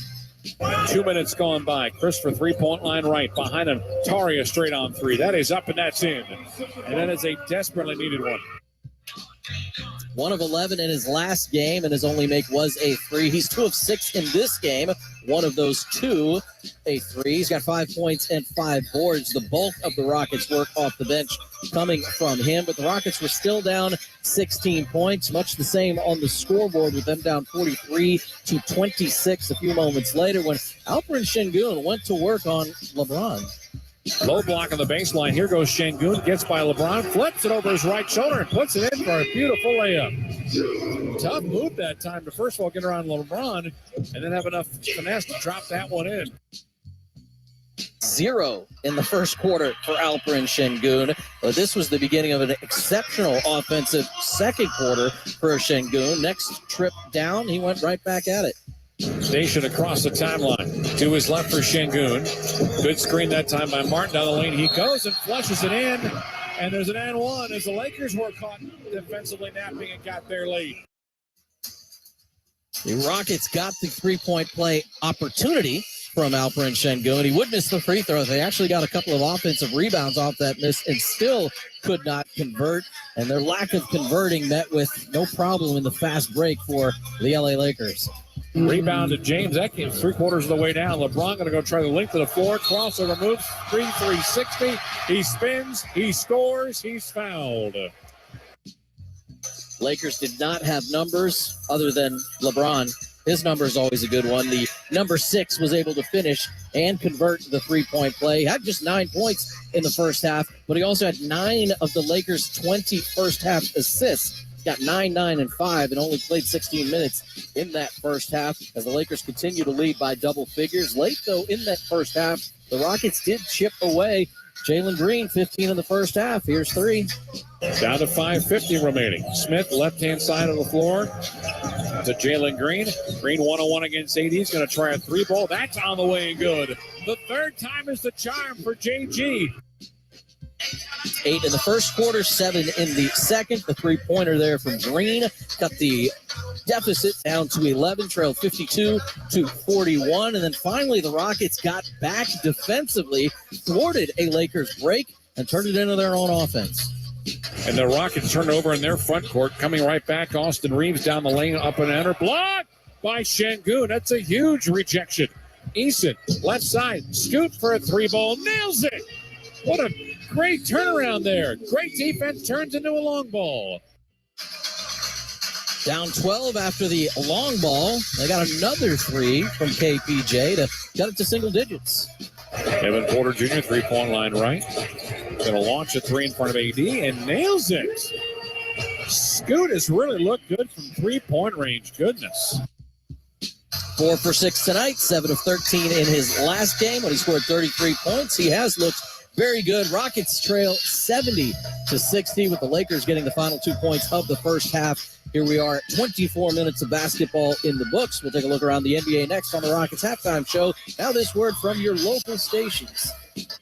2 minutes gone by. Chris for 3-point line right. Behind him, Taria straight on 3. That is up and that's in. And that is a desperately needed one. 1 of 11 in his last game, and his only make was a 3. He's 2 of 6 in this game. 1 of those 2, a 3. He's got 5 points and 5 boards. The bulk of the Rockets' work off the bench coming from him, but the Rockets were still down 16 points, much the same on the scoreboard with them down 43-26 a few moments later when Alperen Şengün went to work on LeBron. Low block on the baseline. Here goes Şengün. Gets by LeBron. Flips it over his right shoulder and puts it in for a beautiful layup. Tough move that time to first of all get around LeBron and then have enough finesse to drop that one in. 0 in the first quarter for Alperin Şengün. But this was the beginning of an exceptional offensive second quarter for Şengün. Next trip down, he went right back at it. Station across the timeline. To his left for Şengün. Good screen that time by Martin. Down the lane he goes and flushes it in. And there's an and one as the Lakers were caught defensively napping and got there late. The Rockets got the three-point play opportunity from Alperin Şengün. He would miss the free throws. They actually got a couple of offensive rebounds off that miss and still could not convert. And their lack of converting met with no problem in the fast break for the LA Lakers. Rebound to James Atkins, 3/4 of the way down. LeBron going to go try the length of the floor. Crossover moves, 360. He spins, he scores, he's fouled. Lakers did not have numbers other than LeBron. His number is always a good one. The number 6 was able to finish and convert the three-point play. He had just 9 points in the first half, but he also had 9 of the Lakers' 20 first-half assists. Got 9, 9, and 5, and only played 16 minutes in that first half as the Lakers continue to lead by double figures. Late, though, in that first half, the Rockets did chip away. Jalen Green, 15 in the first half. Here's 3. Down to 5:50 remaining. Smith, left-hand side of the floor to Jalen Green. Green 1-on-1 against AD. He's going to try a 3-ball. That's on the way and good. The third time is the charm for JG. 8 in the first quarter, 7 in the second. The three-pointer there from Green cut the deficit down to 11, trailed 52-41. And then finally, the Rockets got back defensively, thwarted a Lakers break, and turned it into their own offense. And the Rockets turn over in their front court. Coming right back, Austin Reeves down the lane, up and under. Blocked by Şengün. That's a huge rejection. Eason, left side, scoop for a 3-ball, nails it. What a great turnaround there. Great defense, turns into a long ball. Down 12 after the long ball. They got another 3 from KPJ to cut it to single digits. Kevin Porter Jr., 3-point line right. Going to launch a 3 in front of AD and nails it. Scoot has really looked good from 3-point range. Goodness. 4 for 6 tonight, 7 of 13 in his last game when he scored 33 points. He has looked very good. Rockets trail 70-60 with the Lakers getting the final 2 points of the first half. Here we are, 24 minutes of basketball in the books. We'll take a look around the NBA next on the Rockets Halftime Show. Now this word from your local stations.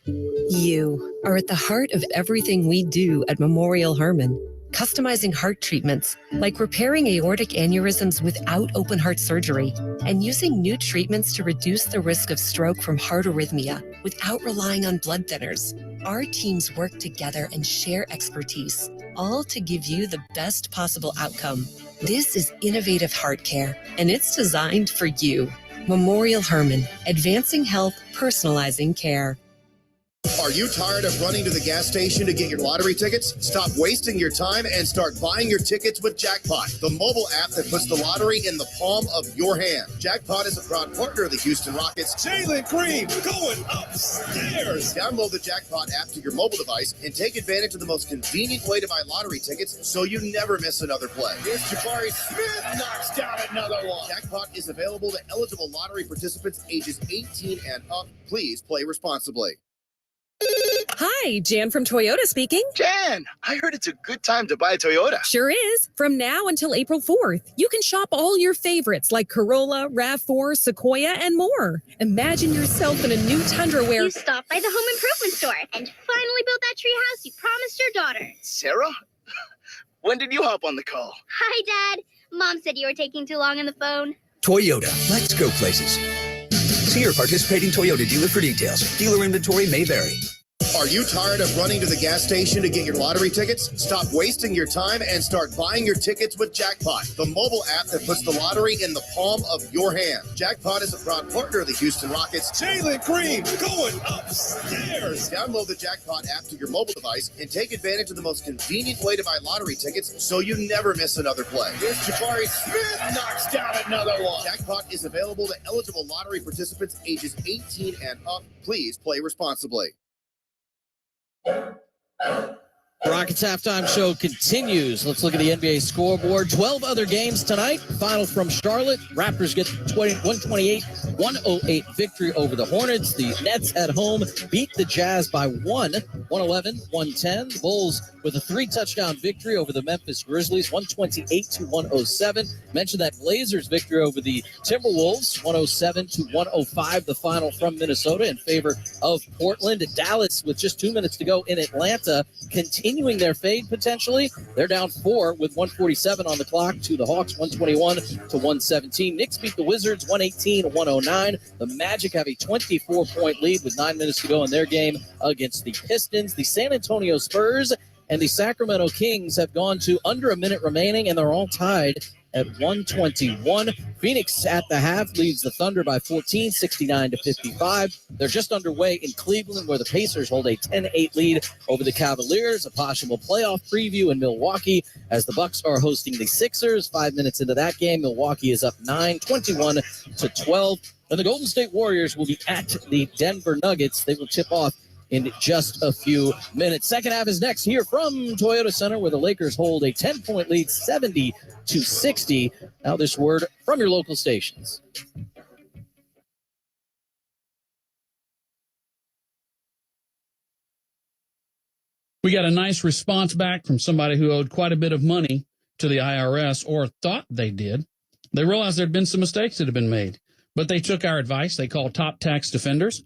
You are at the heart of everything we do at Memorial Hermann. Customizing heart treatments, like repairing aortic aneurysms without open heart surgery, and using new treatments to reduce the risk of stroke from heart arrhythmia without relying on blood thinners. Our teams work together and share expertise, all to give you the best possible outcome. This is innovative heart care, and it's designed for you. Memorial Hermann, advancing health, personalizing care. Are you tired of running to the gas station to get your lottery tickets? Stop wasting your time and start buying your tickets with Jackpot, the mobile app that puts the lottery in the palm of your hand. Jackpot is a proud partner of the Houston Rockets. Jalen Green going upstairs. Download the Jackpot app to your mobile device and take advantage of the most convenient way to buy lottery tickets so you never miss another play. Here's Jabari Smith knocks down another one. Jackpot is available to eligible lottery participants ages 18 and up. Please play responsibly. Hi, Jan from Toyota speaking. Jan, I heard it's a good time to buy a Toyota. Sure is. From now until April 4th, you can shop all your favorites like Corolla, RAV4, Sequoia, and more. Imagine yourself in a new Tundra where You stopped by the home improvement store and finally built that tree house you promised your daughter. Sarah? When did you hop on the call? Hi, Dad. Mom said you were taking too long on the phone. Toyota, let's go places. See your participating Toyota dealer for details. Dealer inventory may vary. Are you tired of running to the gas station to get your lottery tickets? Stop wasting your time and start buying your tickets with Jackpot, the mobile app that puts the lottery in the palm of your hand. Jackpot is a proud partner of the Houston Rockets. Jalen Green going upstairs. Download the Jackpot app to your mobile device and take advantage of the most convenient way to buy lottery tickets so you never miss another play. Here's Jabari Smith knocks down another one. Jackpot is available to eligible lottery participants ages 18 and up. Please play responsibly. Rockets Halftime Show continues. Let's look at the NBA scoreboard. 12 other games tonight. Final from Charlotte. Raptors get 128-116 108 victory over the Hornets. The Nets at home beat the Jazz by 111-110. The Bulls with a 3-touchdown victory over the Memphis Grizzlies, 128-107. Mentioned that Blazers victory over the Timberwolves, 107-105, the final from Minnesota in favor of Portland. Dallas, with just 2 minutes to go in Atlanta, continuing their fade potentially. They're down 4 with 147 on the clock to the Hawks, 121-117. Knicks beat the Wizards, 118-109. The Magic have a 24-point lead with 9 minutes to go in their game against the Pistons. The San Antonio Spurs and the Sacramento Kings have gone to under a minute remaining, and they're all tied at 121. Phoenix at the half leads the Thunder by 14, 69-55. They're just underway in Cleveland, where the Pacers hold a 10-8 lead over the Cavaliers. A possible playoff preview in Milwaukee as the Bucks are hosting the Sixers. 5 minutes into that game, Milwaukee is up 9, 21-12. And the Golden State Warriors will be at the Denver Nuggets. They will tip off in just a few minutes. Second half is next here from Toyota Center, where the Lakers hold a 10-point lead, 70-60. Now this word from your local stations. We got a nice response back from somebody who owed quite a bit of money to the IRS, or thought they did. They realized there had been some mistakes that had been made, but they took our advice. They called Top Tax Defenders,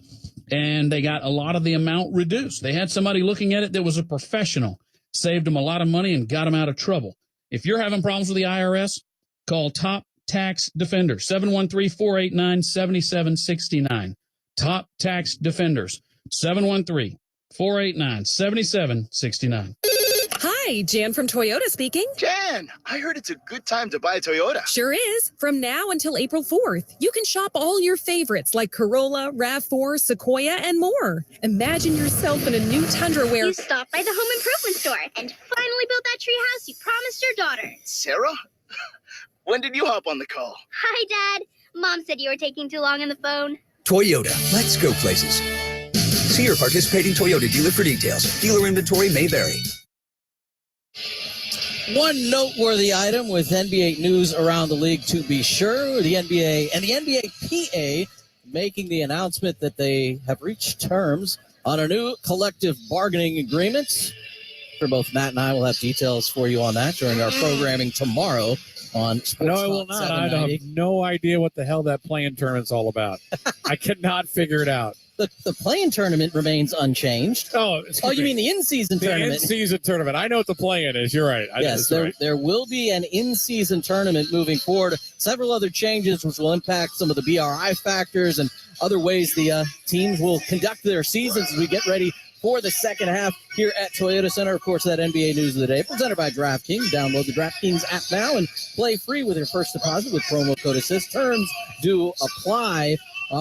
and they got a lot of the amount reduced. They had somebody looking at it that was a professional, saved them a lot of money and got them out of trouble. If you're having problems with the IRS, call Top Tax Defenders, 713-489-7769. Top Tax Defenders, 713-489-7769. Hi, Jan from Toyota speaking. Jan, I heard it's a good time to buy a Toyota. Sure is. From now until April 4th, you can shop all your favorites like Corolla, RAV4, Sequoia, and more. Imagine yourself in a new Tundra where You stopped by the home improvement store and finally built that tree house you promised your daughter. Sarah? When did you hop on the call? Hi, Dad. Mom said you were taking too long on the phone. Toyota, let's go places. See your participating Toyota dealer for details. Dealer inventory may vary. One noteworthy item with NBA news around the league, to be sure, the NBA and the NBA PA making the announcement that they have reached terms on a new collective bargaining agreement. For both Matt and I will have details for you on that during our programming tomorrow on Sports. No, I will not. I have no idea what the hell that playing tournament's all about. I cannot figure it out. The play-in tournament remains unchanged. Oh, you mean the in-season tournament? The in-season tournament. I know what the play-in is. You're right. Yes, there will be an in-season tournament moving forward. Several other changes which will impact some of the BRI factors and other ways the teams will conduct their seasons as we get ready for the second half here at Toyota Center. Of course, that NBA News of the Day presented by DraftKings. Download the DraftKings app now and play free with your first deposit with promo code ASSIST. Terms do apply.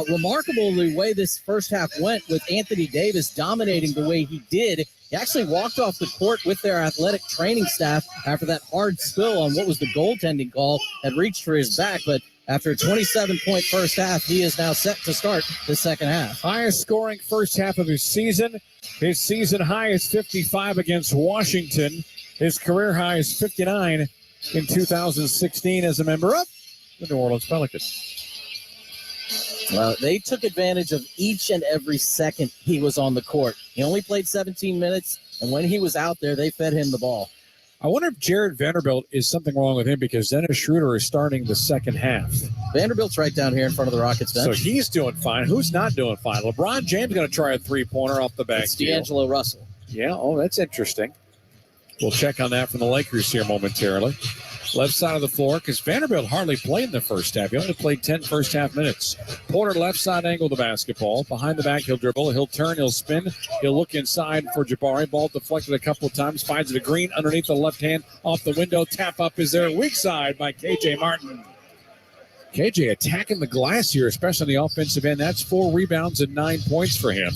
Remarkable the way this first half went with Anthony Davis dominating the way he did. He actually walked off the court with their athletic training staff after that hard spill on what was the goaltending call, had reached for his back. But after a 27-point first half, he is now set to start the second half. Highest scoring first half of his season. His season high is 55 against Washington. His career high is 59 in 2016 as a member of the New Orleans Pelicans. They took advantage of each and every second he was on the court. He only played 17 minutes, and when he was out there, they fed him the ball. I wonder if Jared Vanderbilt is something wrong with him because Dennis Schroeder is starting the second half. Vanderbilt's right down here in front of the Rockets bench. So he's doing fine. Who's not doing fine? LeBron James going to try a three-pointer off the back. It's D'Angelo Russell. Yeah, that's interesting. We'll check on that from the Lakers here momentarily. Left side of the floor, because Vanderbilt hardly played in the first half. He only played 10 first half minutes. Porter left side angle the basketball. Behind the back, he'll dribble. He'll turn. He'll spin. He'll look inside for Jabari. Ball deflected a couple of times. Finds it to Green underneath the left hand. Off the window. Tap up is there. Weak side by K.J. Martin. KJ attacking the glass here, especially on the offensive end. That's 4 rebounds and 9 points for him.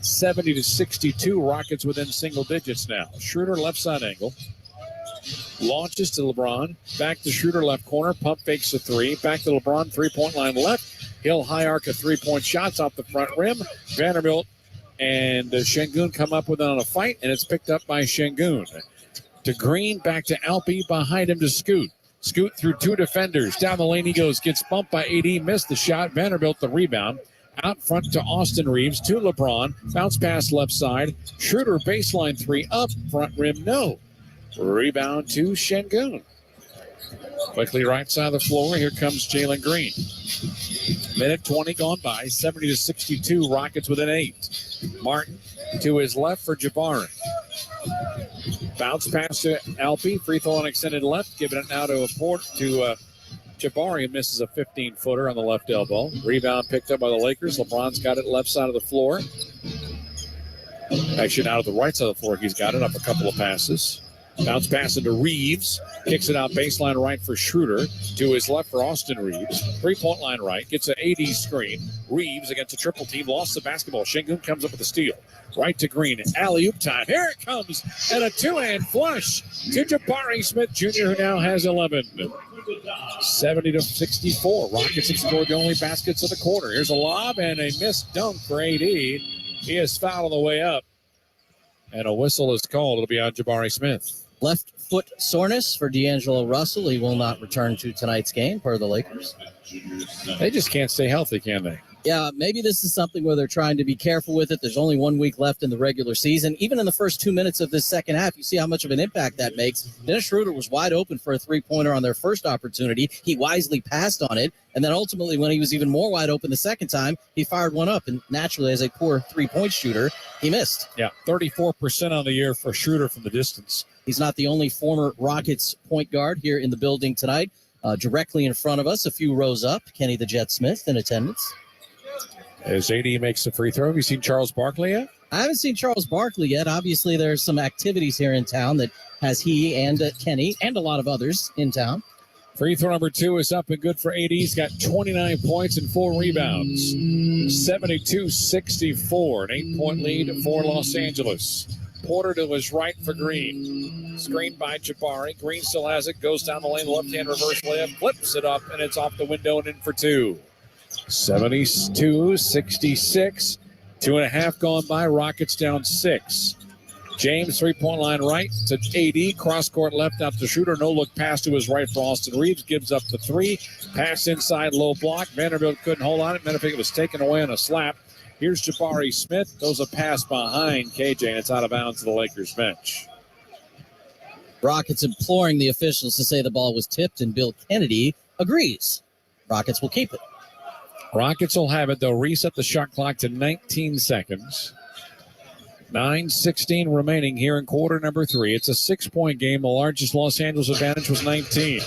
70-62. Rockets within single digits now. Schroeder left side angle. Launches to LeBron. Back to Schroeder left corner. Pump fakes a 3. Back to LeBron. 3-point line left. He'll high arc a 3-point shots off the front rim. Vanderbilt and Şengün come up with it on a fight, and it's picked up by Şengün. To Green. Back to Alpe. Behind him to Scoot. Scoot through two defenders. Down the lane he goes. Gets bumped by AD. Missed the shot. Vanderbilt the rebound. Out front to Austin Reeves. To LeBron. Bounce pass left side. Schroeder baseline three. Up front rim. No. Rebound to Şengün. Quickly right side of the floor. Here comes Jalen Green. Minute 20 gone by. 70-62. Rockets within 8. Martin to his left for Jabari. Bounce pass to Alpe. Free throw on extended left. Giving it now to Jabari. Misses a 15-footer on the left elbow. Rebound picked up by the Lakers. LeBron's got it left side of the floor. Actually, now to the right side of the floor. He's got it up a couple of passes. Bounce pass into Reeves. Kicks it out baseline right for Schroeder. To his left for Austin Reeves. 3-point line right. Gets an AD screen. Reeves against a triple team. Lost the basketball. Şengün comes up with the steal. Right to Green. Alley-oop time. Here it comes. And a two-hand flush to Jabari Smith Jr., who now has 11. 70-64. Rockets have scored the only baskets of the quarter. Here's a lob and a missed dunk for AD. He is fouled on the way up. And a whistle is called. It'll be on Jabari Smith. Left foot soreness for D'Angelo Russell. He will not return to tonight's game per the Lakers. They just can't stay healthy, can they? Yeah, maybe this is something where they're trying to be careful with it. There's only 1 week left in the regular season. Even in the first 2 minutes of this second half, you see how much of an impact that makes. Dennis Schroeder was wide open for a three-pointer on their first opportunity. He wisely passed on it. And then ultimately, when he was even more wide open the second time, he fired one up. And naturally, as a poor three-point shooter, he missed. Yeah, 34% on the year for Schroeder from the distance. He's not the only former Rockets point guard here in the building tonight. Directly in front of us, a few rows up, Kenny the Jet Smith in attendance. As AD makes the free throw, have you seen Charles Barkley yet? I haven't seen Charles Barkley yet. Obviously, there's some activities here in town that has he and Kenny and a lot of others in town. Free throw number 2 is up and good for AD. He's got 29 points and 4 rebounds. 72-64, an 8-point lead for Los Angeles. Porter to his right for Green. Screened by Jabari. Green still has it. Goes down the lane. Left-hand reverse layup. Flips it up, and it's off the window and in for 2. 72-66. 2.5 gone by. Rockets down 6. James, three-point line right to AD. Cross-court left out to Schroeder. No-look pass to his right for Austin Reeves. Gives up the 3. Pass inside, low block. Vanderbilt couldn't hold on it. Matter of fact, it was taken away on a slap. Here's Jabari Smith. Throws a pass behind KJ, and it's out of bounds to the Lakers bench. Rockets imploring the officials to say the ball was tipped, and Bill Kennedy agrees. Rockets will keep it. Rockets will have it. They'll reset the shot clock to 19 seconds. 9:16 remaining here in quarter number 3. It's a 6-point game. The largest Los Angeles advantage was 19.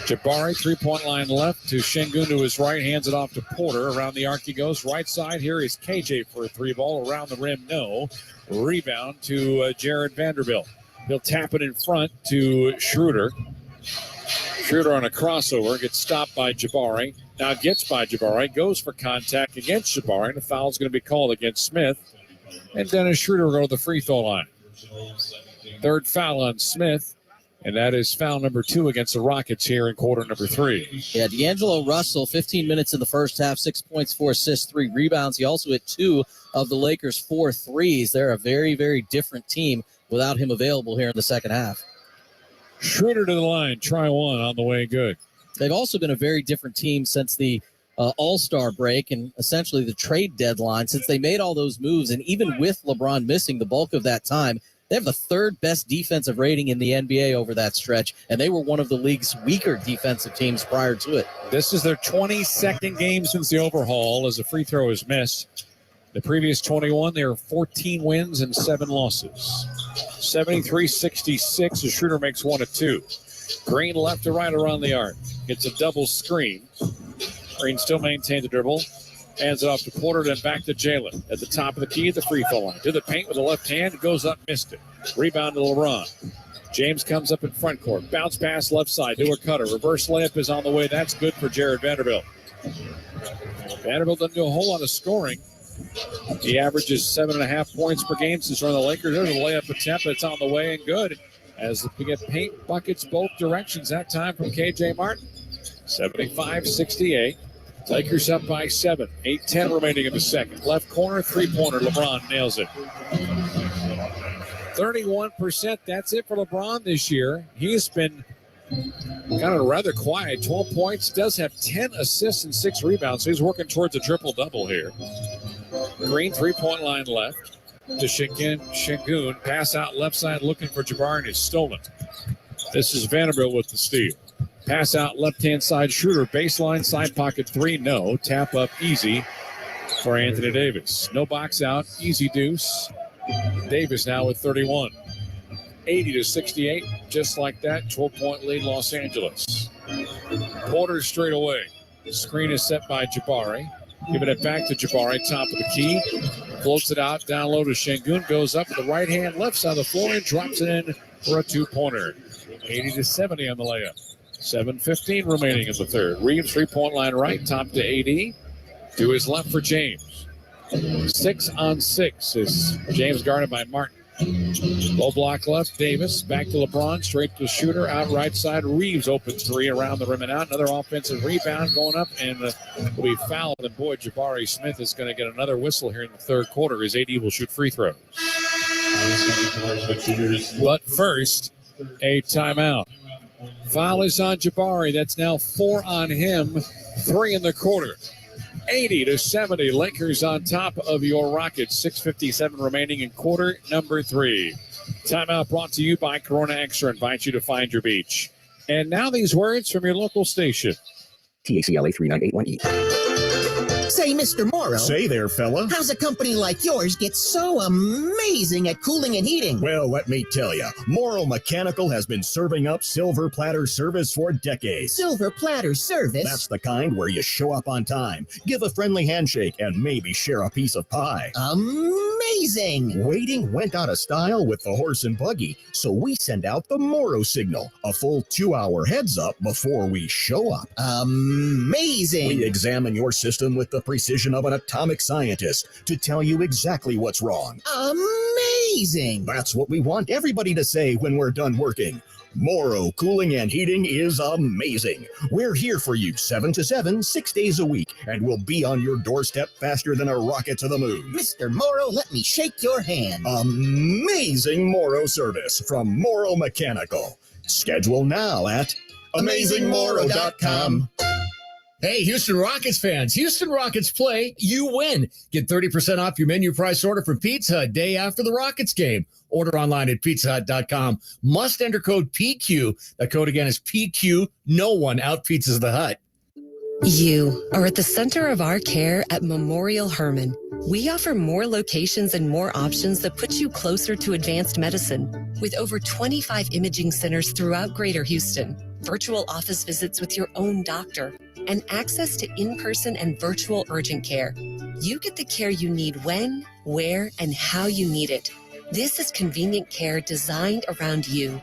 Jabari, three-point line left to Şengün to his right. Hands it off to Porter. Around the arc he goes. Right side here is KJ for a 3-ball. Around the rim, no. Rebound to Jared Vanderbilt. He'll tap it in front to Schroeder. Schroeder on a crossover. Gets stopped by Jabari. Now gets by Jabari. Goes for contact against Jabari. And a foul's going to be called against Smith. And Dennis Schroeder will go to the free throw line. Third foul on Smith. And that is foul number 2 against the Rockets here in quarter number 3. Yeah, D'Angelo Russell, 15 minutes in the first half, 6 points, 4 assists, 3 rebounds. He also hit 2 of the Lakers' 4 threes. They're a very, very different team without him available here in the second half. Schroeder to the line, try one on the way, good. They've also been a very different team since the All-Star break and essentially the trade deadline, since they made all those moves. And even with LeBron missing the bulk of that time, they have the 3rd best defensive rating in the NBA over that stretch, and they were one of the league's weaker defensive teams prior to it. This is their 22nd game since the overhaul as a free throw is missed. The previous 21, they were 14 wins and 7 losses. 73-66 as Schroeder makes 1 of 2. Green left to right around the arc. Gets a double screen. Green still maintains the dribble. Hands it off to Porter, then back to Jalen. At the top of the key, the free throw line. To the paint with the left hand, goes up, missed it. Rebound to LeBron. James comes up in front court. Bounce pass left side to a cutter. Reverse layup is on the way. That's good for Jared Vanderbilt. Vanderbilt doesn't do a whole lot of scoring. He averages 7.5 points per game since running the Lakers. There's a layup attempt that's on the way and good. As we get paint buckets both directions that time from KJ Martin. 75-68. Lakers up by 7. 8:10 remaining in the second. Left corner, three-pointer. LeBron nails it. 31%. That's it for LeBron this year. He has been Kind of rather quiet, 12 points, does have 10 assists and 6 rebounds, so he's working towards a triple-double here. Green, three-point line left to Şengün. Pass out left side looking for Jabari, and it's stolen. This is Vanderbilt with the steal. Pass out left-hand side, Schroeder, baseline, side pocket three, no. Tap up easy for Anthony Davis. No box out, easy deuce. Davis now with 31. 80-68, just like that, 12-point lead Los Angeles. Porter straight away. Screen is set by Jabari. Giving it back to Jabari, top of the key. Floats it out, down low to Şengün. Goes up with the right hand, left side of the floor, and drops it in for a two-pointer. 80-70 on the layup. 7:15 remaining in the third. Reeves, three-point line right, top to AD. To his left for James. 6 on 6 is James guarded by Martin. Low block left, Davis. Back to LeBron, straight to Shooter. Out right side, Reeves open three around the rim and out. Another offensive rebound going up and will be fouled. And boy, Jabari Smith is going to get another whistle here in the third quarter as AD will shoot free throws. But first, a timeout. Foul is on Jabari. That's now 4 on him. 3 in the quarter. 80-70. Lakers on top of your Rockets. 6:57 remaining in quarter number 3. Timeout brought to you by Corona Extra. Invite you to find your beach. And now these words from your local station. TACLA 3981E. Say, Mr. Morrow. Say there, fella. How's a company like yours get so amazing at cooling and heating? Well, let me tell you, Morrow Mechanical has been serving up silver platter service for decades. Silver platter service? That's the kind where you show up on time, give a friendly handshake, and maybe share a piece of pie. Amazing! Waiting went out of style with the horse and buggy, so we send out the Morrow signal, a full 2-hour heads up before we show up. Amazing! We examine your system with the precision of an atomic scientist to tell you exactly what's wrong. Amazing! That's what we want everybody to say when we're done working. Morrow Cooling and Heating is amazing. We're here for you 7 to 7, 6 days a week, and we'll be on your doorstep faster than a rocket to the moon. Mr. Morrow, let me shake your hand. Amazing Morrow service from Morrow Mechanical. Schedule now at AmazingMorrow.com. Hey, Houston Rockets fans. Houston Rockets play, you win. Get 30% off your menu price order from Pizza Hut day after the Rockets game. Order online at pizzahut.com. Must enter code PQ. That code again is PQ. No one out pizzas the Hut. You are at the center of our care at Memorial Hermann. We offer more locations and more options that put you closer to advanced medicine. With over 25 imaging centers throughout Greater Houston, virtual office visits with your own doctor, and access to in-person and virtual urgent care, you get the care you need when, where, and how you need it. This is convenient care designed around you.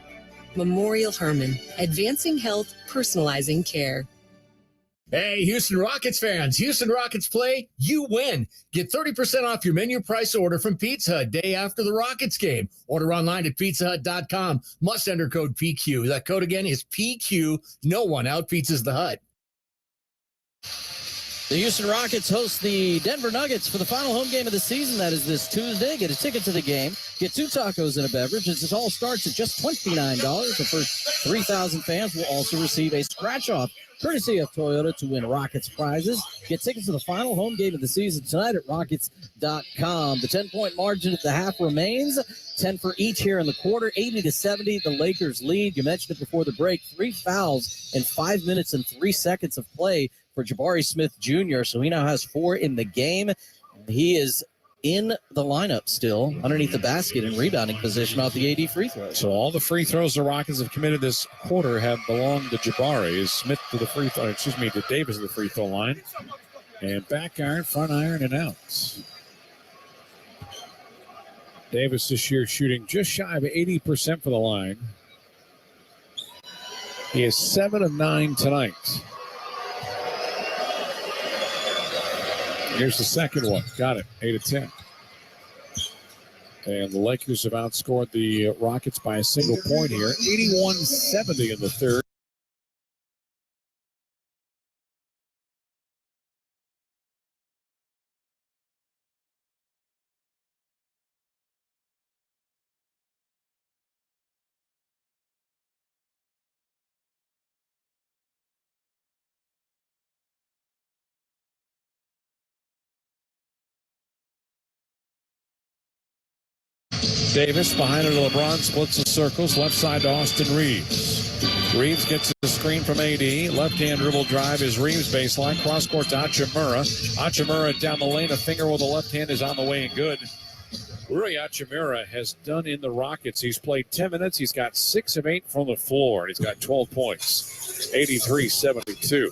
Memorial Hermann, advancing health, personalizing care. Hey, Houston Rockets fans. Houston Rockets play, you win. Get 30% off your menu price order from Pizza Hut day after the Rockets game. Order online at pizzahut.com. Must enter code PQ. That code again is PQ. No one out pizzas the Hut. The Houston Rockets host the Denver Nuggets for the final home game of the season. That is this Tuesday. Get a ticket to the game. Get 2 tacos and a beverage. It all starts at just $29. The first 3,000 fans will also receive a scratch-off courtesy of Toyota to win Rockets prizes. Get tickets to the final home game of the season tonight at Rockets.com. The 10-point margin at the half remains. 10 for each here in the quarter. 80-70, the Lakers lead. You mentioned it before the break. 3 fouls in 5 minutes and 3 seconds of play for Jabari Smith Jr. So he now has 4 in the game. He is in the lineup still underneath the basket in rebounding position off the AD free throws. So all the free throws the Rockets have committed this quarter have belonged to Jabari. Is Smith to the free throw, to Davis to the free throw line. And back iron, front iron, and out. Davis this year shooting just shy of 80% for the line. He is 7 of 9 tonight. Here's the second one. Got it. 8 of 10. And the Lakers have outscored the Rockets by a single point here. 81-70 in the third. Davis behind it to LeBron, splits the circles, left side to Austin Reeves. Reeves gets the screen from AD. Left-hand dribble drive is Reeves baseline. Cross-court to Hachimura. Hachimura down the lane. A finger with the left hand is on the way and good. Rui Hachimura has done in the Rockets. He's played 10 minutes. He's got 6 of 8 from the floor. He's got 12 points. 83-72.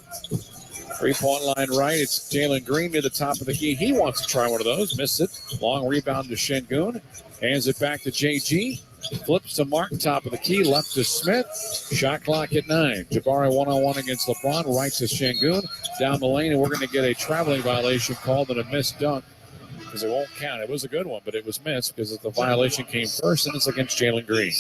Three-point line right. It's Jalen Green near the top of the key. He wants to try one of those. Missed it. Long rebound to Şengün. Hands it back to JG. Flips to Martin, top of the key. Left to Smith. Shot clock at 9. Jabari one-on-one against LeBron. Right to Şengün. Down the lane, and we're going to get a traveling violation called and a missed dunk because it won't count. It was a good one, but it was missed because the violation came first, and it's against Jalen Green.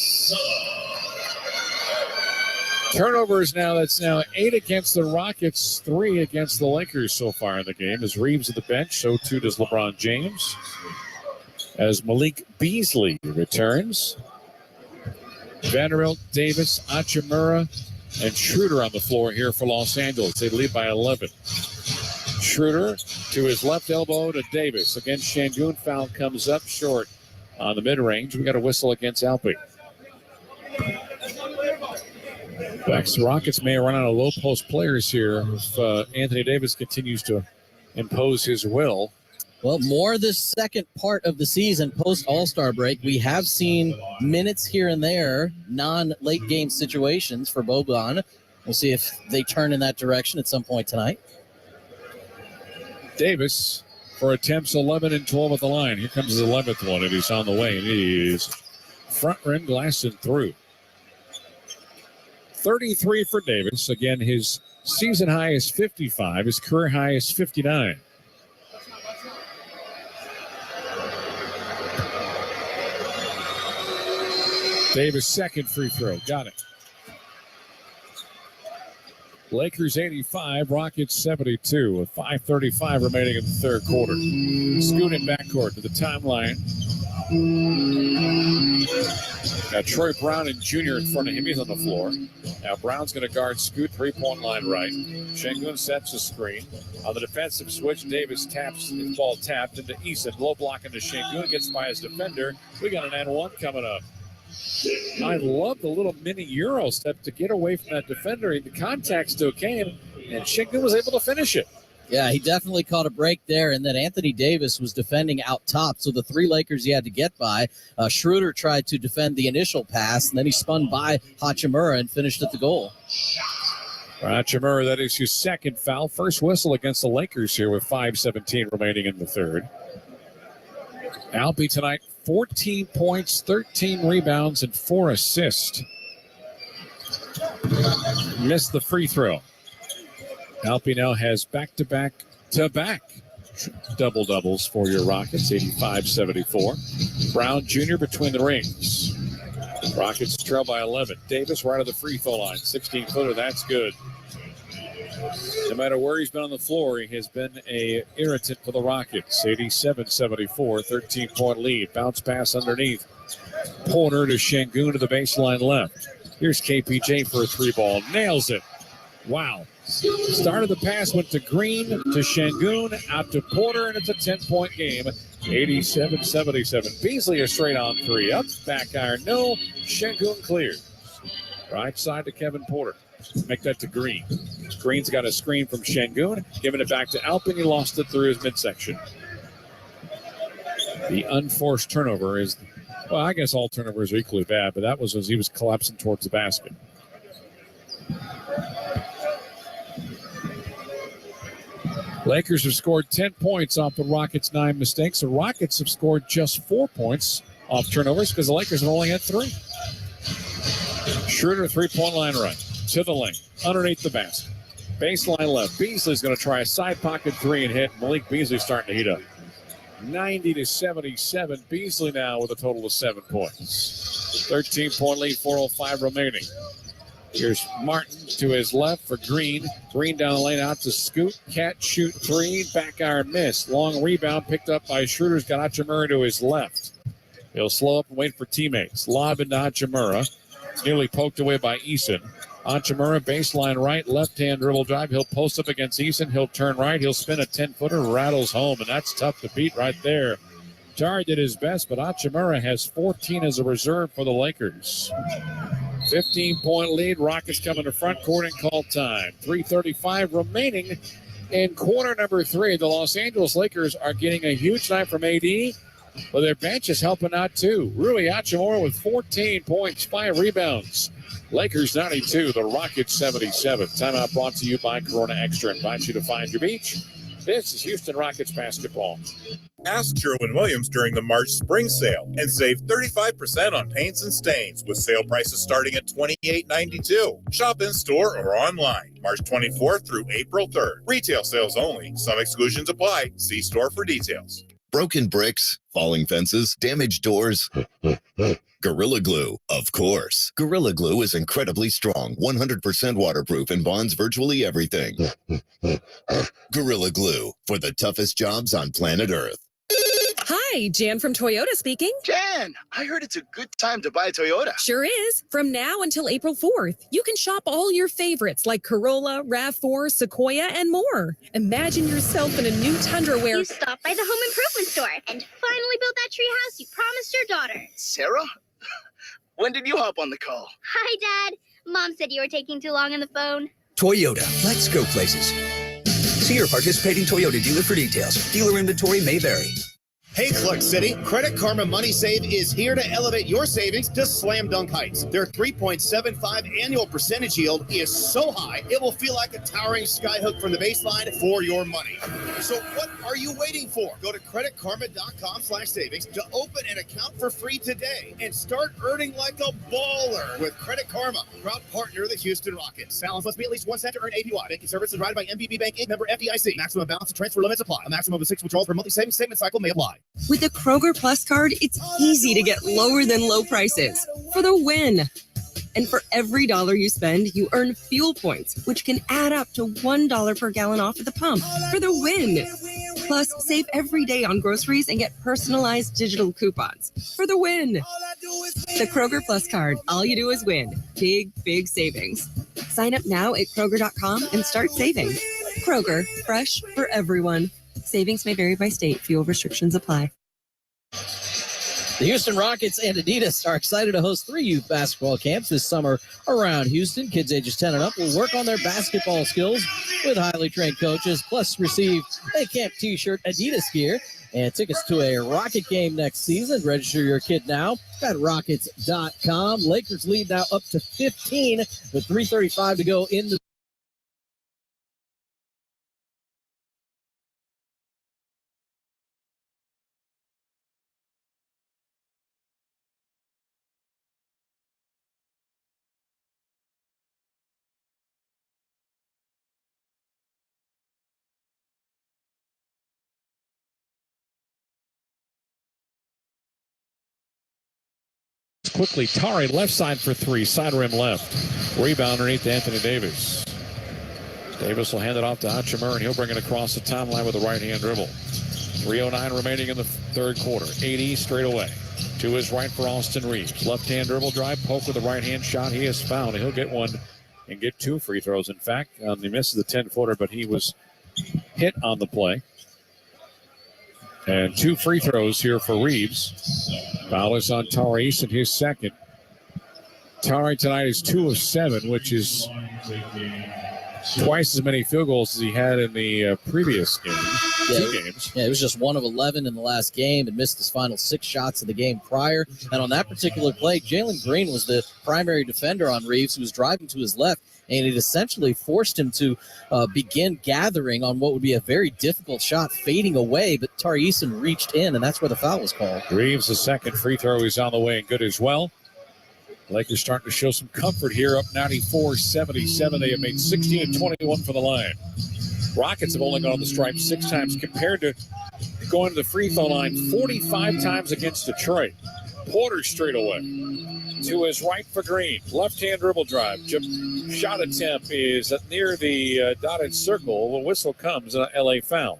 Turnovers now. That's now 8 against the Rockets, 3 against the Lakers so far in the game. As Reeves at the bench, so too does LeBron James. As Malik Beasley returns. Vanderbilt, Davis, Hachimura, and Schroeder on the floor here for Los Angeles. They lead by 11. Schroeder to his left elbow to Davis. Against Şengün, foul comes up short on the mid-range. We got a whistle against Alpi. The Rockets may run out of low-post players here if Anthony Davis continues to impose his will. Well, more this second part of the season post All-Star break. We have seen minutes here and there, non-late game situations for Boban. We'll see if they turn in that direction at some point tonight. Davis for attempts 11 and 12 at the line. Here comes his 11th one, and he's on the way, and he is front rim glassing through. 33 for Davis. Again, his season high is 55. His career high is 59. Davis' second free throw. Got it. Lakers 85, Rockets 72, with 5:35 remaining in the third quarter. Scoot in backcourt to the timeline. Got Troy Brown and Jr. in front of him. He's on the floor. Now Brown's going to guard Scoot, three-point line right. Şengün sets a screen. On the defensive switch, Davis taps his ball tapped into Eason. Low block into Şengün, gets by his defender. We got an and one coming up. I love the little mini Euro step to get away from that defender. The contact still came, and Şengün was able to finish it. Yeah, he definitely caught a break there, and then Anthony Davis was defending out top, so the 3 Lakers he had to get by. Schroeder tried to defend the initial pass, and then he spun by Hachimura and finished at the goal. Hachimura, that is his second foul. First whistle against the Lakers here with 5:17 remaining in the third. Alpi tonight, 14 points, 13 rebounds, and 4 assists. Missed the free throw. Alpi now has back-to-back double-doubles for your Rockets, 85-74. Brown Jr. between the rings. Rockets trail by 11. Davis right of the free throw line, 16-footer, that's good. No matter where he's been on the floor, he has been an irritant for the Rockets. 87-74, 13-point lead. Bounce pass underneath. Porter to Şengün to the baseline left. Here's KPJ for a 3-ball. Nails it. Wow. Start of the pass went to Green, to Şengün, out to Porter, and it's a 10-point game. 87-77. Beasley a straight on 3. Up, back iron, no. Şengün clears. Right side to Kevin Porter. Make that to Green. Green's got a screen from Şengün, giving it back to Alpin. He lost it through his midsection. The unforced turnover is, well, I guess all turnovers are equally bad, but that was as he was collapsing towards the basket. Lakers have scored 10 points off the Rockets' 9 mistakes. The Rockets have scored just 4 points off turnovers because the Lakers have only had 3. Schroeder, 3-point line right. To the lane, underneath the basket. Baseline left. Beasley's going to try a side pocket 3 and hit. Malik Beasley starting to heat up. 90-77. Beasley now with a total of 7 points. 13-point lead, 4:05 remaining. Here's Martin to his left for Green. Green down the lane out to Scoot. Cat shoot 3. Back iron miss. Long rebound picked up by Schroeder's got Hachimura to his left. He'll slow up and wait for teammates. Lob into Hachimura. Nearly poked away by Eason. Hachimura, baseline right, left-hand dribble drive. He'll post up against Eason. He'll turn right. He'll spin a 10-footer, rattles home, and that's tough to beat right there Tari did his best, but Hachimura has 14 as a reserve for the Lakers. 15-point lead. Rockets coming to front court and call time. 3:35 remaining in quarter number 3. The Los Angeles Lakers are getting a huge night from AD, but their bench is helping out too. Rui Hachimura with 14 points, 5 rebounds. Lakers 92, the Rockets 77. Timeout brought to you by Corona Extra. Invite you to find your beach. This is Houston Rockets basketball. Ask Sherwin-Williams during the March spring sale and save 35% on paints and stains with sale prices starting at $28.92. Shop in-store or online March 24th through April 3rd. Retail sales only. Some exclusions apply. See store for details. Broken bricks, falling fences, damaged doors. Gorilla Glue, of course. Gorilla Glue is incredibly strong, 100% waterproof, and bonds virtually everything. Gorilla Glue, for the toughest jobs on planet Earth. Hi, Jan from Toyota speaking. Jan, I heard it's a good time to buy a Toyota. Sure is. From now until April 4th, you can shop all your favorites like Corolla, RAV4, Sequoia, and more. Imagine yourself in a new Tundra where You stopped by the home improvement store and finally built that tree house you promised your daughter. Sarah? When did you hop on the call? Hi, Dad. Mom said you were taking too long on the phone. Toyota, let's go places. See your participating Toyota dealer for details. Dealer inventory may vary. Hey, Clark City, Credit Karma Money Save is here to elevate your savings to slam dunk heights. Their 3.75 annual percentage yield is so high, it will feel like a towering skyhook from the baseline for your money. So what are you waiting for? Go to creditkarma.com/savings to open an account for free today and start earning like a baller with Credit Karma, proud partner of the Houston Rockets. Balance must be at least 1 cent to earn APY. Banking services provided by MBB Bank Inc. Member FDIC. Maximum balance and transfer limits apply. A maximum of 6 withdrawals per monthly savings statement cycle may apply. With the Kroger Plus card, it's easy to get lower than low prices for the win. And for every dollar you spend, you earn fuel points, which can add up to $1 per gallon off at the pump for the win. Plus, save every day on groceries and get personalized digital coupons for the win. The Kroger Plus card, all you do is win. Big, big savings. Sign up now at Kroger.com and start saving. Kroger, fresh for everyone. Savings may vary by state. Fuel restrictions apply. The Houston Rockets and Adidas are excited to host 3 youth basketball camps this summer around Houston. Kids ages 10 and up will work on their basketball skills with highly trained coaches, plus receive a camp t-shirt, Adidas gear, and tickets to a Rocket game next season. Register your kid now at Rockets.com. Lakers lead now up to 15 with 3:35 to go in the Quickly, Tari left side for 3, side rim left. Rebound underneath to Anthony Davis. Davis will hand it off to Hachimura, and he'll bring it across the timeline with a right-hand dribble. 3:09 remaining in the third quarter. 80 straight away. To his right for Austin Reeves. Left-hand dribble drive, poke with a right-hand shot. He is fouled. He'll get one and get 2 free throws. In fact, he misses the 10-footer, but he was hit on the play. And 2 free throws here for Reeves. Foul is on Tari Eason, his second. Tari tonight is 2 of 7, which is twice as many field goals as he had in the previous game. 2 games. Yeah, it was just 1 of 11 in the last game and missed his final 6 shots of the game prior. And on that particular play, Jalen Green was the primary defender on Reeves, who was driving to his left, and it essentially forced him to begin gathering on what would be a very difficult shot, fading away, but Tari Eason reached in, and that's where the foul was called. Reeves, the second free throw, is on the way and good as well. Lakers starting to show some comfort here, up 94-77. They have made 16 and 21 for the line. Rockets have only gone on the stripe 6 times compared to going to the free throw line 45 times against Detroit. Porter straight away. To his right for Green. Left-hand dribble drive. Shot attempt is near the dotted circle. The whistle comes, an LA foul.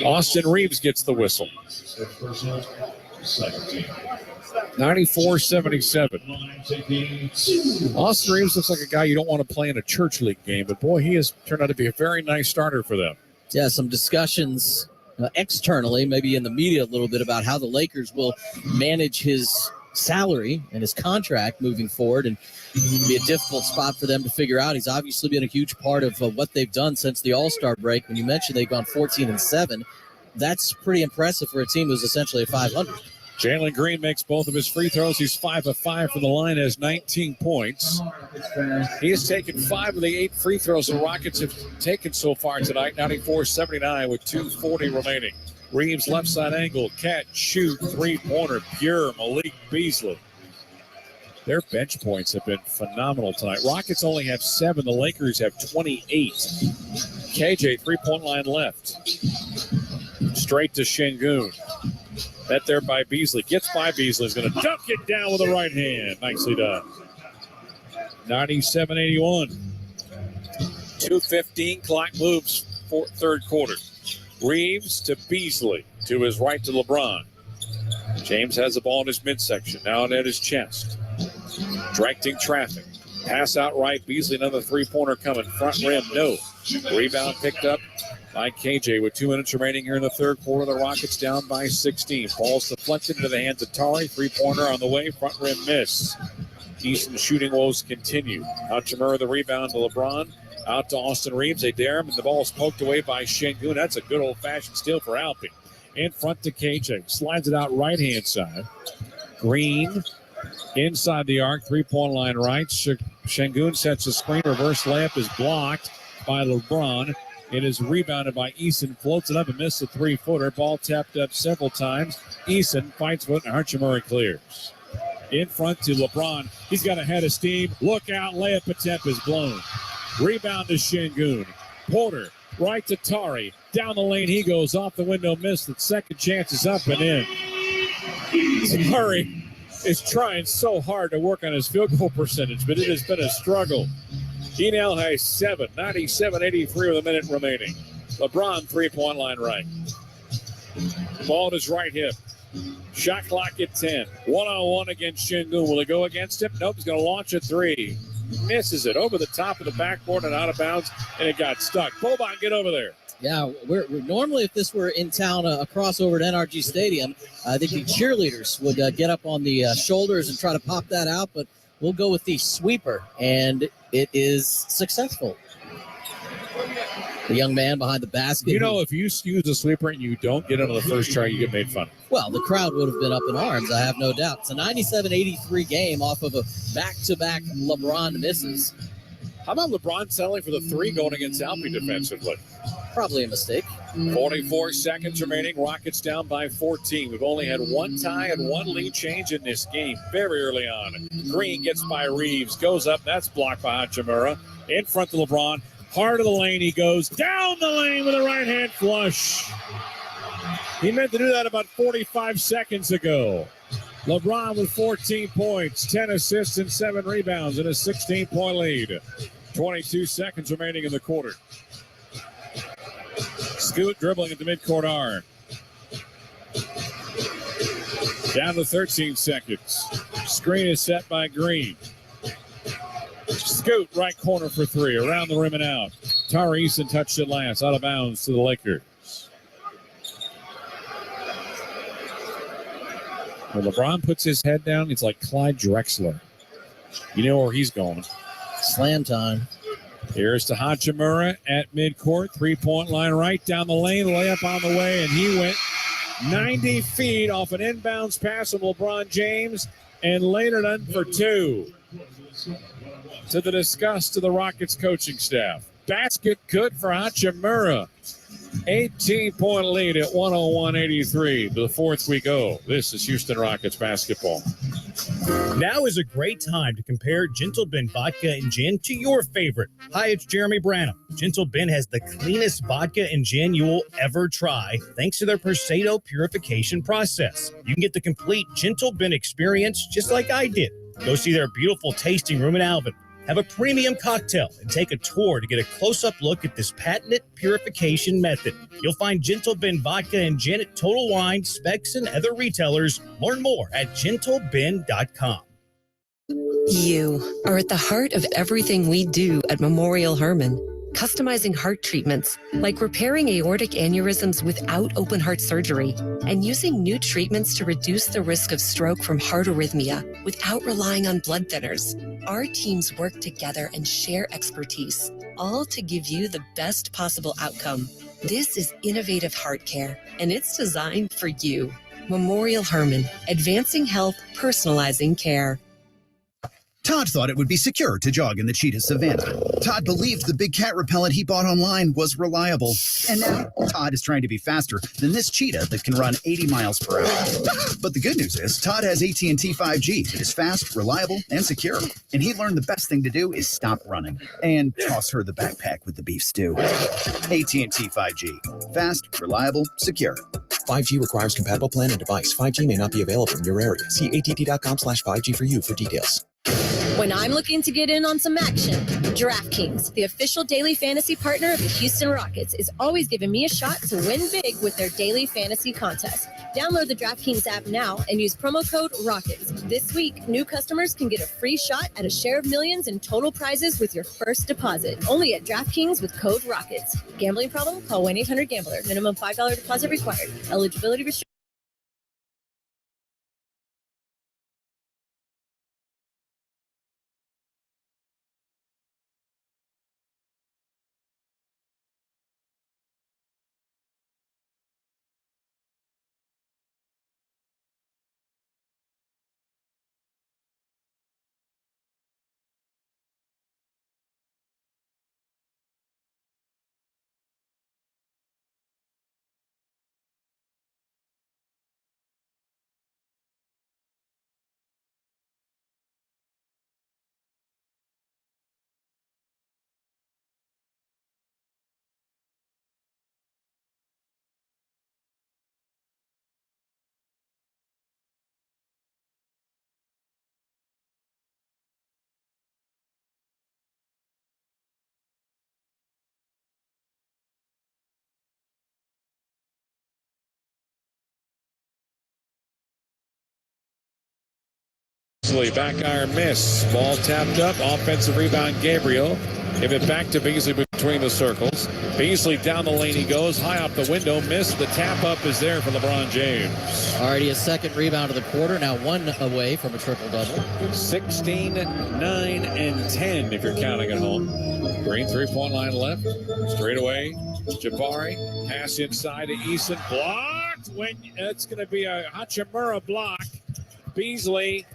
Austin Reeves gets the whistle. 94-77. Austin Reeves looks like a guy you don't want to play in a church league game, but boy, he has turned out to be a very nice starter for them. Yeah, some discussions externally, maybe in the media a little bit about how the Lakers will manage his salary and his contract moving forward, and be a difficult spot for them to figure out. He's obviously been a huge part of what they've done since the All-Star break. When you mentioned they've gone 14-7, that's pretty impressive for a team who's essentially a 500. Jalen Green makes both of his free throws. He's 5 of 5 from the line, has 19 points. He has taken 5 of the 8 free throws the Rockets have taken so far tonight, 94-79 with 2:40 remaining. Reeves left side angle, catch, shoot, three-pointer, pure, Malik Beasley. Their bench points have been phenomenal tonight. Rockets only have 7. The Lakers have 28. KJ, three-point line left. Straight to Şengün. That there by Beasley. Gets by Beasley. Is going to dunk it down with the right hand. Nicely done. 97-81. 2:15 clock moves for third quarter. Reeves to Beasley. To his right to LeBron. James has the ball in his midsection. Now at his chest. Directing traffic. Pass out right. Beasley, another three-pointer coming. Front rim, no. Rebound picked up by KJ with 2 minutes remaining here in the third quarter. The Rockets down by 16. Ball's deflected into the hands of Tari. Three-pointer on the way. Front rim miss. Easton shooting woes continue. Hachimura the rebound to LeBron. Out to Austin Reeves. They dare him, and the ball is poked away by Şengün. That's a good old-fashioned steal for Alpi. In front to KJ. Slides it out right-hand side. Green inside the arc. Three-point line right. Şengün sets a screen. Reverse layup is blocked by LeBron. It is rebounded by Easton. Floats it up and misses a three-footer. Ball tapped up several times. Easton fights foot and Hachimura clears. In front to LeBron. He's got a head of steam. Look out. Layup attempt is blown. Rebound to Şengün. Porter right to Tari. Down the lane he goes. Off the window. Missed it. Second chance is up and in. Tari is trying so hard to work on his field goal percentage, but it has been a struggle. He now has 7. 97-83 with a minute remaining. LeBron, three-point line right. Ball at his right hip. Shot clock at 10. 1-on-1 against Şengün. Will he go against him? Nope, he's going to launch a three. Misses it over the top of the backboard and out of bounds, and it got stuck. Boban, get over there. Yeah, we're normally, if this were in town, a crossover at NRG Stadium, I think the cheerleaders would get up on the shoulders and try to pop that out, but we'll go with the sweeper, and it is successful. The young man behind the basket. You know, if you use a sweeper and you don't get into the first try, you get made fun of. Well, the crowd would have been up in arms, I have no doubt. It's a 97-83 game off of a back-to-back LeBron misses. How about LeBron settling for the three going against Alpi defensively? Probably a mistake. 44 seconds remaining. Rockets down by 14. We've only had one tie and one lead change in this game very early on. Green gets by Reeves. Goes up. That's blocked by Hachimura. In front to LeBron. Heart of the lane. He goes down the lane with a right-hand flush. He meant to do that about 45 seconds ago. LeBron with 14 points, 10 assists, and 7 rebounds in a 16-point lead. 22 seconds remaining in the quarter. Scoot dribbling at the midcourt arc. Down to 13 seconds. Screen is set by Green. Scoot right corner for three. Around the rim and out. Tari Easton touched it last. Out of bounds to the Lakers. When LeBron puts his head down, it's like Clyde Drexler. You know where he's going. Slam time. Here's to Hachimura at midcourt. Three-point line right down the lane. Layup on the way, and he went 90 feet off an inbounds pass of LeBron James and laid it in for two. To the disgust of the Rockets coaching staff. Basket good for Hachimura. 18-point lead at 101-83. The fourth we go. This is Houston Rockets basketball. Now is a great time to compare Gentle Ben vodka and gin to your favorite. Hi, it's Jeremy Branham. Gentle Ben has the cleanest vodka and gin you will ever try thanks to their Persado purification process. You can get the complete Gentle Ben experience just like I did. Go see their beautiful tasting room in Alvin. Have a premium cocktail and take a tour to get a close-up look at this patented purification method. You'll find Gentle Ben vodka and gin at Total Wine, Specs, and other retailers. Learn more at gentleben.com. You are at the heart of everything we do at Memorial Hermann. customizing heart treatments like repairing aortic aneurysms without open heart surgery, and using new treatments to reduce the risk of stroke from heart arrhythmia without relying on blood thinners. Our teams work together and share expertise, all to give you the best possible outcome. This is innovative heart care, and it's designed for you. Memorial Hermann, advancing health, personalizing care. Todd thought it would be secure to jog in the cheetah savanna. Todd believed the big cat repellent he bought online was reliable. And now Todd is trying to be faster than this cheetah that can run 80 miles per hour. But the good news is Todd has AT&T 5G that is fast, reliable, and secure. And he learned the best thing to do is stop running and toss her the backpack with the beef stew. AT&T 5G. Fast, reliable, secure. 5G requires compatible plan and device. 5G may not be available in your area. See att.com/5G for you for details. When I'm looking to get in on some action, DraftKings, the official daily fantasy partner of the Houston Rockets, is always giving me a shot to win big with their daily fantasy contest. Download the DraftKings app now and use promo code ROCKETS. This week, new customers can get a free shot at a share of millions in total prizes with your first deposit. Only at DraftKings with code ROCKETS. Gambling problem? Call 1-800-GAMBLER. Minimum $5 deposit required. Eligibility restrictions. Back iron miss. Ball tapped up. Offensive rebound, Gabriel. Give it back to Beasley between the circles. Beasley down the lane he goes. High up the window. Missed. The tap up is there for LeBron James. Already a second rebound of the quarter. Now one away from a triple-double. 16, 9, and 10 if you're counting at home. Green three-point line left. Straight away. Jabari. Pass inside to Eason. Blocked. It's going to be a Hachimura block. Beasley.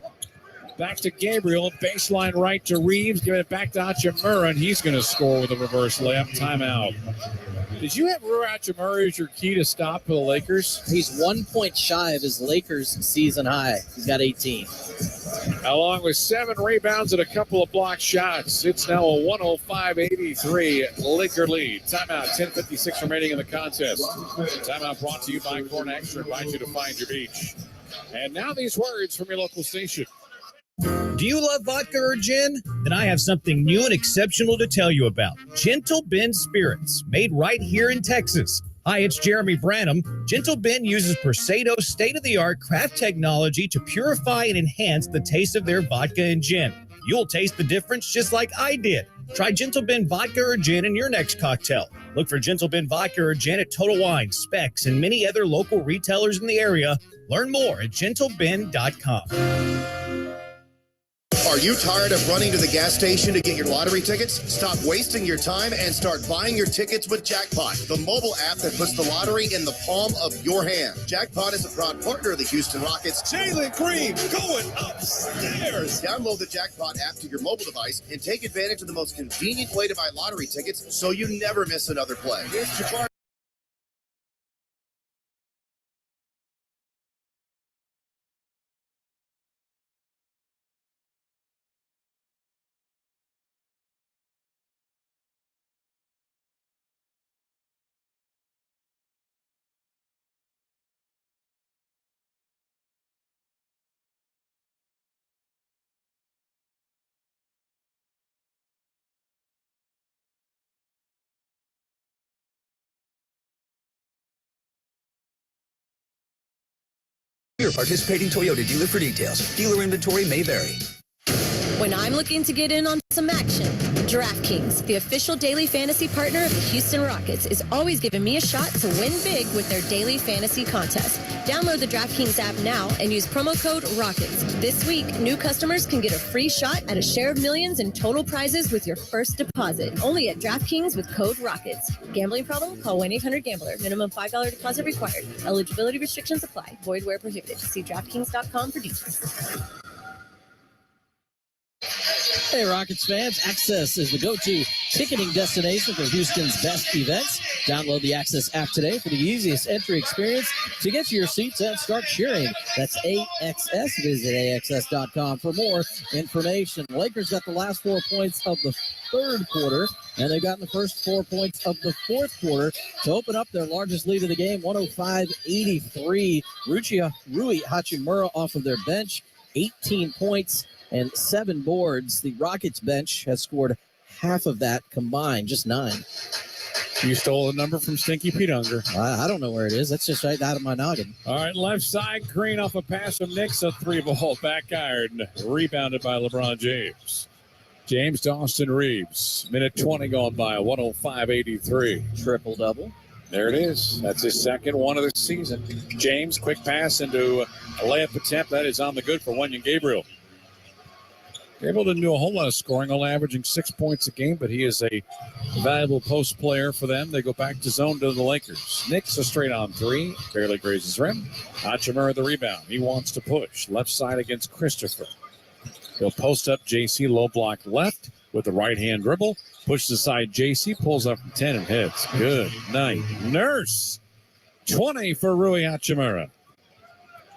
Back to Gabriel, baseline right to Reeves, give it back to Hachimura, and he's going to score with a reverse layup. Timeout. Did you have Rui Hachimura as your key to stop for the Lakers? He's 1 point shy of his Lakers season high. He's got 18. Along with 7 rebounds and a couple of blocked shots. It's now a 105-83 Laker lead. Timeout, 10:56 remaining in the contest. Timeout brought to you by Corn Extra. Invite you to find your beach. And now these words from your local station. Do you love vodka or gin? Then I have something new and exceptional to tell you about. Gentle Ben Spirits, made right here in Texas. Hi, it's Jeremy Branham. Gentle Ben uses Perseido's state-of-the-art craft technology to purify and enhance the taste of their vodka and gin. You'll taste the difference just like I did. Try Gentle Ben vodka or gin in your next cocktail. Look for Gentle Ben vodka or gin at Total Wine, Specs, and many other local retailers in the area. Learn more at gentleben.com. Are you tired of running to the gas station to get your lottery tickets? Stop wasting your time and start buying your tickets with Jackpot, the mobile app that puts the lottery in the palm of your hand. Jackpot is a proud partner of the Houston Rockets. Jalen Green going upstairs. Download the Jackpot app to your mobile device and take advantage of the most convenient way to buy lottery tickets so you never miss another play. Here's Jabari. Your participating Toyota dealer for details. Dealer inventory may vary. When I'm looking to get in on some action, DraftKings, the official daily fantasy partner of the Houston Rockets, is always giving me a shot to win big with their daily fantasy contest. Download the DraftKings app now and use promo code ROCKETS. This week, new customers can get a free shot at a share of millions in total prizes with your first deposit. Only at DraftKings with code ROCKETS. Gambling problem? Call 1-800-GAMBLER. Minimum $5 deposit required. Eligibility restrictions apply. Void where prohibited. See DraftKings.com for details. Hey, Rockets fans, Access is the go-to ticketing destination for Houston's best events. Download the Access app today for the easiest entry experience to get to your seats and start cheering. That's AXS. Visit AXS.com for more information. Lakers got the last 4 points of the third quarter, and they've gotten the first 4 points of the fourth quarter to open up their largest lead of the game, 105-83. Rui Hachimura off of their bench, 18 points and 7 boards. The Rockets bench has scored half of that combined, just 9. You stole a number from Stinky Pete Unger. I don't know where it is. That's just right out of my noggin. All right, left side, Green off a pass from Knicks, a 3-ball back iron, rebounded by LeBron James. James to Austin Reeves. Minute 20 gone by, 105-83. Triple-double. There it is. That's his second one of the season. James, quick pass into a layup attempt. That is on the good for Wenyen Gabriel. Gabriel didn't do a whole lot of scoring, only averaging 6 points a game, but he is a valuable post player for them. They go back to zone to the Lakers. Knicks a straight on 3, barely grazes rim. Hachimura the rebound. He wants to push. Left side against Christopher. He'll post up JC, low block left with the right-hand dribble. Pushes aside JC, pulls up from 10 and hits. Good night. Nurse. 20 for Rui Hachimura.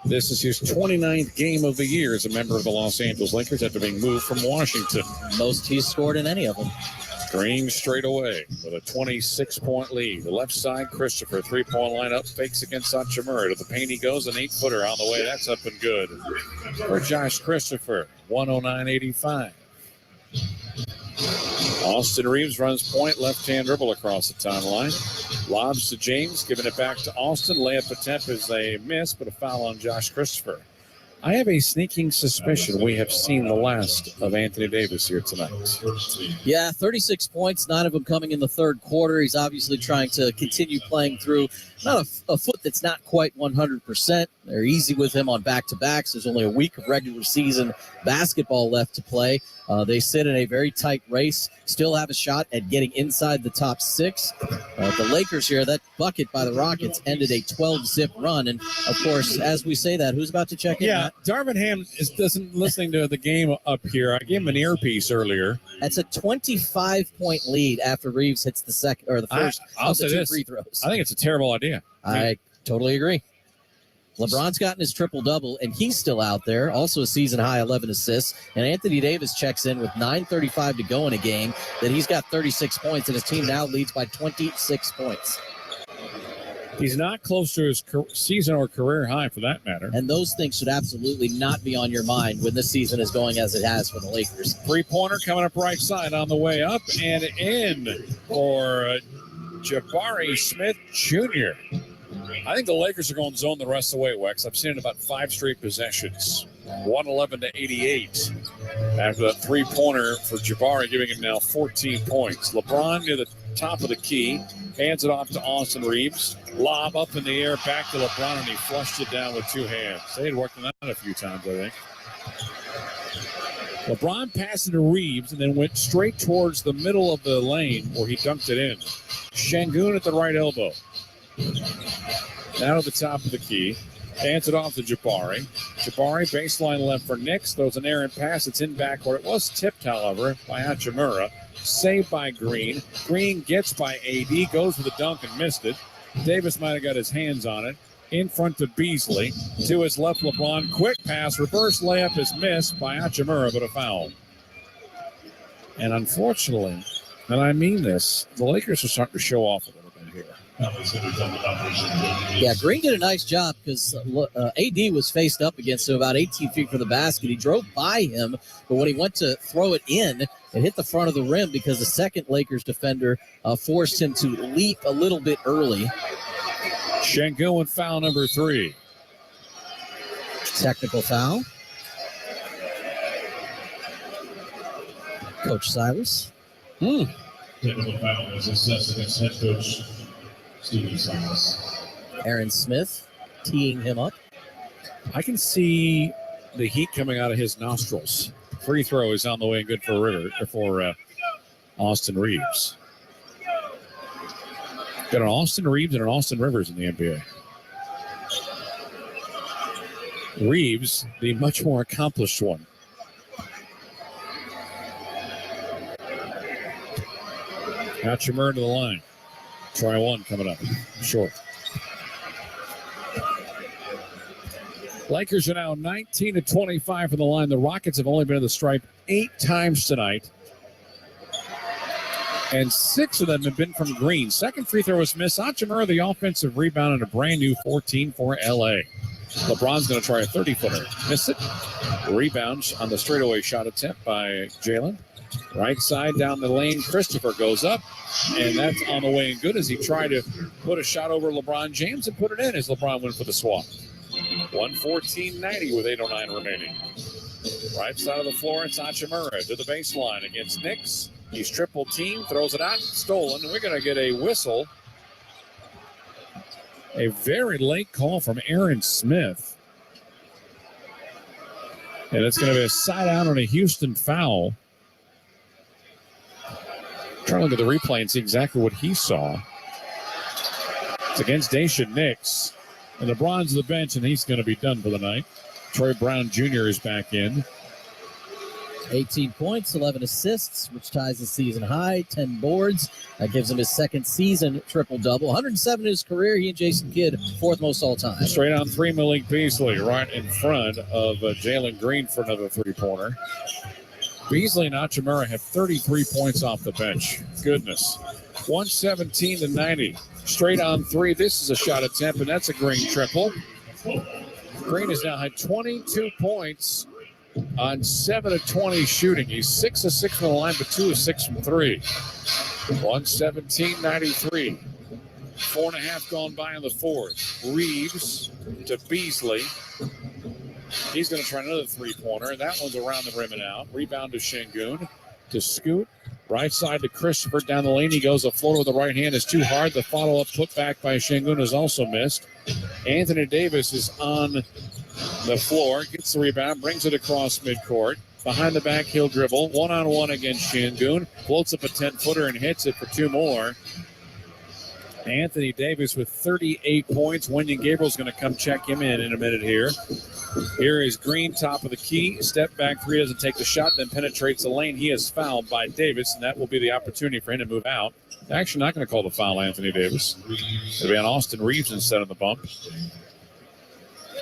This is his 29th game of the year as a member of the Los Angeles Lakers after being moved from Washington. Most he's scored in any of them. Green straight away with a 26-point lead. The left side, Christopher, 3-point lineup, fakes against Hachimura. To the paint he goes, an 8-footer on the way. That's up and good. For Josh Christopher, 109-85. Austin Reeves runs point, left-hand dribble across the timeline. Lobs to James, giving it back to Austin. Layup attempt is a miss, but a foul on Josh Christopher. I have a sneaking suspicion we have seen the last of Anthony Davis here tonight. Yeah, 36 points, 9 of them coming in the third quarter. He's obviously trying to continue playing through not a foot that's not quite 100%. They're easy with him on back-to-backs. There's only a week of regular season basketball left to play. They sit in a very tight race, still have a shot at getting inside the top 6. The Lakers here, that bucket by the Rockets ended a 12-zip run. And, of course, as we say that, who's about to check in? Yeah, Darvin Ham isn't listening to the game up here. I gave him an earpiece earlier. That's a 25-point lead after Reeves hits the second or the first of the 2 free throws. I think it's a terrible idea. I totally agree. LeBron's gotten his triple-double, and he's still out there. Also a season-high 11 assists. And Anthony Davis checks in with 9:35 to go in a game. That he's got 36 points, and his team now leads by 26 points. He's not close to his season or career high for that matter. And those things should absolutely not be on your mind when this season is going as it has for the Lakers. Three-pointer coming up right side on the way up and in for Jabari Smith Jr. I think the Lakers are going zone the rest of the way, Wex. I've seen it about 5 straight possessions. 111-88. After that three-pointer for Jabari, giving him now 14 points. LeBron near the top of the key. Hands it off to Austin Reeves. Lob up in the air, back to LeBron, and he flushed it down with 2 hands. They had worked on that a few times, I think. LeBron passed it to Reeves and then went straight towards the middle of the lane where he dunked it in. Şengün at the right elbow. Now to the top of the key. Hands it off to Jabari. Jabari, baseline left for Knicks. Throws an errant pass. It's in backcourt. It was tipped, however, by Hachimura. Saved by Green. Green gets by AD. Goes for the dunk and missed it. Davis might have got his hands on it. In front of Beasley. To his left, LeBron. Quick pass. Reverse layup is missed by Hachimura, but a foul. And unfortunately, and I mean this, the Lakers are starting to show off a little bit here. Yeah, Green did a nice job because AD was faced up against him about 18 feet from the basket. He drove by him, but when he went to throw it in, it hit the front of the rim because the second Lakers defender forced him to leap a little bit early. Şengün with foul number 3. Technical foul. Coach Silas. Technical foul is assessed against head coach Stevie Silas. Aaron Smith teeing him up. I can see the heat coming out of his nostrils. Free throw is on the way and good for Austin Reeves. Got an Austin Reeves and an Austin Rivers in the NBA. Reeves, the much more accomplished one. Hachimura to the line. Try one coming up. Short. Lakers are now 19-25 from the line. The Rockets have only been to the stripe 8 times tonight. And 6 of them have been from Green. Second free throw was missed. Hachimura, the offensive rebound, and a brand new 14 for LA. LeBron's going to try a 30-footer. Miss it. Rebounds on the straightaway shot attempt by Jalen. Right side down the lane. Christopher goes up, and that's on the way and good as he tried to put a shot over LeBron James and put it in as LeBron went for the swap. 114.90 with 8:09 remaining. Right side of the floor, it's Hachimura to the baseline against Knicks. He's triple teamed, throws it out, stolen. We're going to get a whistle. A very late call from Aaron Smith. And it's going to be a side out on a Houston foul. Trying to look at the replay and see exactly what he saw. It's against Daisha Nix. And LeBron's the bench, and he's going to be done for the night. Troy Brown Jr. is back in. 18 points, 11 assists, which ties the season high, 10 boards. That gives him his second season triple-double. 107 in his career. He and Jason Kidd, fourth most all-time. Straight on 3, Malik Beasley right in front of Jalen Green for another three-pointer. Beasley and Hachimura have 33 points off the bench. Goodness. 117-90. Straight on 3. This is a shot attempt, and that's a Green triple. Green has now had 22 points on 7 of 20 shooting. He's 6 of 6 from the line, but 2 of 6 from 3. 117-93. 4.5 gone by in the fourth. Reeves to Beasley. He's going to try another three-pointer. That one's around the rim and out. Rebound to Şengün. To Scoot. Right side to Christopher. Down the lane he goes. A floater with the right hand is too hard. The follow-up put back by Şengün is also missed. Anthony Davis is on the floor. Gets the rebound. Brings it across midcourt. Behind the back, he'll dribble. One-on-one against Şengün. Floats up a 10-footer and hits it for 2 more. Anthony Davis with 38 points. Wenyen Gabriel's going to come check him in a minute here. Here is Green, top of the key. Step back three, doesn't take the shot, then penetrates the lane. He is fouled by Davis, and that will be the opportunity for him to move out. They're actually not going to call the foul, Anthony Davis. It'll be on Austin Reeves instead of the bump.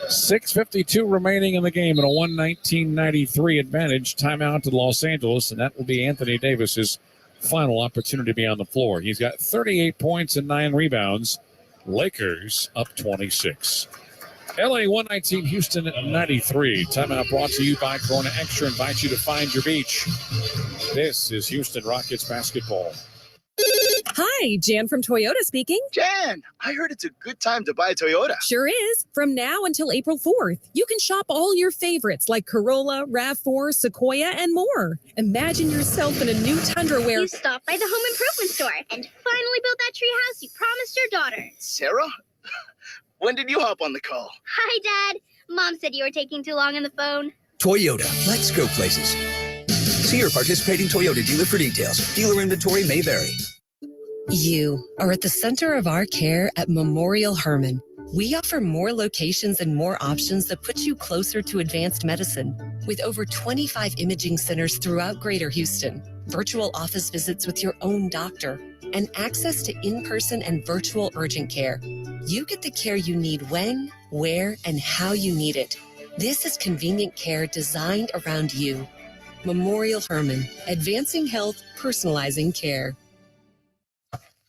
6:52 remaining in the game and a 119-93 advantage. Timeout to Los Angeles, and that will be Anthony Davis's final opportunity to be on the floor. He's got 38 points and 9 rebounds. Lakers up 26. LA 119, Houston 93. Timeout brought to you by Corona Extra. Invites you to find your beach. This is Houston Rockets basketball. Hi, Jan from Toyota speaking. Jan, I heard it's a good time to buy a Toyota. Sure is. From now until April 4th, you can shop all your favorites like Corolla, RAV4, Sequoia, and more. Imagine yourself in a new Tundra where You stopped by the home improvement store and finally built that tree house you promised your daughter. Sarah? When did you hop on the call? Hi, Dad. Mom said you were taking too long on the phone. Toyota, let's go places. See your participating Toyota dealer for details. Dealer inventory may vary. You are at the center of our care at Memorial Hermann. We offer more locations and more options that put you closer to advanced medicine. With over 25 imaging centers throughout Greater Houston, virtual office visits with your own doctor, and access to in-person and virtual urgent care, you get the care you need when, where, and how you need it. This is convenient care designed around you. Memorial Hermann, advancing health, personalizing care.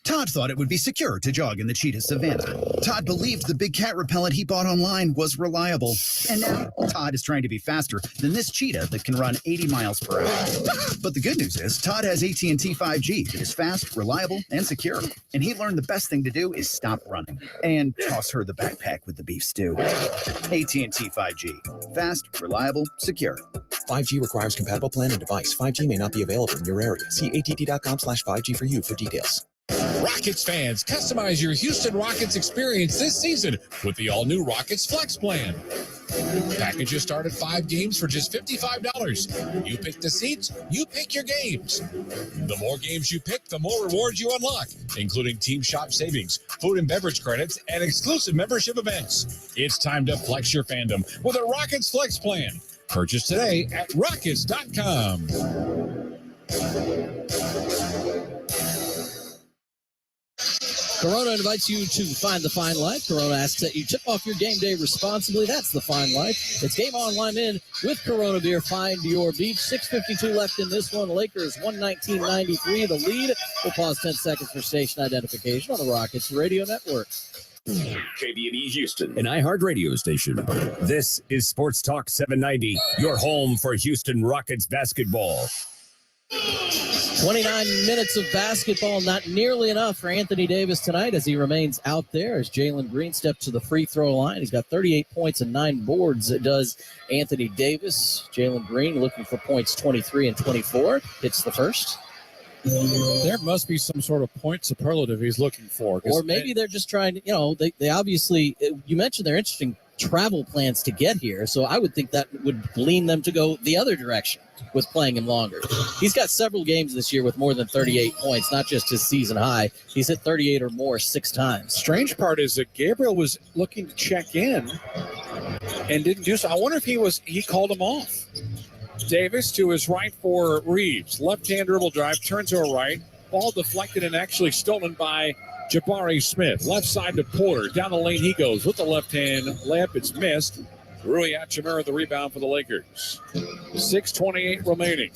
Todd thought it would be secure to jog in the cheetah savanna. Todd believed the big cat repellent he bought online was reliable. And now Todd is trying to be faster than this cheetah that can run 80 miles per hour. But the good news is Todd has AT&T 5G that is fast, reliable, and secure. And he learned the best thing to do is stop running and toss her the backpack with the beef stew. AT&T 5G. Fast, reliable, secure. 5G requires compatible plan and device. 5G may not be available in your area. See att.com/5G for you for details. Rockets fans, customize your Houston Rockets experience this season with the all-new Rockets Flex Plan. Packages start at 5 games for just $55. You pick the seats, you pick your games. The more games you pick, the more rewards you unlock, including team shop savings, food and beverage credits, and exclusive membership events. It's time to flex your fandom with a Rockets Flex Plan. Purchase today at rockets.com. Corona invites you to find the fine life. Corona asks that you tip off your game day responsibly. That's the fine life. It's Game On Lime In with Corona Beer. Find your beach. 6:52 left in this one. Lakers 119-93. The lead. We'll pause 10 seconds for station identification on the Rockets Radio Network. KBME Houston, an iHeartRadio station. This is Sports Talk 790, your home for Houston Rockets basketball. 29 minutes of basketball, not nearly enough for Anthony Davis tonight as he remains out there as Jalen Green steps to the free throw line. He's got 38 points and 9 boards. It does Anthony Davis. Jalen Green looking for points 23 and 24. Hits the first. There must be some sort of point superlative he's looking for. Or maybe they're just trying to, they obviously, you mentioned their interesting travel plans to get here. So I would think that would lean them to go the other direction with playing him longer. He's got several games this year with more than 38 points, not just his season high. He's hit 38 or more 6 times. Strange part is that Gabriel was looking to check in and didn't do so. I wonder if he called him off. Davis to his right for Reeves. Left-hand dribble drive, turns to her right. Ball deflected and actually stolen by Jabari Smith. Left side to Porter. Down the lane he goes with the left-hand layup. It's missed. Rui Hachimura the rebound for the Lakers. 6:28 remaining.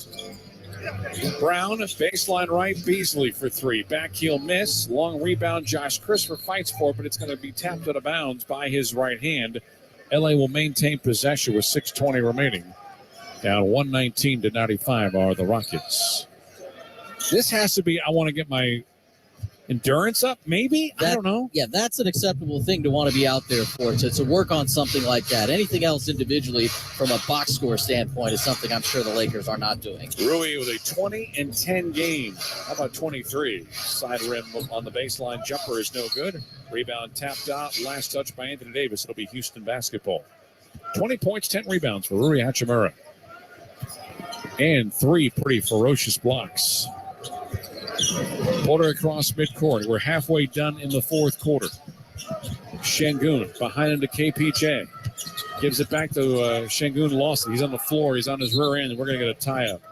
Brown, baseline right. Beasley for 3. Back heel miss. Long rebound. Josh Christopher fights for it, but it's going to be tapped out of bounds by his right hand. LA will maintain possession with 6:20 remaining. Down 119-95 are the Rockets. This has to be, I want to get my endurance up, maybe? I don't know. Yeah, that's an acceptable thing to want to be out there for, to work on something like that. Anything else individually from a box score standpoint is something I'm sure the Lakers are not doing. Rui with a 20-10 game. How about 23? Side rim on the baseline. Jumper is no good. Rebound tapped out. Last touch by Anthony Davis. It'll be Houston basketball. 20 points, 10 rebounds for Rui Hachimura. And 3 pretty ferocious blocks. Porter across midcourt. We're halfway done in the fourth quarter. Şengün behind him to KPJ. Gives it back to Şengün. Lost it. He's on the floor. He's on his rear end. And we're going to get a tie-up.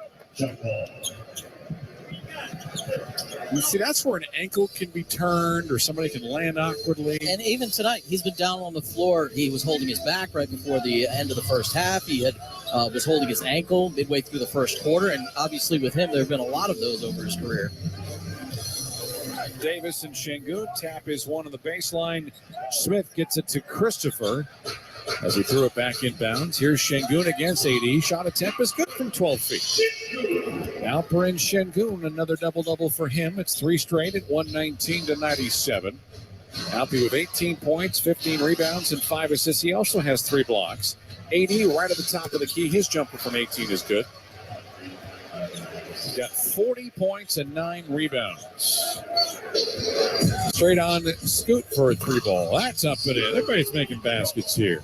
You see, that's where an ankle can be turned or somebody can land awkwardly. And even tonight, he's been down on the floor. He was holding his back right before the end of the first half. He was holding his ankle midway through the first quarter. And obviously with him, there have been a lot of those over his career. Davis and Şengün. Tap is one on the baseline. Smith gets it to Christopher as he threw it back inbounds. Here's Şengün against AD. Shot attempt is good from 12 feet. Alperen Şengün, another double-double for him. It's 3 straight at 119-97. Alpi with 18 points, 15 rebounds, and 5 assists. He also has 3 blocks. AD right at the top of the key. His jumper from 18 is good. He's got 40 points and 9 rebounds. Straight on Scoot for a 3 ball. That's up and in. Everybody's making baskets here.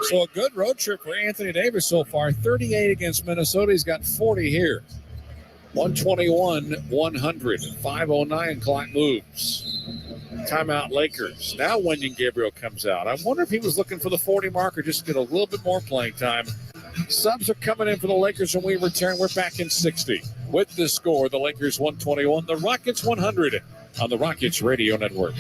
So a good road trip for Anthony Davis so far. 38 against Minnesota. He's got 40 here. 121-100. 5:09 clock moves. Timeout Lakers. Now Wenyen Gabriel comes out. I wonder if he was looking for the 40 mark or just get a little bit more playing time. Subs are coming in for the Lakers when we return. We're back in 60. With the score, the Lakers 121, the Rockets 100 on the Rockets Radio Network.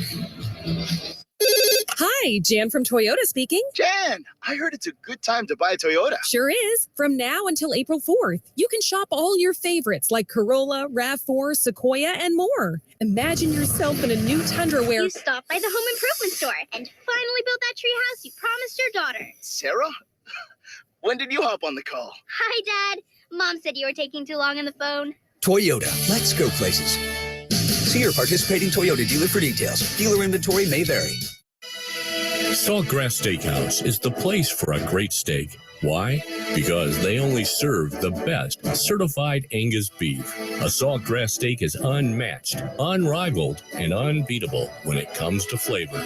Hi, Hi, Jan from Toyota speaking. Jan, I heard it's a good time to buy a Toyota. Sure is. From now until April 4th, you can shop all your favorites like Corolla, RAV4, Sequoia, and more. Imagine yourself in a new Tundra where You stopped by the home improvement store and finally built that tree house you promised your daughter. Sarah? When did you hop on the call? Hi, Dad. Mom said you were taking too long on the phone. Toyota, let's go places. See your participating Toyota dealer for details. Dealer inventory may vary. Saltgrass Steakhouse is the place for a great steak. Why? Because they only serve the best certified Angus beef. A Saltgrass steak is unmatched, unrivaled, and unbeatable when it comes to flavor.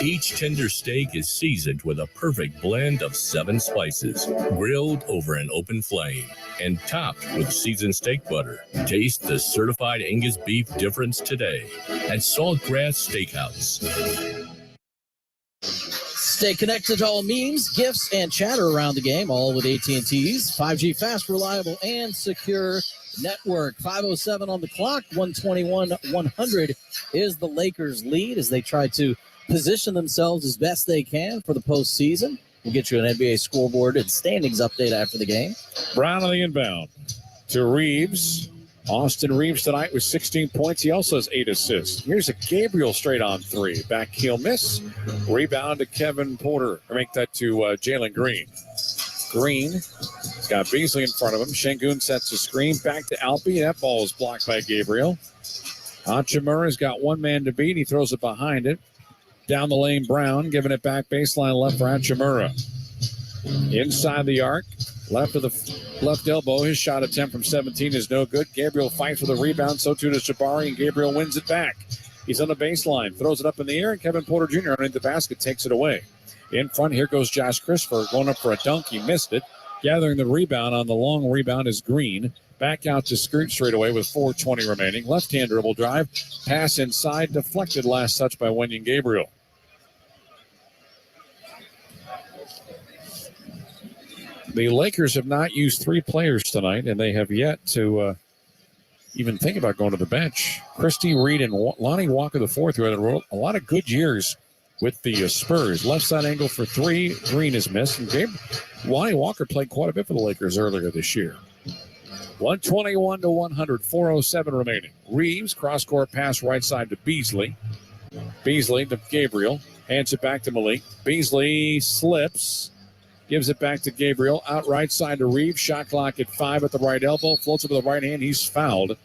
Each tender steak is seasoned with a perfect blend of 7 spices, grilled over an open flame, and topped with seasoned steak butter. Taste the certified Angus beef difference today at Saltgrass Steakhouse. Stay connected to all memes, gifts, and chatter around the game, all with AT&T's 5G fast, reliable, and secure network. 5:07 on the clock, 121-100 is the Lakers' lead as they try to position themselves as best they can for the postseason. We'll get you an NBA scoreboard and standings update after the game. Brown on the inbound to Reeves. Austin Reeves tonight with 16 points. He also has 8 assists. Here's a Gabriel straight on 3. Back heel miss. Rebound to Kevin Porter. Or make that to Jalen Green. Green's got Beasley in front of him. Şengün sets the screen. Back to Alpi. That ball is blocked by Gabriel. Hachimura's got one man to beat. He throws it behind it. Down the lane, Brown giving it back. Baseline left for Hachimura. Inside the arc. Left of the left elbow. His shot attempt from 17 is no good. Gabriel fights for the rebound. So too does Jabari, and Gabriel wins it back. He's on the baseline. Throws it up in the air, and Kevin Porter Jr. underneath the basket takes it away. In front, here goes Josh Christopher going up for a dunk. He missed it. Gathering the rebound on the long rebound is Green. Back out to Scoot straight away with 4:20 remaining. Left-hand dribble drive. Pass inside. Deflected last touch by Wenyen Gabriel. The Lakers have not used 3 players tonight, and they have yet to even think about going to the bench. Christie, Reed, and Lonnie Walker IV, who had a lot of good years with the Spurs. Left side angle for 3. Green is missed. And Lonnie Walker played quite a bit for the Lakers earlier this year. 121-100, 4:07 remaining. Reeves, cross-court pass right side to Beasley. Beasley to Gabriel. Hands it back to Malik. Beasley slips. Gives it back to Gabriel. Out right side to Reeves. Shot clock at 5 at the right elbow. Floats it with the right hand. He's fouled.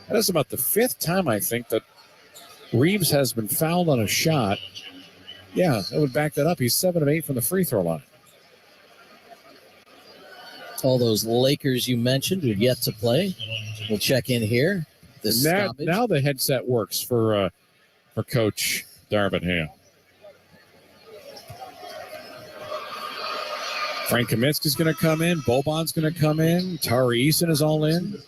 That is about the 5th time, I think, that Reeves has been fouled on a shot. Yeah, that would back that up. He's 7 of 8 from the free throw line. All those Lakers you mentioned are yet to play. We'll check in here. Now the headset works for Coach Darvin Ham. Frank Kaminsky's going to come in. Boban's going to come in. Tari Eason is all in.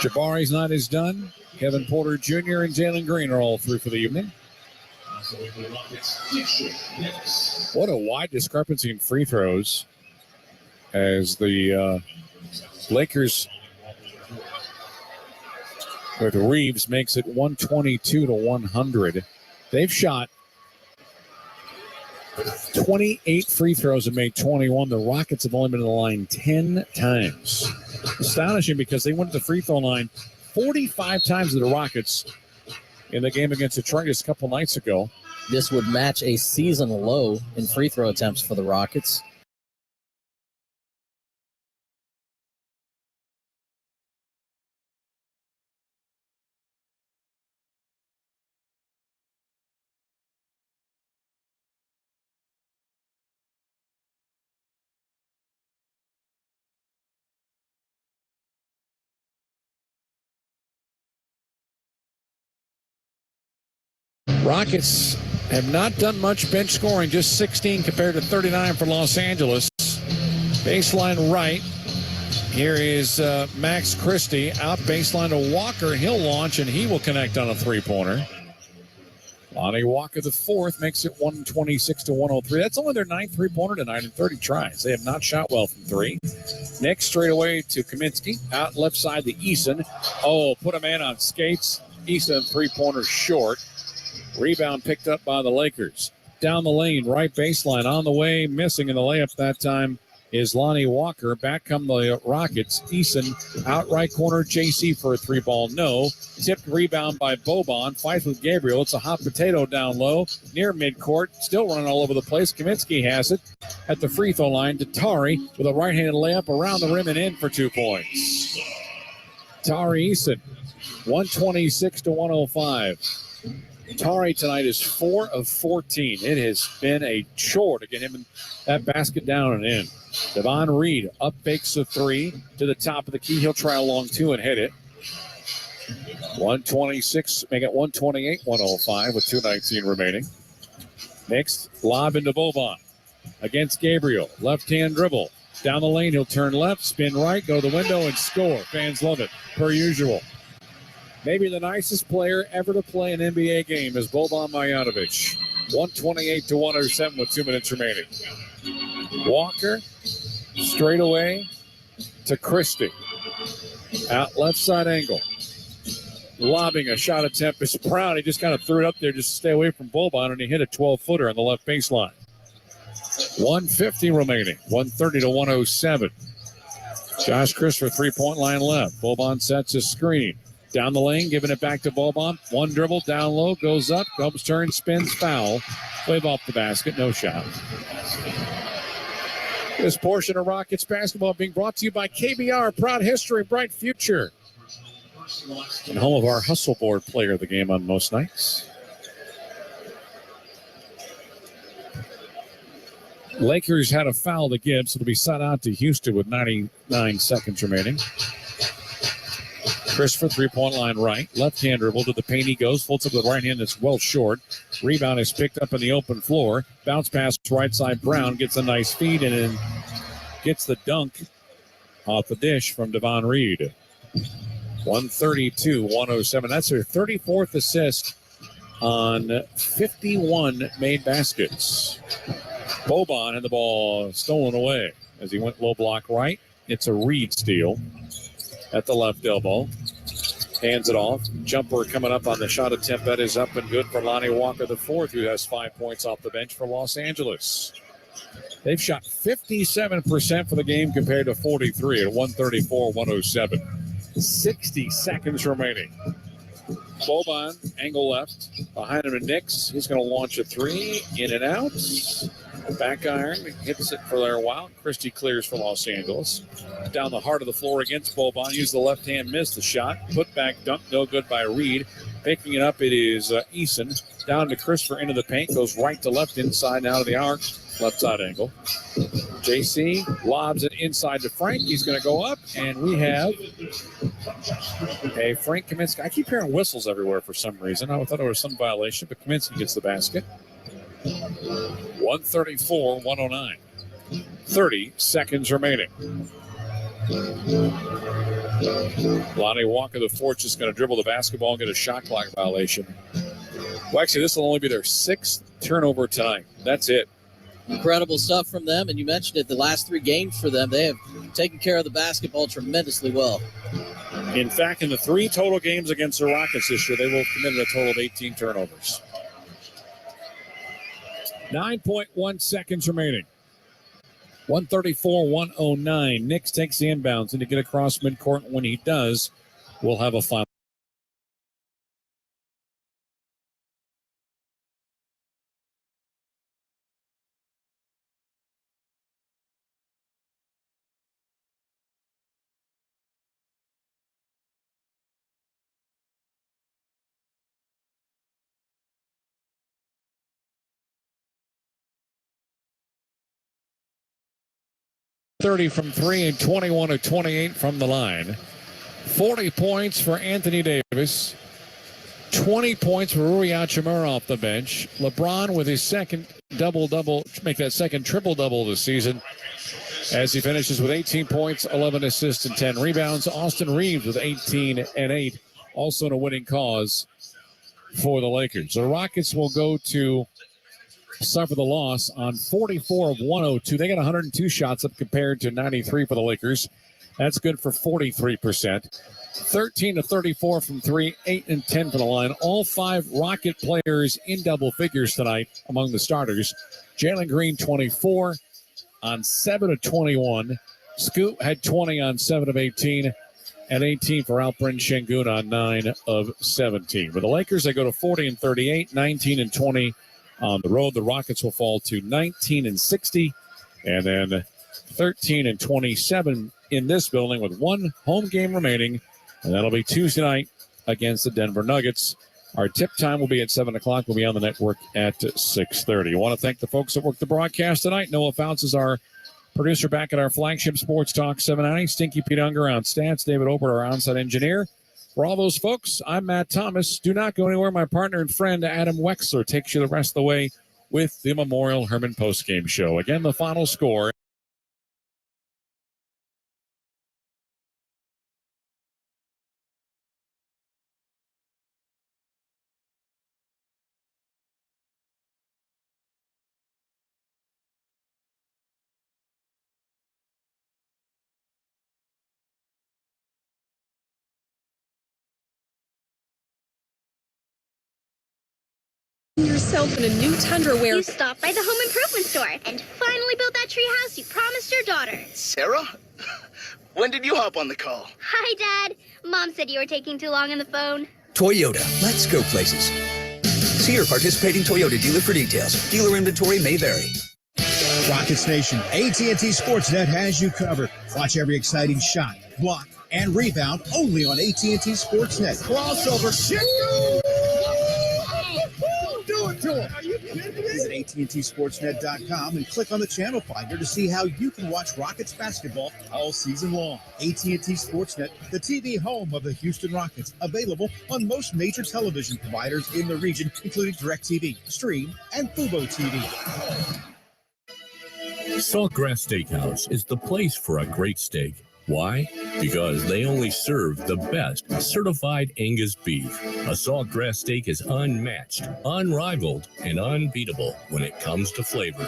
Jabari's night is done. Kevin Porter Jr. and Jalen Green are all through for the evening. What a wide discrepancy in free throws as the Lakers with Reeves makes it 122-100. They've shot 28 free throws and made 21. The Rockets have only been to the line 10 times. Astonishing because they went to the free throw line 45 times to the Rockets in the game against Detroit just a couple nights ago. This would match a season low in free throw attempts for the Rockets. Rockets have not done much bench scoring, just 16 compared to 39 for Los Angeles. Baseline right. Here is Max Christie out baseline to Walker. He'll launch, and he will connect on a three-pointer. Lonnie Walker, the 4th, makes it 126-103. That's only their 9th three-pointer tonight in 30 tries. They have not shot well from 3. Next, straight away to Kaminsky. Out left side to Eason. Oh, put a man on skates. Eason, three-pointer short. Rebound picked up by the Lakers. Down the lane, right baseline, on the way, missing in the layup that time is Lonnie Walker. Back come the Rockets. Eason out right corner. JC for a three-ball, no. Tipped rebound by Boban. Fights with Gabriel. It's a hot potato down low near midcourt. Still running all over the place. Kaminsky has it at the free throw line. Tari with a right-handed layup around the rim and in for 2 points. Tari Eason, 126-105. Tari tonight is 4 of 14. It has been a chore to get him that basket down and in. Devon Reed up fakes a three to the top of the key. He'll try a long two and hit it. 126, make it 128-105 with 2:19 remaining. Next, lob into Boban against Gabriel. Left-hand dribble. Down the lane, he'll turn left, spin right, go to the window, and score. Fans love it, per usual. Maybe the nicest player ever to play an NBA game is Boban Marjanovic. 128-107 with 2 minutes remaining. Walker, straight away to Christie. Out left side angle. Lobbing a shot attempt is Brown. He just kind of threw it up there just to stay away from Boban, and he hit a 12-footer on the left baseline. 150 remaining. 130-107. Josh Christopher, three-point line left. Boban sets his screen. Down the lane, giving it back to Boban. One dribble, down low, goes up, comes, turns, spins, foul. Wave off the basket, no shot. This portion of Rockets basketball being brought to you by KBR, proud history, bright future. And home of our hustle board player of the game on most nights. Lakers had a foul to give, so it'll be sent out to Houston with 99 seconds remaining. Christopher, three-point line right. Left-hand dribble to the paint he goes. Folds up with the right hand that's well short. Rebound is picked up in the open floor. Bounce pass right side. Brown gets a nice feed and then gets the dunk off the dish from Devon Reed. 132-107. That's her 34th assist on 51 made baskets. Boban had the ball stolen away as he went low block right. It's a Reed steal at the left elbow. Hands it off. Jumper coming up on the shot attempt. That is up and good for Lonnie Walker the fourth, who has 5 points off the bench for Los Angeles. They've shot 57% for the game compared to 43 at 134-107. 60 seconds remaining. Boban, angle left. Behind him to Nix. He's going to launch a three. In and out. Back iron. Hits it for there a while. Christie clears for Los Angeles. Down the heart of the floor against Boban. Used the left hand, missed the shot. Put back dunk, no good by Reed. Picking it up, it is Eason. Down to Christopher into the paint. Goes right to left inside and out of the arc. Left side angle. JC lobs it inside to Frank. He's going to go up, and we have a Frank Kaminsky. I keep hearing whistles everywhere for some reason. I thought it was some violation, but Kaminsky gets the basket. 134-109. 30 seconds remaining. Lonnie Walker, the fourth, just going to dribble the basketball and get a shot clock violation. Well, actually, this will only be their sixth turnover tonight. That's it. Incredible stuff from them, and you mentioned it, the last three games for them, they have taken care of the basketball tremendously well. In fact, in the three total games against the Rockets this year, they will have committed a total of 18 turnovers. 9.1 seconds remaining. 134-109. Nix takes the inbounds, and to get across midcourt, when he does, we'll have a final. .30 from three and 21 of 28 from the line. 40 points for Anthony Davis. 20 points for Rui Hachimura off the bench. LeBron with his second double-double, make that second triple-double this season as he finishes with 18 points, 11 assists, and 10 rebounds. Austin Reeves with 18 and 8, also in a winning cause for the Lakers. The Rockets will go to suffer the loss on 44 of 102. They got 102 shots up compared to 93 for the Lakers. That's good for 43%. 13 to 34 from 3, 8 and 10 for the line. All 5 Rocket players in double figures tonight among the starters. Jalen Green, 24 on 7 of 21. Scoot had 20 on 7 of 18. And 18 for Alperen Şengün on 9 of 17. With the Lakers, they go to 40 and 38, 19 and 20 on the road. The Rockets will fall to 19 and 60, and then 13 and 27 in this building with 1 home game remaining, and that'll be Tuesday night against the Denver Nuggets. Our tip time will be at 7 o'clock. We'll be on the network at 6:30. I want to thank the folks that worked the broadcast tonight. Noah Fouts is our producer back at our flagship Sports Talk 790. Stinky Pete Unger on stats. David Obert, our on-site engineer. For all those folks, I'm Matt Thomas. Do not go anywhere. My partner and friend, Adam Wexler, takes you the rest of the way with the Memorial Hermann postgame show. Again, the final score. Yourself in a new Tundra You stopped by the home improvement store and finally built that tree house you promised your daughter. Sarah? When did you hop on the call? Hi, Dad. Mom said you were taking too long on the phone. Toyota, let's go places. See your participating Toyota dealer for details. Dealer inventory may vary. Rockets Nation, AT&T Sportsnet has you covered. Watch every exciting shot, block, and rebound only on AT&T Sportsnet. Crossover. Shit. Do it to him. Are you kidding me? Visit AT&TSportsnet.com and click on the channel finder to see how you can watch Rockets basketball all season long. AT&T Sportsnet, the TV home of the Houston Rockets, available on most major television providers in the region, including DirecTV, Stream, and Fubo TV. Saltgrass Steakhouse is the place for a great steak. Why? Because they only serve the best certified Angus beef. A Saltgrass steak is unmatched, unrivaled, and unbeatable when it comes to flavor.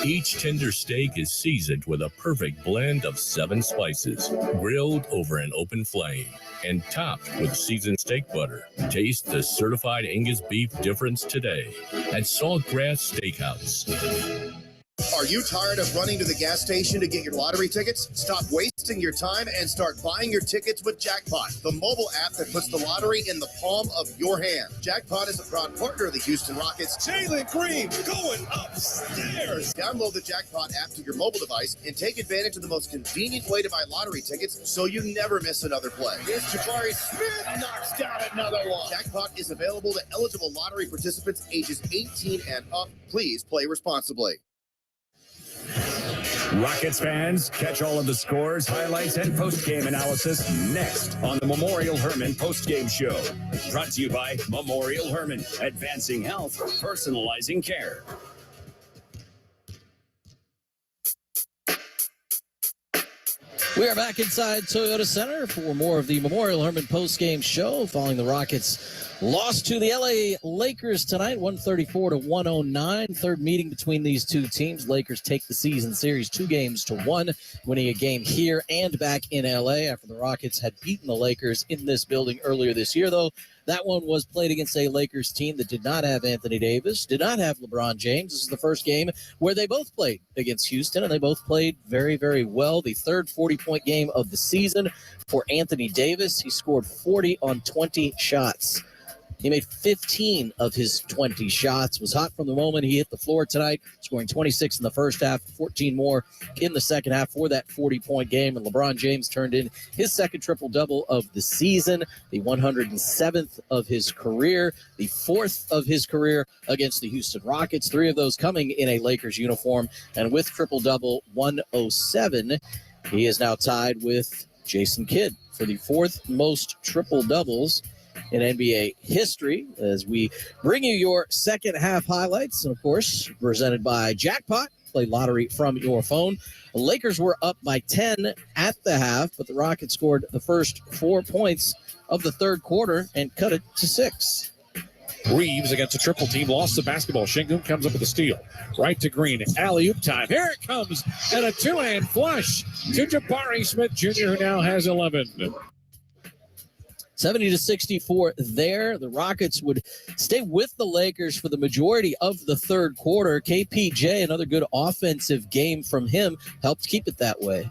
Each tender steak is seasoned with a perfect blend of 7 spices, grilled over an open flame, and topped with seasoned steak butter. Taste the certified Angus beef difference today at Saltgrass Steakhouse. Are you tired of running to the gas station to get your lottery tickets? Stop wasting your time and start buying your tickets with Jackpot, the mobile app that puts the lottery in the palm of your hand. Jackpot is a proud partner of the Houston Rockets. Jalen Green going upstairs. Download the Jackpot app to your mobile device and take advantage of the most convenient way to buy lottery tickets so you never miss another play. Here's Jabari Smith knocks down another one. Jackpot is available to eligible lottery participants ages 18 and up. Please play responsibly. Rockets fans, catch all of the scores, highlights, and post-game analysis next on the Memorial Hermann post-game show. Brought to you by Memorial Hermann, advancing health, personalizing care. We are back inside Toyota Center for more of the Memorial Hermann post-game show following the Rockets' loss to the LA Lakers tonight, 134-109. Third meeting between these two teams. Lakers take the season series 2-1, winning a game here and back in LA after the Rockets had beaten the Lakers in this building earlier this year, though. That one was played against a Lakers team that did not have Anthony Davis, did not have LeBron James. This is the first game where they both played against Houston, and they both played very, very well. The third 40-point game of the season for Anthony Davis. He scored 40 on 20 shots. He made 15 of his 20 shots, was hot from the moment he hit the floor tonight, scoring 26 in the first half, 14 more in the second half for that 40-point game. And LeBron James turned in his second triple-double of the season, the 107th of his career, the 4th of his career against the Houston Rockets, 3 of those coming in a Lakers uniform. And with triple-double 107, he is now tied with Jason Kidd for the 4th most triple-doubles in NBA history, as we bring you your second half highlights, and of course presented by Jackpot. Play lottery from your phone. The Lakers were up by 10 at the half, but the Rockets scored the first 4 points of the third quarter and cut it to 6. Reeves against a triple team, lost the basketball. Shingun comes up with a steal. Right to Green. Alley-oop time. Here it comes. And a two-hand flush to Jabari Smith Jr., who now has 11. 70-64 there. The Rockets would stay with the Lakers for the majority of the third quarter. KPJ, another good offensive game from him, helped keep it that way.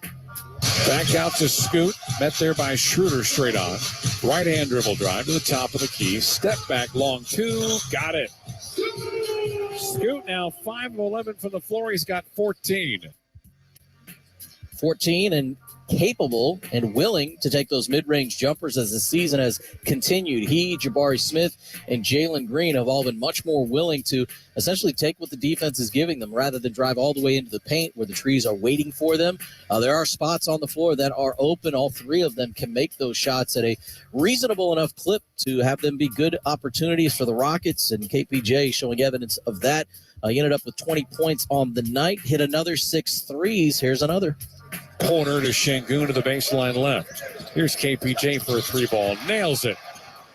Back out to Scoot. Met there by Schroeder straight on. Right-hand dribble drive to the top of the key. Step back long two. Got it. Scoot now 5 of 11 from the floor. He's got 14. 14 and capable and willing to take those mid-range jumpers as the season has continued. He, Jabari Smith, and Jalen Green have all been much more willing to essentially take what the defense is giving them rather than drive all the way into the paint where the trees are waiting for them. There are spots on the floor that are open. All three of them can make those shots at a reasonable enough clip to have them be good opportunities for the Rockets, and KPJ showing evidence of that. He ended up with 20 points on the night, hit another 6 threes. Here's another. Corner to Shingun to the baseline left. Here's KPJ for a three ball. Nails it.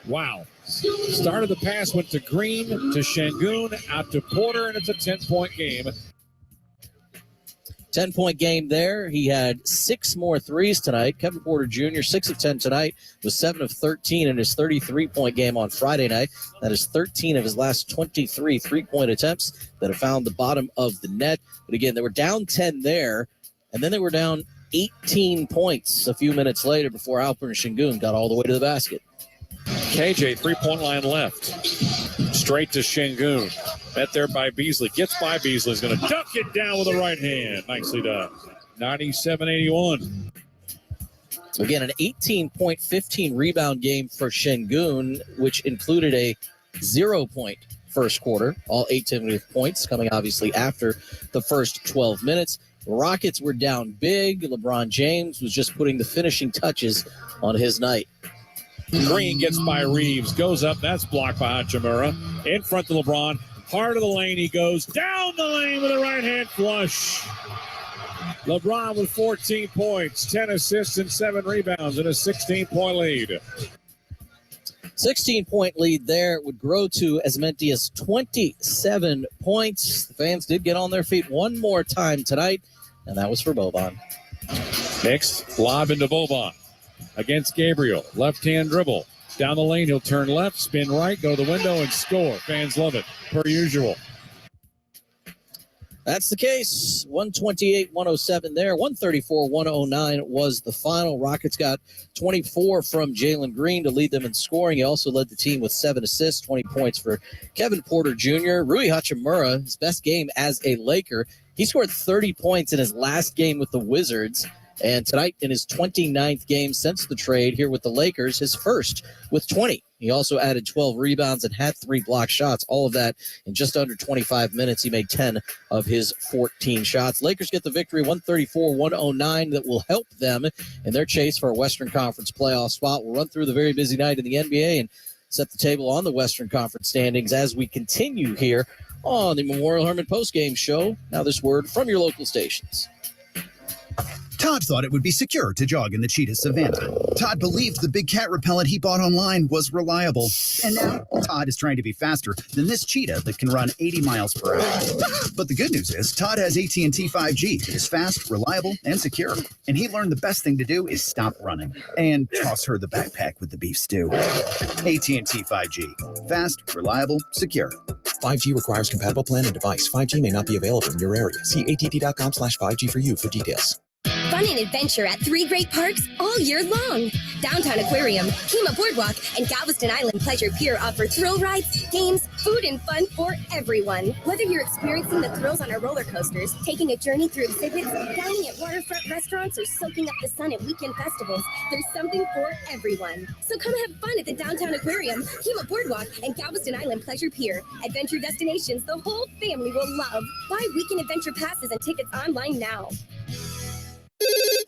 Wow. Started the pass, went to Green, to Shingun, out to Porter, and it's a 10-point game. 10-point game there. He had 6 more threes tonight. Kevin Porter Jr., 6 of 10 tonight, was 7 of 13 in his 33-point game on Friday night. That is 13 of his last 23 three-point attempts that have found the bottom of the net. But again, they were down 10 there, and then they were down 18 points a few minutes later before Alper and Shingun got all the way to the basket. KJ, three-point line left. Straight to Shingun. Met there by Beasley. Gets by Beasley. He's going to dunk it down with the right hand. Nicely done. 97-81. So again, an 18-point, 15-rebound game for Shingun, which included a 0-point first quarter. All 18 points coming obviously after the first 12 minutes. The Rockets were down big. LeBron James was just putting the finishing touches on his night. Green gets by Reeves. Goes up. That's blocked by Hachimura. In front of LeBron. Heart of the lane. He goes down the lane with a right-hand flush. LeBron with 14 points, 10 assists, and 7 rebounds in a 16-point lead. 16-point lead there would grow to as many as 27 points. The fans did get on their feet one more time tonight, and that was for Boban. Next, lob into Boban against Gabriel. Left-hand dribble. Down the lane, he'll turn left, spin right, go to the window, and score. Fans love it, per usual. That's the case. 128-107 there. 134-109 was the final. Rockets got 24 from Jalen Green to lead them in scoring. He also led the team with 7 assists, 20 points for Kevin Porter Jr. Rui Hachimura, his best game as a Laker. He scored 30 points in his last game with the Wizards. And tonight, in his 29th game since the trade here with the Lakers, his first with 20. He also added 12 rebounds and had 3 blocked shots. All of that in just under 25 minutes. He made 10 of his 14 shots. Lakers get the victory, 134-109, that will help them in their chase for a Western Conference playoff spot. We'll run through the very busy night in the NBA and set the table on the Western Conference standings as we continue here on the Memorial Hermann postgame show. Now this word from your local stations. Todd thought it would be secure to jog in the cheetah savanna. Todd believed the big cat repellent he bought online was reliable. And now Todd is trying to be faster than this cheetah that can run 80 miles per hour. But the good news is Todd has AT&T 5G. It is fast, reliable, and secure. And he learned the best thing to do is stop running and toss her the backpack with the beef stew. AT&T 5G. Fast, reliable, secure. 5G requires compatible plan and device. 5G may not be available in your area. See att.com/5G for you for details. Fun and adventure at 3 great parks all year long. Downtown Aquarium, Kima Boardwalk, and Galveston Island Pleasure Pier offer thrill rides, games, food, and fun for everyone. Whether you're experiencing the thrills on our roller coasters, taking a journey through exhibits, dining at waterfront restaurants, or soaking up the sun at weekend festivals, there's something for everyone. So come have fun at the Downtown Aquarium, Kima Boardwalk, and Galveston Island Pleasure Pier. Adventure destinations the whole family will love. Buy weekend adventure passes and tickets online now.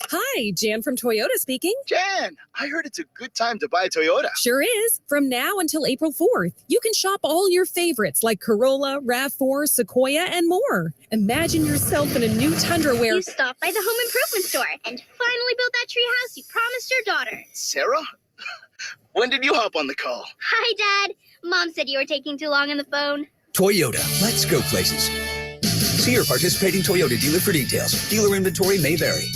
Hi, Jan from Toyota speaking. Jan, I heard it's a good time to buy a Toyota. Sure is. From now until April 4th, you can shop all your favorites like Corolla, RAV4, Sequoia, and more. Imagine yourself in a new Tundra where You stopped by the home improvement store and finally built that tree house you promised your daughter. Sarah? When did you hop on the call? Hi, Dad. Mom said you were taking too long on the phone. Toyota, let's go places. See your participating Toyota dealer for details. Dealer inventory may vary.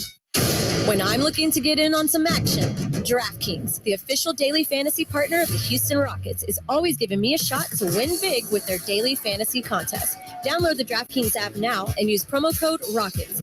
When I'm looking to get in on some action, DraftKings, the official daily fantasy partner of the Houston Rockets, is always giving me a shot to win big with their daily fantasy contest. Download the DraftKings app now and use promo code ROCKETS.